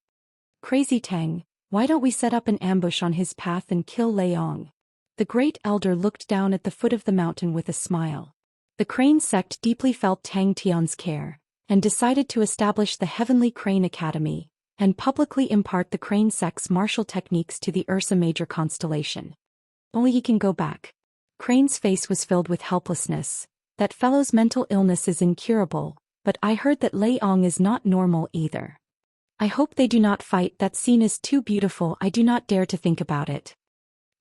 Speaker 1: Crazy Tang, why don't we set up an ambush on his path and kill Leong? The great elder looked down at the foot of the mountain with a smile. The Crane sect deeply felt Tang Tian's care, and decided to establish the Heavenly Crane Academy, and publicly impart the Crane sect's martial techniques to the Ursa Major constellation. Only he can go back. Crane's face was filled with helplessness. That fellow's mental illness is incurable, but I heard that Leong is not normal either. I hope they do not fight. That scene is too beautiful, I do not dare to think about it.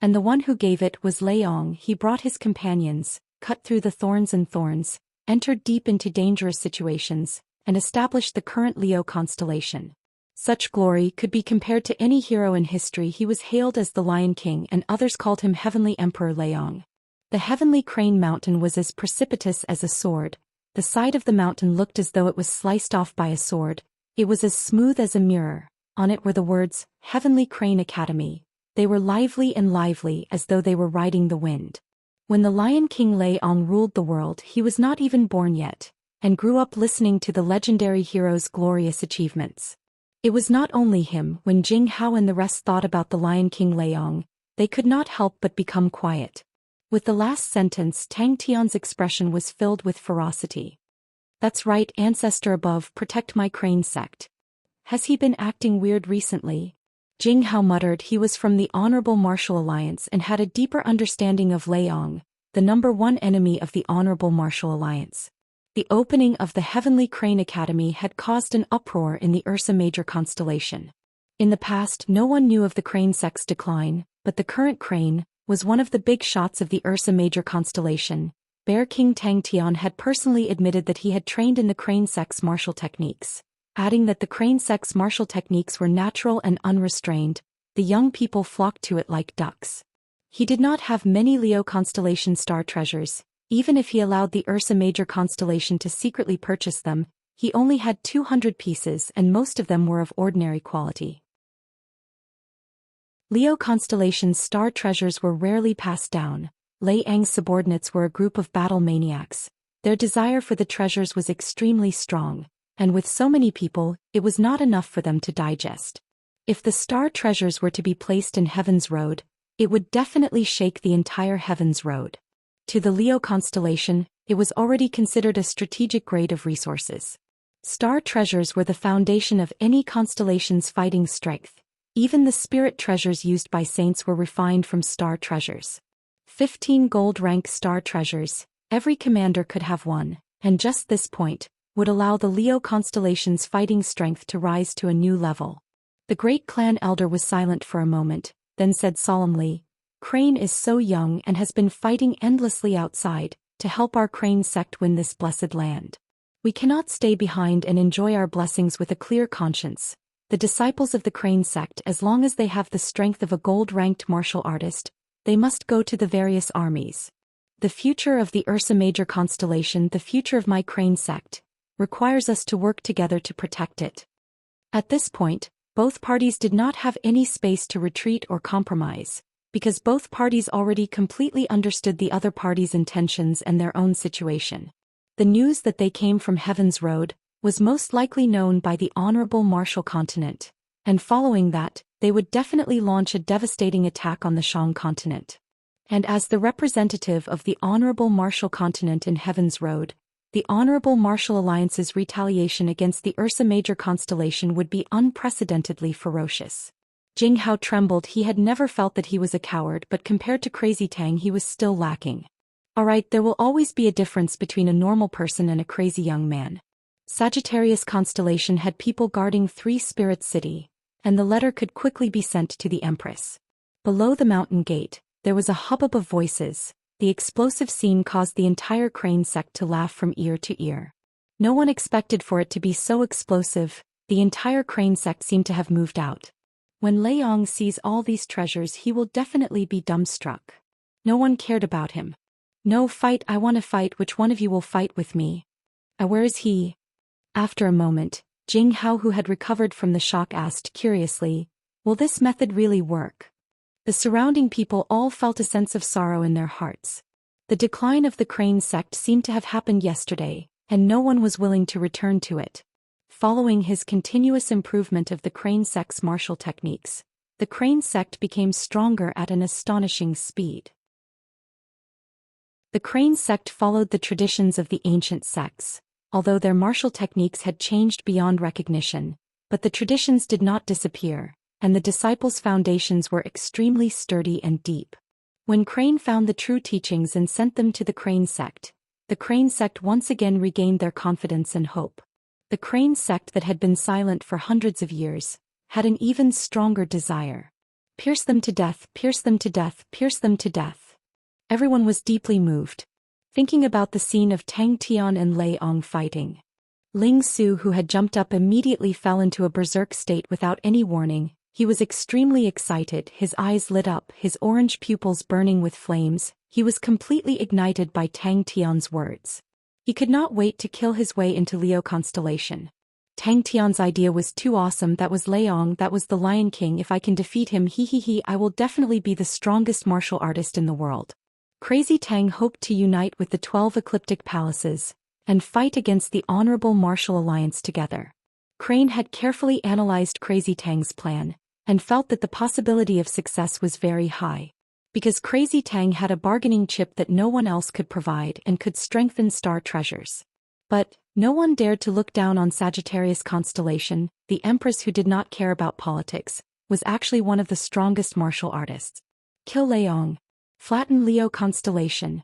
Speaker 1: And the one who gave it was Leong. He brought his companions, cut through the thorns and thorns, entered deep into dangerous situations, and established the current Leo constellation. Such glory could be compared to any hero in history. He was hailed as the Lion King and others called him Heavenly Emperor Leong. The Heavenly Crane Mountain was as precipitous as a sword. The side of the mountain looked as though it was sliced off by a sword. It was as smooth as a mirror. On it were the words, Heavenly Crane Academy. They were lively and lively as though they were riding the wind. When the Lion King Leong ruled the world, he was not even born yet, and grew up listening to the legendary hero's glorious achievements. It was not only him. When Jing Hao and the rest thought about the Lion King Leong, they could not help but become quiet. With the last sentence, Tang Tian's expression was filled with ferocity. That's right, ancestor above, protect my crane sect. Has he been acting weird recently? Jing Hao muttered. He was from the Honorable Martial Alliance and had a deeper understanding of Leong, the number one enemy of the Honorable Martial Alliance. The opening of the Heavenly Crane Academy had caused an uproar in the Ursa Major constellation. In the past, no one knew of the crane sect's decline, but the current crane was one of the big shots of the Ursa Major constellation. Bear King Tang Tian had personally admitted that he had trained in the crane sect's martial techniques, adding that the crane sect's martial techniques were natural and unrestrained. The young people flocked to it like ducks. He did not have many Leo constellation star treasures. Even if he allowed the Ursa Major constellation to secretly purchase them, he only had 200 pieces and most of them were of ordinary quality. Leo constellation's star treasures were rarely passed down. Leong's subordinates were a group of battle maniacs. Their desire for the treasures was extremely strong, and with so many people, it was not enough for them to digest. If the star treasures were to be placed in Heaven's Road, it would definitely shake the entire Heaven's Road. To the Leo constellation, it was already considered a strategic grade of resources. Star treasures were the foundation of any constellation's fighting strength. Even the spirit treasures used by saints were refined from star treasures. 15 gold-rank star treasures, every commander could have one, and just this point would allow the Leo constellation's fighting strength to rise to a new level. The great clan elder was silent for a moment, then said solemnly, Crane is so young and has been fighting endlessly outside to help our Crane sect win this blessed land. We cannot stay behind and enjoy our blessings with a clear conscience. The disciples of the Crane sect, as long as they have the strength of a gold-ranked martial artist, they must go to the various armies. The future of the Ursa Major constellation, the future of my Crane sect, requires us to work together to protect it. At this point, both parties did not have any space to retreat or compromise, because both parties already completely understood the other party's intentions and their own situation. The news that they came from Heaven's Road was most likely known by the Honorable Martial Continent, and following that, they would definitely launch a devastating attack on the Shang continent. And as the representative of the honorable martial continent in Heaven's Road, the Honorable Martial Alliance's retaliation against the Ursa Major constellation would be unprecedentedly ferocious. Jing Hao trembled. He had never felt that he was a coward, but compared to Crazy Tang he was still lacking. Alright, there will always be a difference between a normal person and a crazy young man. Sagittarius constellation had people guarding 3 Spirit City, and the letter could quickly be sent to the Empress. Below the mountain gate, there was a hubbub of voices. The explosive scene caused the entire Crane sect to laugh from ear to ear. No one expected for it to be so explosive. The entire Crane sect seemed to have moved out. When Lei Yong sees all these treasures, he will definitely be dumbstruck. No one cared about him. No, fight, I want to fight. Which one of you will fight with me? Where is he? After a moment, Jing Hao, who had recovered from the shock, asked curiously, will this method really work? The surrounding people all felt a sense of sorrow in their hearts. The decline of the Crane sect seemed to have happened yesterday, and no one was willing to return to it. Following his continuous improvement of the Crane sect's martial techniques, the Crane sect became stronger at an astonishing speed. The Crane sect followed the traditions of the ancient sects, although their martial techniques had changed beyond recognition, but the traditions did not disappear, and the disciples' foundations were extremely sturdy and deep. When Crane found the true teachings and sent them to the Crane sect once again regained their confidence and hope. The Crane sect that had been silent for hundreds of years had an even stronger desire. Pierce them to death, pierce them to death, pierce them to death. Everyone was deeply moved, thinking about the scene of Tang Tian and Lei Yong fighting. Ling Su, who had jumped up, immediately fell into a berserk state without any warning. He was extremely excited, his eyes lit up, his orange pupils burning with flames. He was completely ignited by Tang Tian's words. He could not wait to kill his way into Leo constellation. Tang Tian's idea was too awesome. That was Lei Yong, that was the Lion King. If I can defeat him, I will definitely be the strongest martial artist in the world. Crazy Tang hoped to unite with the 12 ecliptic palaces and fight against the Honorable Martial Alliance together. Crane had carefully analyzed Crazy Tang's plan and felt that the possibility of success was very high. Because Crazy Tang had a bargaining chip that no one else could provide and could strengthen star treasures. But no one dared to look down on Sagittarius constellation. The Empress, who did not care about politics, was actually one of the strongest martial artists. Kill Lei Yong. Flatten Leo constellation.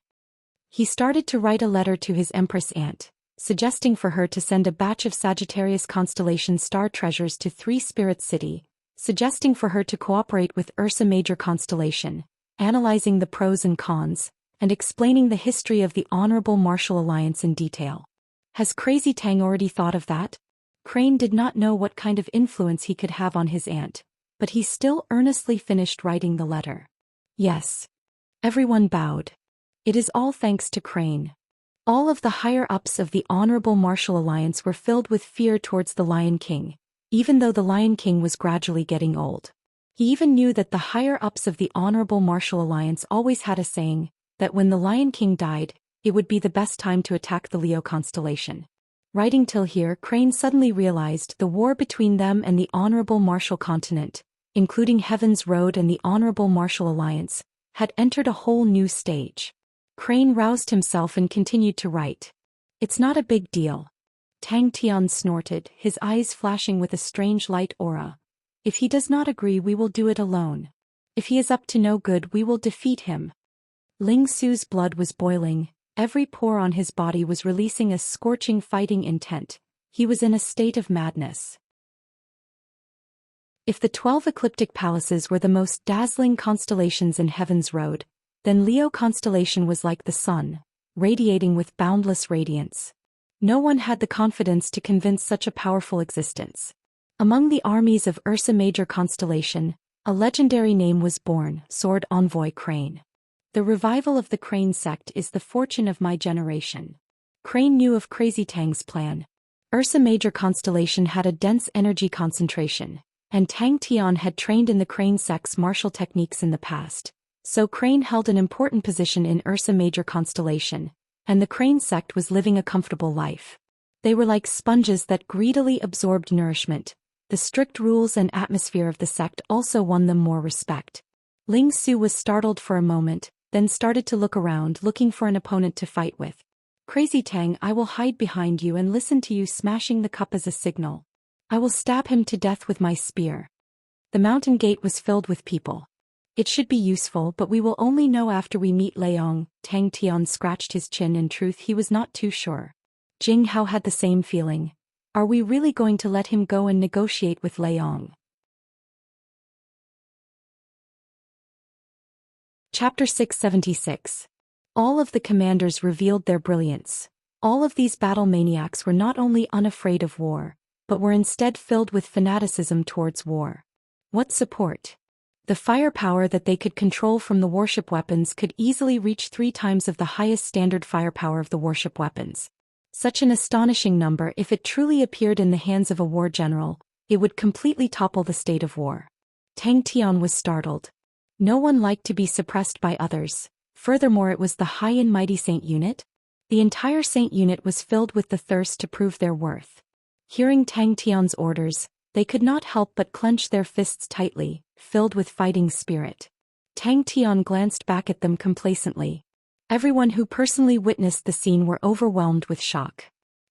Speaker 1: He started to write a letter to his Empress aunt, suggesting for her to send a batch of Sagittarius constellation star treasures to 3 Spirit City, suggesting for her to cooperate with Ursa Major constellation, analyzing the pros and cons, and explaining the history of the Honorable Martial Alliance in detail. Has Crazy Tang already thought of that? Crane did not know what kind of influence he could have on his aunt, but he still earnestly finished writing the letter. Yes. Everyone bowed. It is all thanks to Crane. All of the higher-ups of the Honorable Martial Alliance were filled with fear towards the Lion King, even though the Lion King was gradually getting old. He even knew that the higher-ups of the Honorable Martial Alliance always had a saying, that when the Lion King died, it would be the best time to attack the Leo constellation. Writing till here, Crane suddenly realized the war between them and the Honorable Martial Continent, including Heaven's Road and the Honorable Martial Alliance, had entered a whole new stage. Crane roused himself and continued to write. It's not a big deal. Tang Tian snorted, his eyes flashing with a strange light aura. If he does not agree, we will do it alone. If he is up to no good, we will defeat him. Ling Su's blood was boiling, every pore on his body was releasing a scorching fighting intent. He was in a state of madness. If the 12 ecliptic palaces were the most dazzling constellations in Heaven's Road, then Leo constellation was like the sun, radiating with boundless radiance. No one had the confidence to convince such a powerful existence. Among the armies of Ursa Major constellation, a legendary name was born, Sword Envoy Crane. The revival of the Crane sect is the fortune of my generation. Crane knew of Crazy Tang's plan. Ursa Major constellation had a dense energy concentration, and Tang Tian had trained in the Crane sect's martial techniques in the past, so Crane held an important position in Ursa Major constellation, and the Crane sect was living a comfortable life. They were like sponges that greedily absorbed nourishment. The strict rules and atmosphere of the sect also won them more respect. Ling Su was startled for a moment, then started to look around looking for an opponent to fight with. Crazy Tang, I will hide behind you and listen to you smashing the cup as a signal. I will stab him to death with my spear. The mountain gate was filled with people. It should be useful, but we will only know after we meet Leong. Tang Tian scratched his chin. In truth, he was not too sure. Jing Hao had the same feeling. Are we really going to let him go and negotiate with Leong? Chapter 676. All of the commanders revealed their brilliance. All of these battle maniacs were not only unafraid of war, but were instead filled with fanaticism towards war. What support? The firepower that they could control from the warship weapons could easily reach 3 times of the highest standard firepower of the warship weapons. Such an astonishing number. If it truly appeared in the hands of a war general, it would completely topple the state of war. Tang Tian was startled. No one liked to be suppressed by others. Furthermore, it was the high and mighty Saint unit. The entire Saint unit was filled with the thirst to prove their worth. Hearing Tang Tian's orders, they could not help but clench their fists tightly, filled with fighting spirit. Tang Tian glanced back at them complacently. Everyone who personally witnessed the scene were overwhelmed with shock.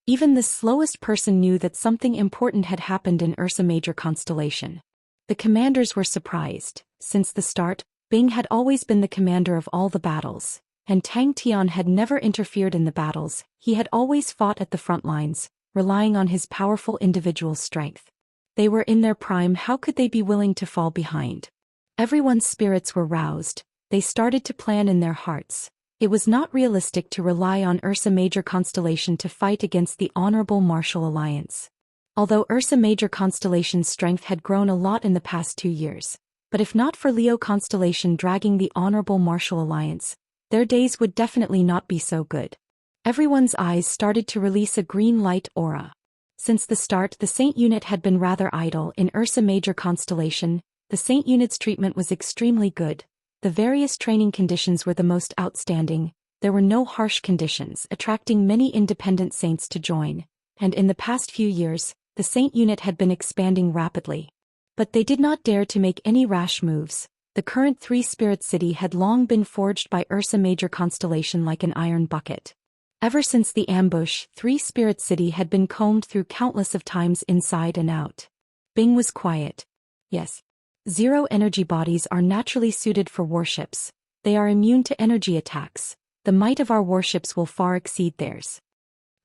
Speaker 1: Even the slowest person knew that something important had happened in Ursa Major constellation. The commanders were surprised. Since the start, Bing had always been the commander of all the battles, and Tang Tian had never interfered in the battles. He had always fought at the front lines, relying on his powerful individual strength. They were in their prime. How could they be willing to fall behind? Everyone's spirits were roused. They started to plan in their hearts. It was not realistic to rely on Ursa Major constellation to fight against the Honorable Martial Alliance. Although Ursa Major constellation's strength had grown a lot in the past 2 years, but if not for Leo constellation dragging the Honorable Martial Alliance, their days would definitely not be so good. Everyone's eyes started to release a green light aura. Since the start, the Saint unit had been rather idle. In Ursa Major constellation, the Saint unit's treatment was extremely good. The various training conditions were the most outstanding. There were no harsh conditions, attracting many independent saints to join, and in the past few years, the Saint unit had been expanding rapidly. But they did not dare to make any rash moves. The current 3-spirit city had long been forged by Ursa Major constellation like an iron bucket. Ever since the ambush, 3-spirit city had been combed through countless of times inside and out. Bing was quiet. Yes. Zero-energy bodies are naturally suited for warships. They are immune to energy attacks. The might of our warships will far exceed theirs.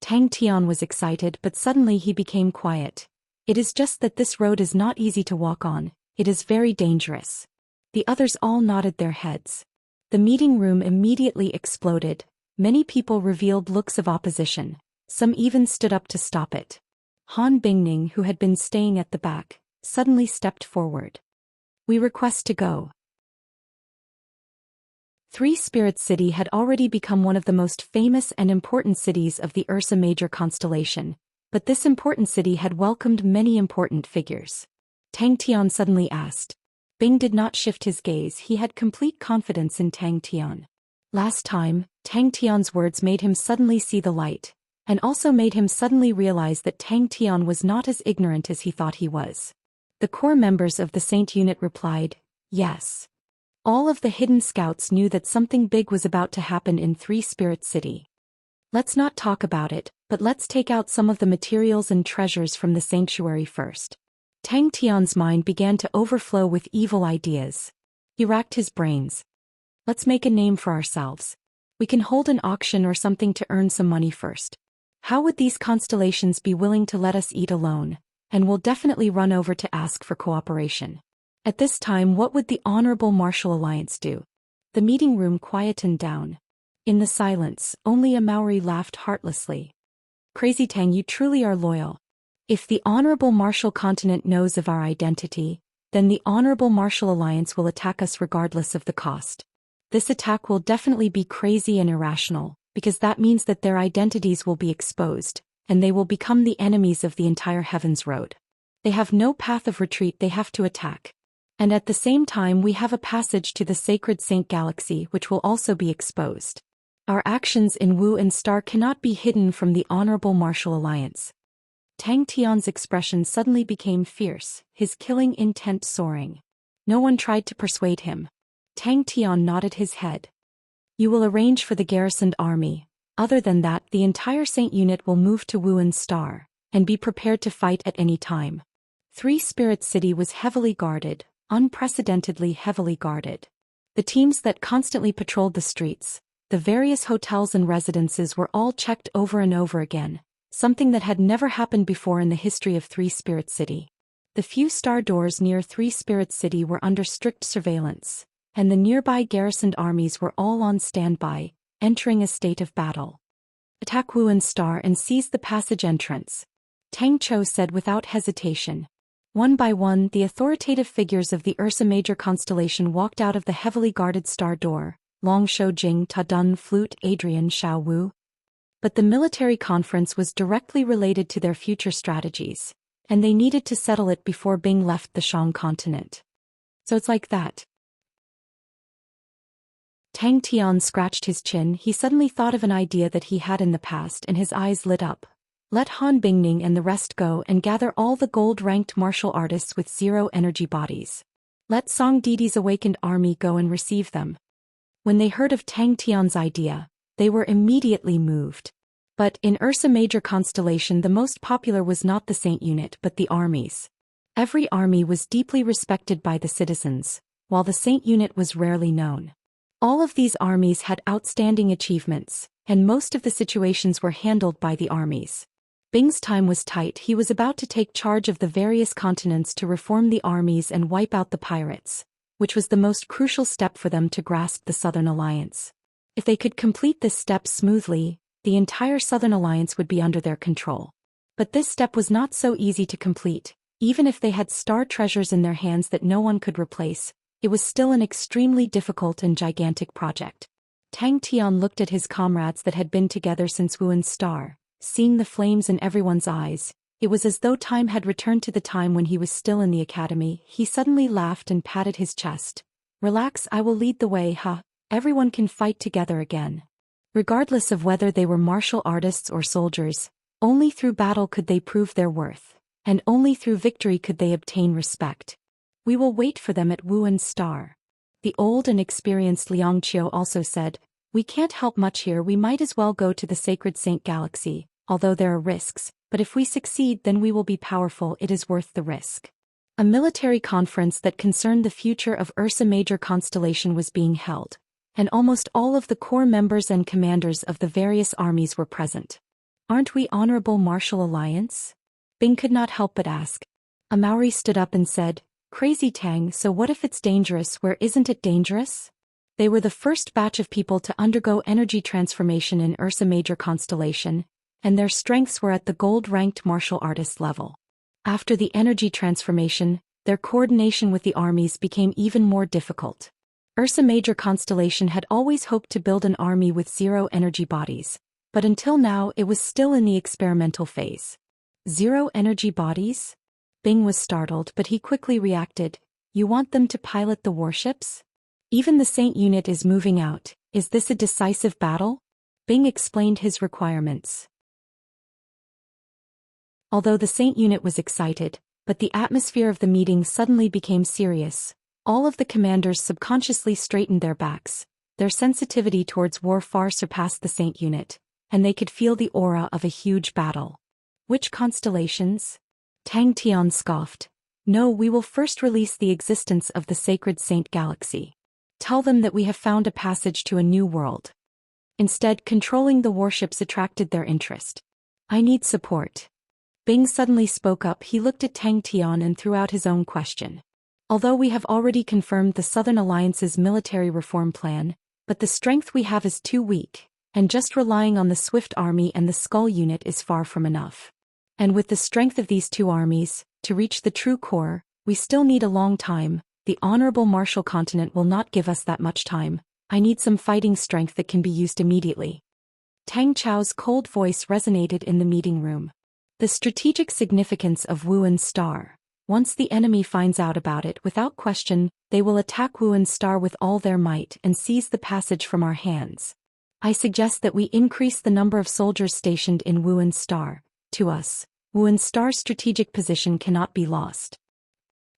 Speaker 1: Tang Tian was excited, but suddenly he became quiet. It is just that this road is not easy to walk on. It is very dangerous. The others all nodded their heads. The meeting room immediately exploded. Many people revealed looks of opposition. Some even stood up to stop it. Han Bingning, who had been staying at the back, suddenly stepped forward. We request to go. 3-spirit city had already become one of the most famous and important cities of the Ursa Major constellation, but this important city had welcomed many important figures. Tang Tian suddenly asked. Bing did not shift his gaze. He had complete confidence in Tang Tian. Last time, Tang Tian's words made him suddenly see the light, and also made him suddenly realize that Tang Tian was not as ignorant as he thought he was. The core members of the Saint unit replied, yes. All of the hidden scouts knew that something big was about to happen in 3-spirit city. Let's not talk about it, but let's take out some of the materials and treasures from the sanctuary first. Tang Tian's mind began to overflow with evil ideas. He racked his brains. Let's make a name for ourselves. We can hold an auction or something to earn some money first. How would these constellations be willing to let us eat alone? And we'll definitely run over to ask for cooperation. At this time, what would the Honorable Martial Alliance do? The meeting room quietened down. In the silence, only a Maori laughed heartlessly. Crazy Tang, you truly are loyal. If the Honorable Martial Continent knows of our identity, then the Honorable Martial Alliance will attack us regardless of the cost. This attack will definitely be crazy and irrational, because that means that their identities will be exposed, and they will become the enemies of the entire Heaven's Road. They have no path of retreat, they have to attack. And at the same time we have a passage to the Sacred Saint Galaxy which will also be exposed. Our actions in Wu and Star cannot be hidden from the Honorable Martial Alliance. Tang Tian's expression suddenly became fierce, his killing intent soaring. No one tried to persuade him. Tang Tian nodded his head. You will arrange for the garrisoned army. Other than that, the entire Saint unit will move to Wu'an's star, and be prepared to fight at any time. Three Spirit City was heavily guarded, unprecedentedly heavily guarded. The teams that constantly patrolled the streets, the various hotels and residences were all checked over and over again, something that had never happened before in the history of Three Spirit City. The few star doors near Three Spirit City were under strict surveillance, and the nearby garrisoned armies were all on standby, entering a state of battle. Attack Wu'an's star and seize the passage entrance, Tang Chou said without hesitation. One by one, the authoritative figures of the Ursa Major constellation walked out of the heavily guarded star door, Long Shou Jing, Ta Dun, Flute, Adrian, Xiao Wu. But the military conference was directly related to their future strategies, and they needed to settle it before Bing left the Shang continent. So it's like that. Tang Tian scratched his chin. He suddenly thought of an idea that he had in the past and his eyes lit up. Let Han Bingning and the rest go and gather all the gold-ranked martial artists with zero energy bodies. Let Song Didi's awakened army go and receive them. When they heard of Tang Tian's idea, they were immediately moved. But in Ursa Major constellation, the most popular was not the Saint unit but the armies. Every army was deeply respected by the citizens, while the Saint unit was rarely known. All of these armies had outstanding achievements, and most of the situations were handled by the armies. Bing's time was tight. He was about to take charge of the various continents to reform the armies and wipe out the pirates, which was the most crucial step for them to grasp the Southern Alliance. If they could complete this step smoothly, the entire Southern Alliance would be under their control. But this step was not so easy to complete. Even if they had star treasures in their hands that no one could replace, it was still an extremely difficult and gigantic project. Tang Tian looked at his comrades that had been together since Wu'an's star. Seeing the flames in everyone's eyes, it was as though time had returned to the time when he was still in the academy. He suddenly laughed and patted his chest. Relax, I will lead the way, huh? Everyone can fight together again. Regardless of whether they were martial artists or soldiers, only through battle could they prove their worth, and only through victory could they obtain respect. We will wait for them at Wu'an's star. The old and experienced Liang Qiu also said, we can't help much here. We might as well go to the Sacred Saint Galaxy, although there are risks, but if we succeed then we will be powerful. It is worth the risk. A military conference that concerned the future of Ursa Major constellation was being held, and almost all of the core members and commanders of the various armies were present. Aren't we honorable martial alliance? Bing could not help but ask. A Maori stood up and said, Crazy Tang, so what if it's dangerous? Where isn't it dangerous? They were the first batch of people to undergo energy transformation in Ursa Major constellation, and their strengths were at the gold-ranked martial artist level. After the energy transformation, their coordination with the armies became even more difficult. Ursa Major constellation had always hoped to build an army with zero energy bodies, but until now it was still in the experimental phase. Zero energy bodies? Bing was startled, but he quickly reacted. You want them to pilot the warships? Even the Saint unit is moving out. Is this a decisive battle? Bing explained his requirements. Although the Saint unit was excited, but the atmosphere of the meeting suddenly became serious. All of the commanders subconsciously straightened their backs. Their sensitivity towards war far surpassed the Saint unit, and they could feel the aura of a huge battle. Which constellations? Tang Tian scoffed. No, we will first release the existence of the Sacred Saint Galaxy. Tell them that we have found a passage to a new world. Instead, controlling the warships attracted their interest. I need support. Bing suddenly spoke up. He looked at Tang Tian and threw out his own question. Although we have already confirmed the Southern Alliance's military reform plan, but the strength we have is too weak, and just relying on the Swift Army and the Skull Unit is far from enough. And with the strength of these two armies, to reach the true core, we still need a long time. The honorable martial continent will not give us that much time. I need some fighting strength that can be used immediately. Tang Chou's cold voice resonated in the meeting room. The strategic significance of Wu'an's star. Once the enemy finds out about it, without question, they will attack Wu'an's star with all their might and seize the passage from our hands. I suggest that we increase the number of soldiers stationed in Wu'an's star. To us, Wu'an's star's strategic position cannot be lost.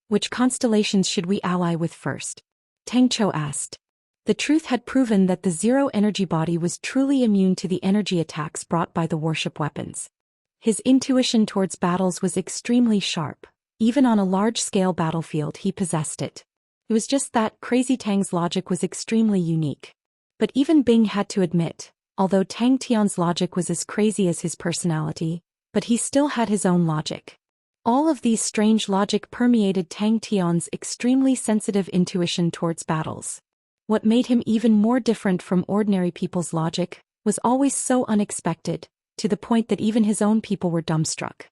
Speaker 1: Which constellations should we ally with first? Tang Chou asked. The truth had proven that the zero-energy body was truly immune to the energy attacks brought by the worship weapons. His intuition towards battles was extremely sharp. Even on a large-scale battlefield he possessed it. It was just that Crazy Tang's logic was extremely unique. But even Bing had to admit, although Tang Tian's logic was as crazy as his personality, but he still had his own logic. All of these strange logic permeated Tang Tian's extremely sensitive intuition towards battles. What made him even more different from ordinary people's logic was always so unexpected, to the point that even his own people were dumbstruck.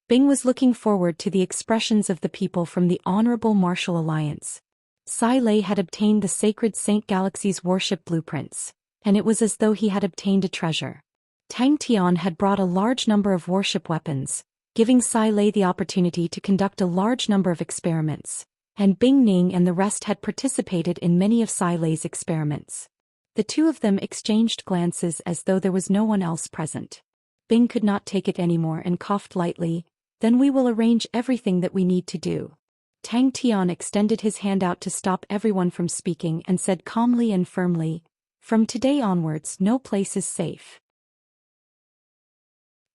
Speaker 1: Bing was looking forward to the expressions of the people from the Honorable Martial Alliance. Sai Lei had obtained the Sacred Saint Galaxy's worship blueprints, and it was as though he had obtained a treasure. Tang Tian had brought a large number of worship weapons, giving Sai Lei the opportunity to conduct a large number of experiments, and Bing Ning and the rest had participated in many of Sai Lei's experiments. The two of them exchanged glances as though there was no one else present. Bing could not take it anymore and coughed lightly. Then we will arrange everything that we need to do. Tang Tian extended his hand out to stop everyone from speaking and said calmly and firmly, "From today onwards no place is safe.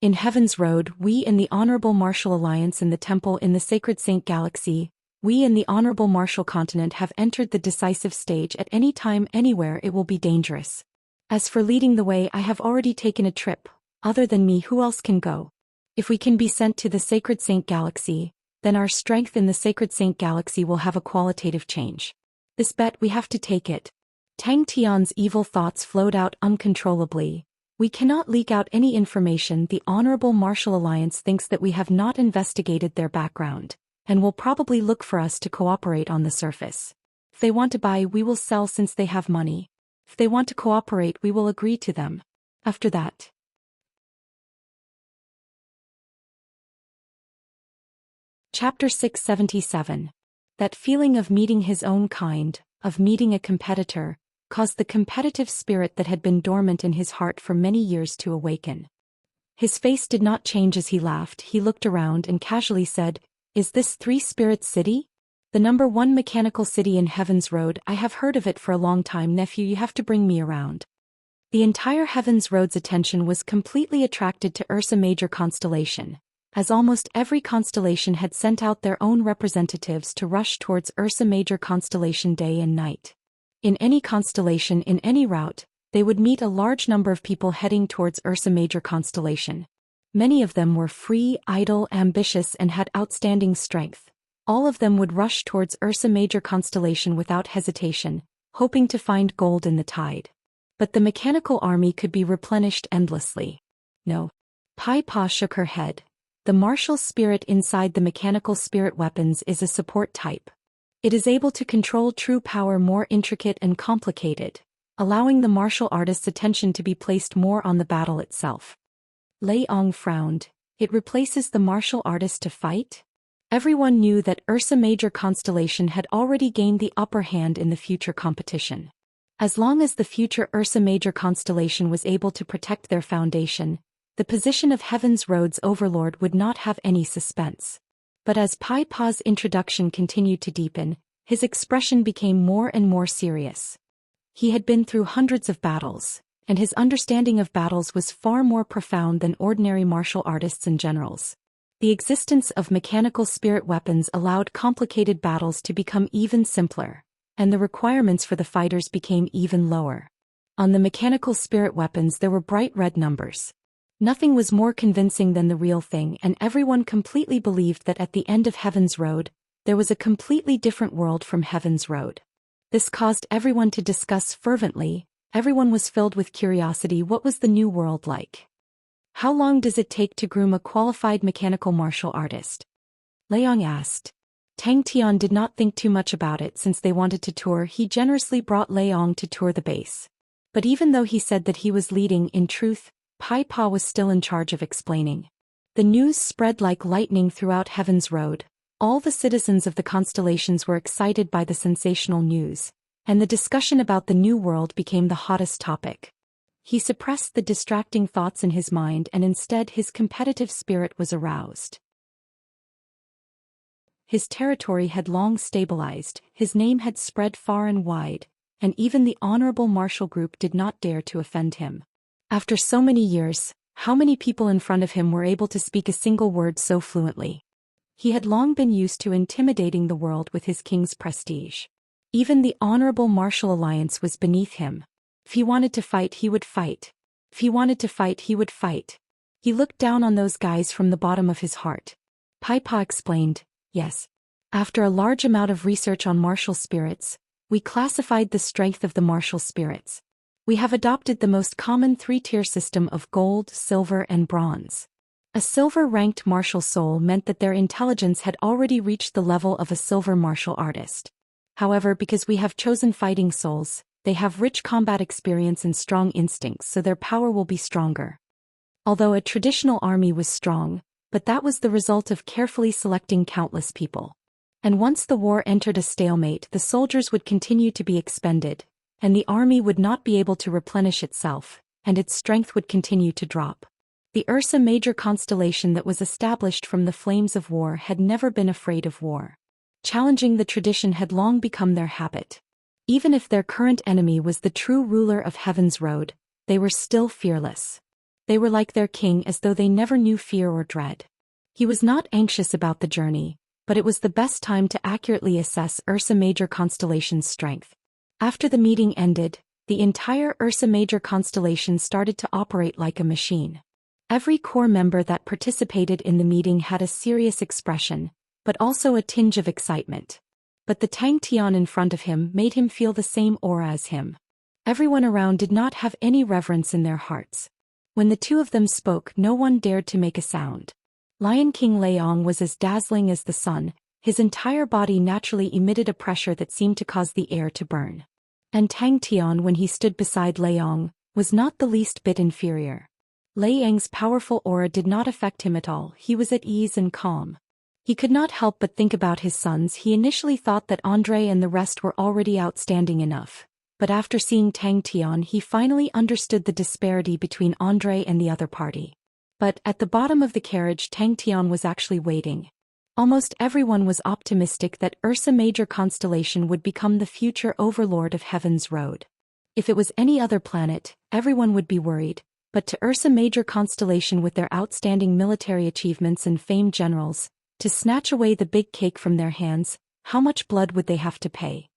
Speaker 1: In Heaven's Road, we in the Honorable Martial Alliance in the Temple in the Sacred Saint Galaxy, we in the Honorable Martial Continent have entered the decisive stage. At any time anywhere it will be dangerous. As for leading the way, I have already taken a trip. Other than me, who else can go? If we can be sent to the Sacred Saint Galaxy, then our strength in the Sacred Saint Galaxy will have a qualitative change. This bet, we have to take it." Tang Tian's evil thoughts flowed out uncontrollably. "We cannot leak out any information. The Honorable Martial Alliance thinks that we have not investigated their background, and will probably look for us to cooperate on the surface. If they want to buy, we will sell since they have money. If they want to cooperate, we will agree to them. After that..." Chapter 677. That feeling of meeting his own kind, of meeting a competitor, caused the competitive spirit that had been dormant in his heart for many years to awaken. His face did not change as he laughed. He looked around and casually said, "Is this Three Spirits City? The #1 mechanical city in Heaven's Road? I have heard of it for a long time, nephew. You have to bring me around." The entire Heaven's Road's attention was completely attracted to Ursa Major constellation, as almost every constellation had sent out their own representatives to rush towards Ursa Major constellation day and night. In any constellation, in any route, they would meet a large number of people heading towards Ursa Major constellation. Many of them were free, idle, ambitious, and had outstanding strength. All of them would rush towards Ursa Major constellation without hesitation, hoping to find gold in the tide. But the mechanical army could be replenished endlessly. No. Pai Pa shook her head. The martial spirit inside the mechanical spirit weapons is a support type. It is able to control true power more intricate and complicated, allowing the martial artist's attention to be placed more on the battle itself. Lei Ong frowned. It replaces the martial artist to fight? Everyone knew that Ursa Major constellation had already gained the upper hand in the future competition. As long as the future Ursa Major constellation was able to protect their foundation, the position of Heaven's Road's overlord would not have any suspense. But as Pai Pa's introduction continued to deepen, his expression became more and more serious. He had been through hundreds of battles, and his understanding of battles was far more profound than ordinary martial artists and generals. The existence of mechanical spirit weapons allowed complicated battles to become even simpler, and the requirements for the fighters became even lower. On the mechanical spirit weapons there were bright red numbers. Nothing was more convincing than the real thing, and everyone completely believed that at the end of Heaven's Road, there was a completely different world from Heaven's Road. This caused everyone to discuss fervently. Everyone was filled with curiosity. What was the new world like? How long does it take to groom a qualified mechanical martial artist? Leong asked. Tang Tian did not think too much about it since they wanted to tour. He generously brought Leong to tour the base. But even though he said that he was leading, in truth, Pai Pa was still in charge of explaining. The news spread like lightning throughout Heaven's Road. All the citizens of the constellations were excited by the sensational news, and the discussion about the new world became the hottest topic. He suppressed the distracting thoughts in his mind, and instead his competitive spirit was aroused. His territory had long stabilized, his name had spread far and wide, and even the honorable martial group did not dare to offend him. After so many years, how many people in front of him were able to speak a single word so fluently? He had long been used to intimidating the world with his king's prestige. Even the honorable martial alliance was beneath him. If he wanted to fight, he would fight. If he wanted to fight, he would fight. He looked down on those guys from the bottom of his heart. Pai Pa explained, yes. After a large amount of research on martial spirits, we classified the strength of the martial spirits. We have adopted the most common three-tier system of gold, silver, and bronze. A silver-ranked martial soul meant that their intelligence had already reached the level of a silver martial artist. However, because we have chosen fighting souls, they have rich combat experience and strong instincts, so their power will be stronger. Although a traditional army was strong, but that was the result of carefully selecting countless people. And once the war entered a stalemate, the soldiers would continue to be expended, and the army would not be able to replenish itself, and its strength would continue to drop. The Ursa Major constellation that was established from the flames of war had never been afraid of war. Challenging the tradition had long become their habit. Even if their current enemy was the true ruler of Heaven's Road, they were still fearless. They were like their king, as though they never knew fear or dread. He was not anxious about the journey, but it was the best time to accurately assess Ursa Major constellation's strength. After the meeting ended, the entire Ursa Major constellation started to operate like a machine. Every core member that participated in the meeting had a serious expression, but also a tinge of excitement. But the Tang Tian in front of him made him feel the same aura as him. Everyone around did not have any reverence in their hearts. When the two of them spoke, no one dared to make a sound. Lion King Leong was as dazzling as the sun. His entire body naturally emitted a pressure that seemed to cause the air to burn. And Tang Tian, when he stood beside Leong, was not the least bit inferior. Lei Yang's powerful aura did not affect him at all. He was at ease and calm. He could not help but think about his sons. He initially thought that Andre and the rest were already outstanding enough, but after seeing Tang Tian, he finally understood the disparity between Andre and the other party. But at the bottom of the carriage, Tang Tian was actually waiting. Almost everyone was optimistic that Ursa Major constellation would become the future overlord of Heaven's Road. If it was any other planet, everyone would be worried, but to Ursa Major constellation, with their outstanding military achievements and famed generals, to snatch away the big cake from their hands, how much blood would they have to pay?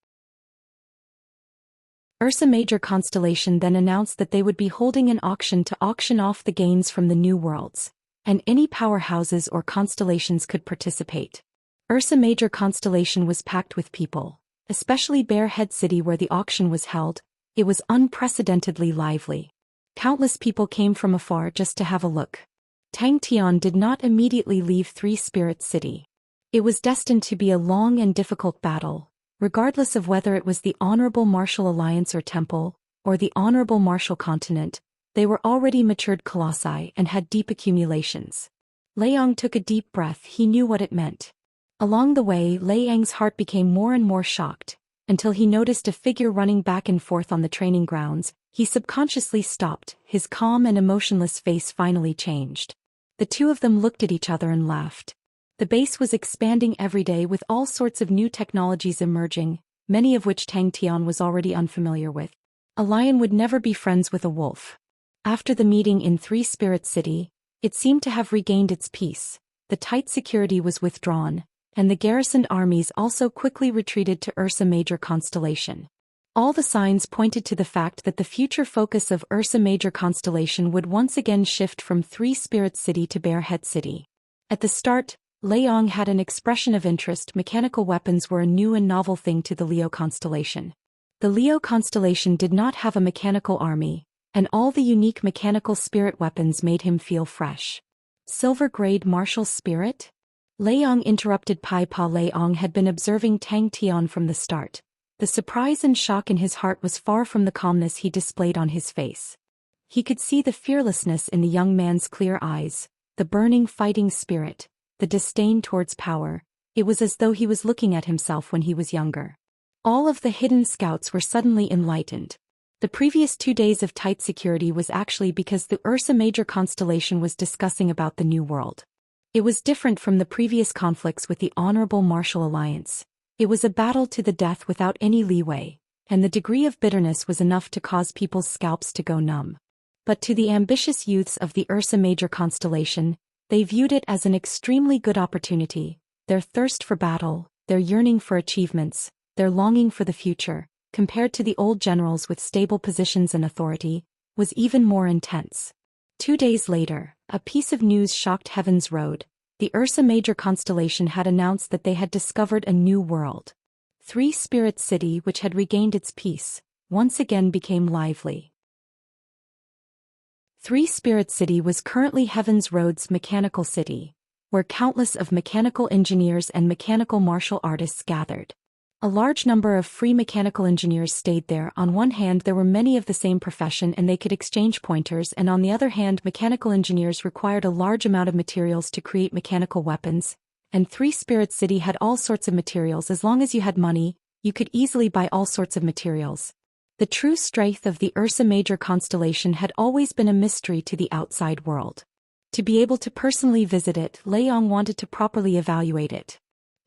Speaker 1: Ursa Major constellation then announced that they would be holding an auction to auction off the gains from the new worlds, and any powerhouses or constellations could participate. Ursa Major constellation was packed with people, especially Bear Head City where the auction was held. It was unprecedentedly lively. Countless people came from afar just to have a look. Tang Tian did not immediately leave Three Spirits City. It was destined to be a long and difficult battle, regardless of whether it was the Honorable Martial Alliance or Temple, or the Honorable Martial Continent. They were already matured colossi and had deep accumulations. Leong took a deep breath. He knew what it meant. Along the way, Lei Yang's heart became more and more shocked, until he noticed a figure running back and forth on the training grounds. He subconsciously stopped. His calm and emotionless face finally changed. The two of them looked at each other and laughed. The base was expanding every day with all sorts of new technologies emerging, many of which Tang Tian was already unfamiliar with. A lion would never be friends with a wolf. After the meeting in Three Spirits City, it seemed to have regained its peace. The tight security was withdrawn, and the garrisoned armies also quickly retreated to Ursa Major constellation. All the signs pointed to the fact that the future focus of Ursa Major constellation would once again shift from Three Spirits City to Bear Head City. At the start, Leong had an expression of interest. Mechanical weapons were a new and novel thing to the Leo constellation. The Leo constellation did not have a mechanical army, and all the unique mechanical spirit weapons made him feel fresh. Silver-grade martial spirit? Leong interrupted. Pai Pa Leong had been observing Tang Tian from the start. The surprise and shock in his heart was far from the calmness he displayed on his face. He could see the fearlessness in the young man's clear eyes, the burning fighting spirit, the disdain towards power. It was as though he was looking at himself when he was younger. All of the hidden scouts were suddenly enlightened. The previous 2 days of tight security was actually because the Ursa Major constellation was discussing about the new world. It was different from the previous conflicts with the Honorable Martial Alliance. It was a battle to the death without any leeway, and the degree of bitterness was enough to cause people's scalps to go numb. But to the ambitious youths of the Ursa Major constellation, they viewed it as an extremely good opportunity. Their thirst for battle, their yearning for achievements, their longing for the future, compared to the old generals with stable positions and authority, was even more intense. 2 days later, a piece of news shocked Heaven's Road. The Ursa Major constellation had announced that they had discovered a new world. Three Spirit City, which had regained its peace, once again became lively. Three Spirit City was currently Heaven's Road's mechanical city, where countless of mechanical engineers and mechanical martial artists gathered. A large number of free mechanical engineers stayed there. On one hand, there were many of the same profession and they could exchange pointers, and on the other hand, mechanical engineers required a large amount of materials to create mechanical weapons, and Three Spirit City had all sorts of materials. As long as you had money, you could easily buy all sorts of materials. The true strength of the Ursa Major constellation had always been a mystery to the outside world. To be able to personally visit it, Leong wanted to properly evaluate it.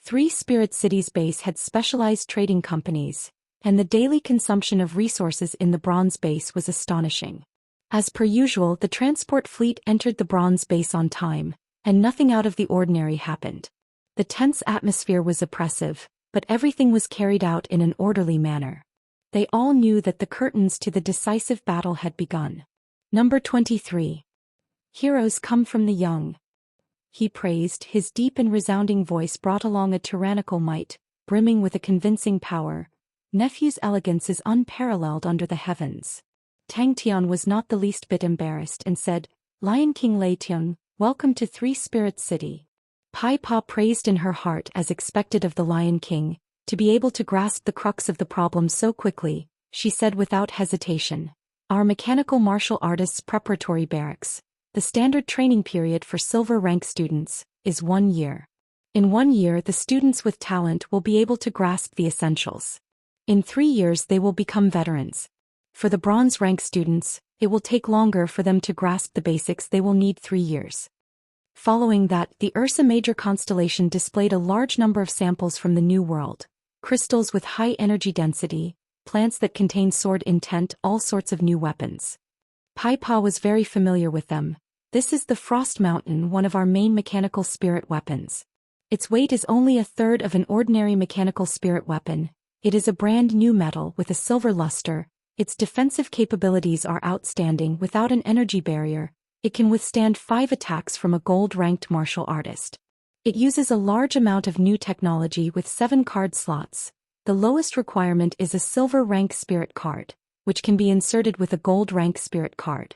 Speaker 1: Three Spirit City's base had specialized trading companies, and the daily consumption of resources in the bronze base was astonishing. As per usual, the transport fleet entered the bronze base on time, and nothing out of the ordinary happened. The tense atmosphere was oppressive, but everything was carried out in an orderly manner. They all knew that the curtains to the decisive battle had begun. Number 23. Heroes come from the young. He praised. His deep and resounding voice brought along a tyrannical might, brimming with a convincing power. Nephew's elegance is unparalleled under the heavens. Tang Tian was not the least bit embarrassed and said, Lion King Lei Tian, welcome to Three Spirit City. Pai Pa praised in her heart, as expected of the Lion King, to be able to grasp the crux of the problem so quickly. She said without hesitation, our mechanical martial artists preparatory barracks. The standard training period for silver rank students is 1 year. In 1 year, the students with talent will be able to grasp the essentials. In 3 years, they will become veterans. For the bronze rank students, it will take longer for them to grasp the basics. They will need 3 years. Following that, the Ursa Major constellation displayed a large number of samples from the New World. Crystals with high energy density, plants that contain sword intent, all sorts of new weapons. Pai Pa was very familiar with them. This is the Frost Mountain, one of our main mechanical spirit weapons. Its weight is only a third of an ordinary mechanical spirit weapon. It is a brand new metal with a silver luster. Its defensive capabilities are outstanding. Without an energy barrier, it can withstand 5 attacks from a gold-ranked martial artist. It uses a large amount of new technology with 7 card slots. The lowest requirement is a silver rank spirit card, which can be inserted with a gold rank spirit card.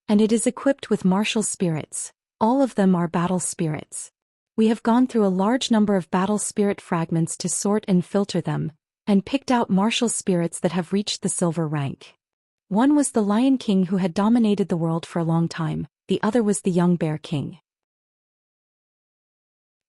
Speaker 1: And it is equipped with martial spirits. All of them are battle spirits. We have gone through a large number of battle spirit fragments to sort and filter them, and picked out martial spirits that have reached the silver rank. One was the Lion King, who had dominated the world for a long time. The other was the young Bear King.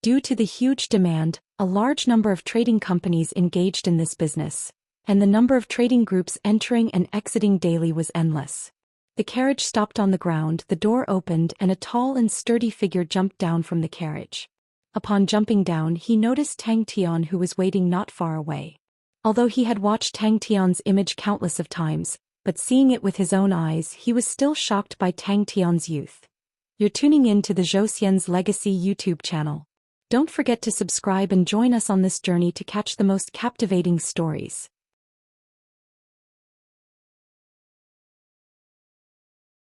Speaker 1: Due to the huge demand, a large number of trading companies engaged in this business, and the number of trading groups entering and exiting daily was endless. The carriage stopped on the ground, the door opened, and a tall and sturdy figure jumped down from the carriage. Upon jumping down, he noticed Tang Tian, who was waiting not far away. Although he had watched Tang Tian's image countless of times, but seeing it with his own eyes, he was still shocked by Tang Tian's youth. You're tuning in to the Zhou Xian's Legacy YouTube channel. Don't forget to subscribe and join us on this journey to catch the most captivating stories.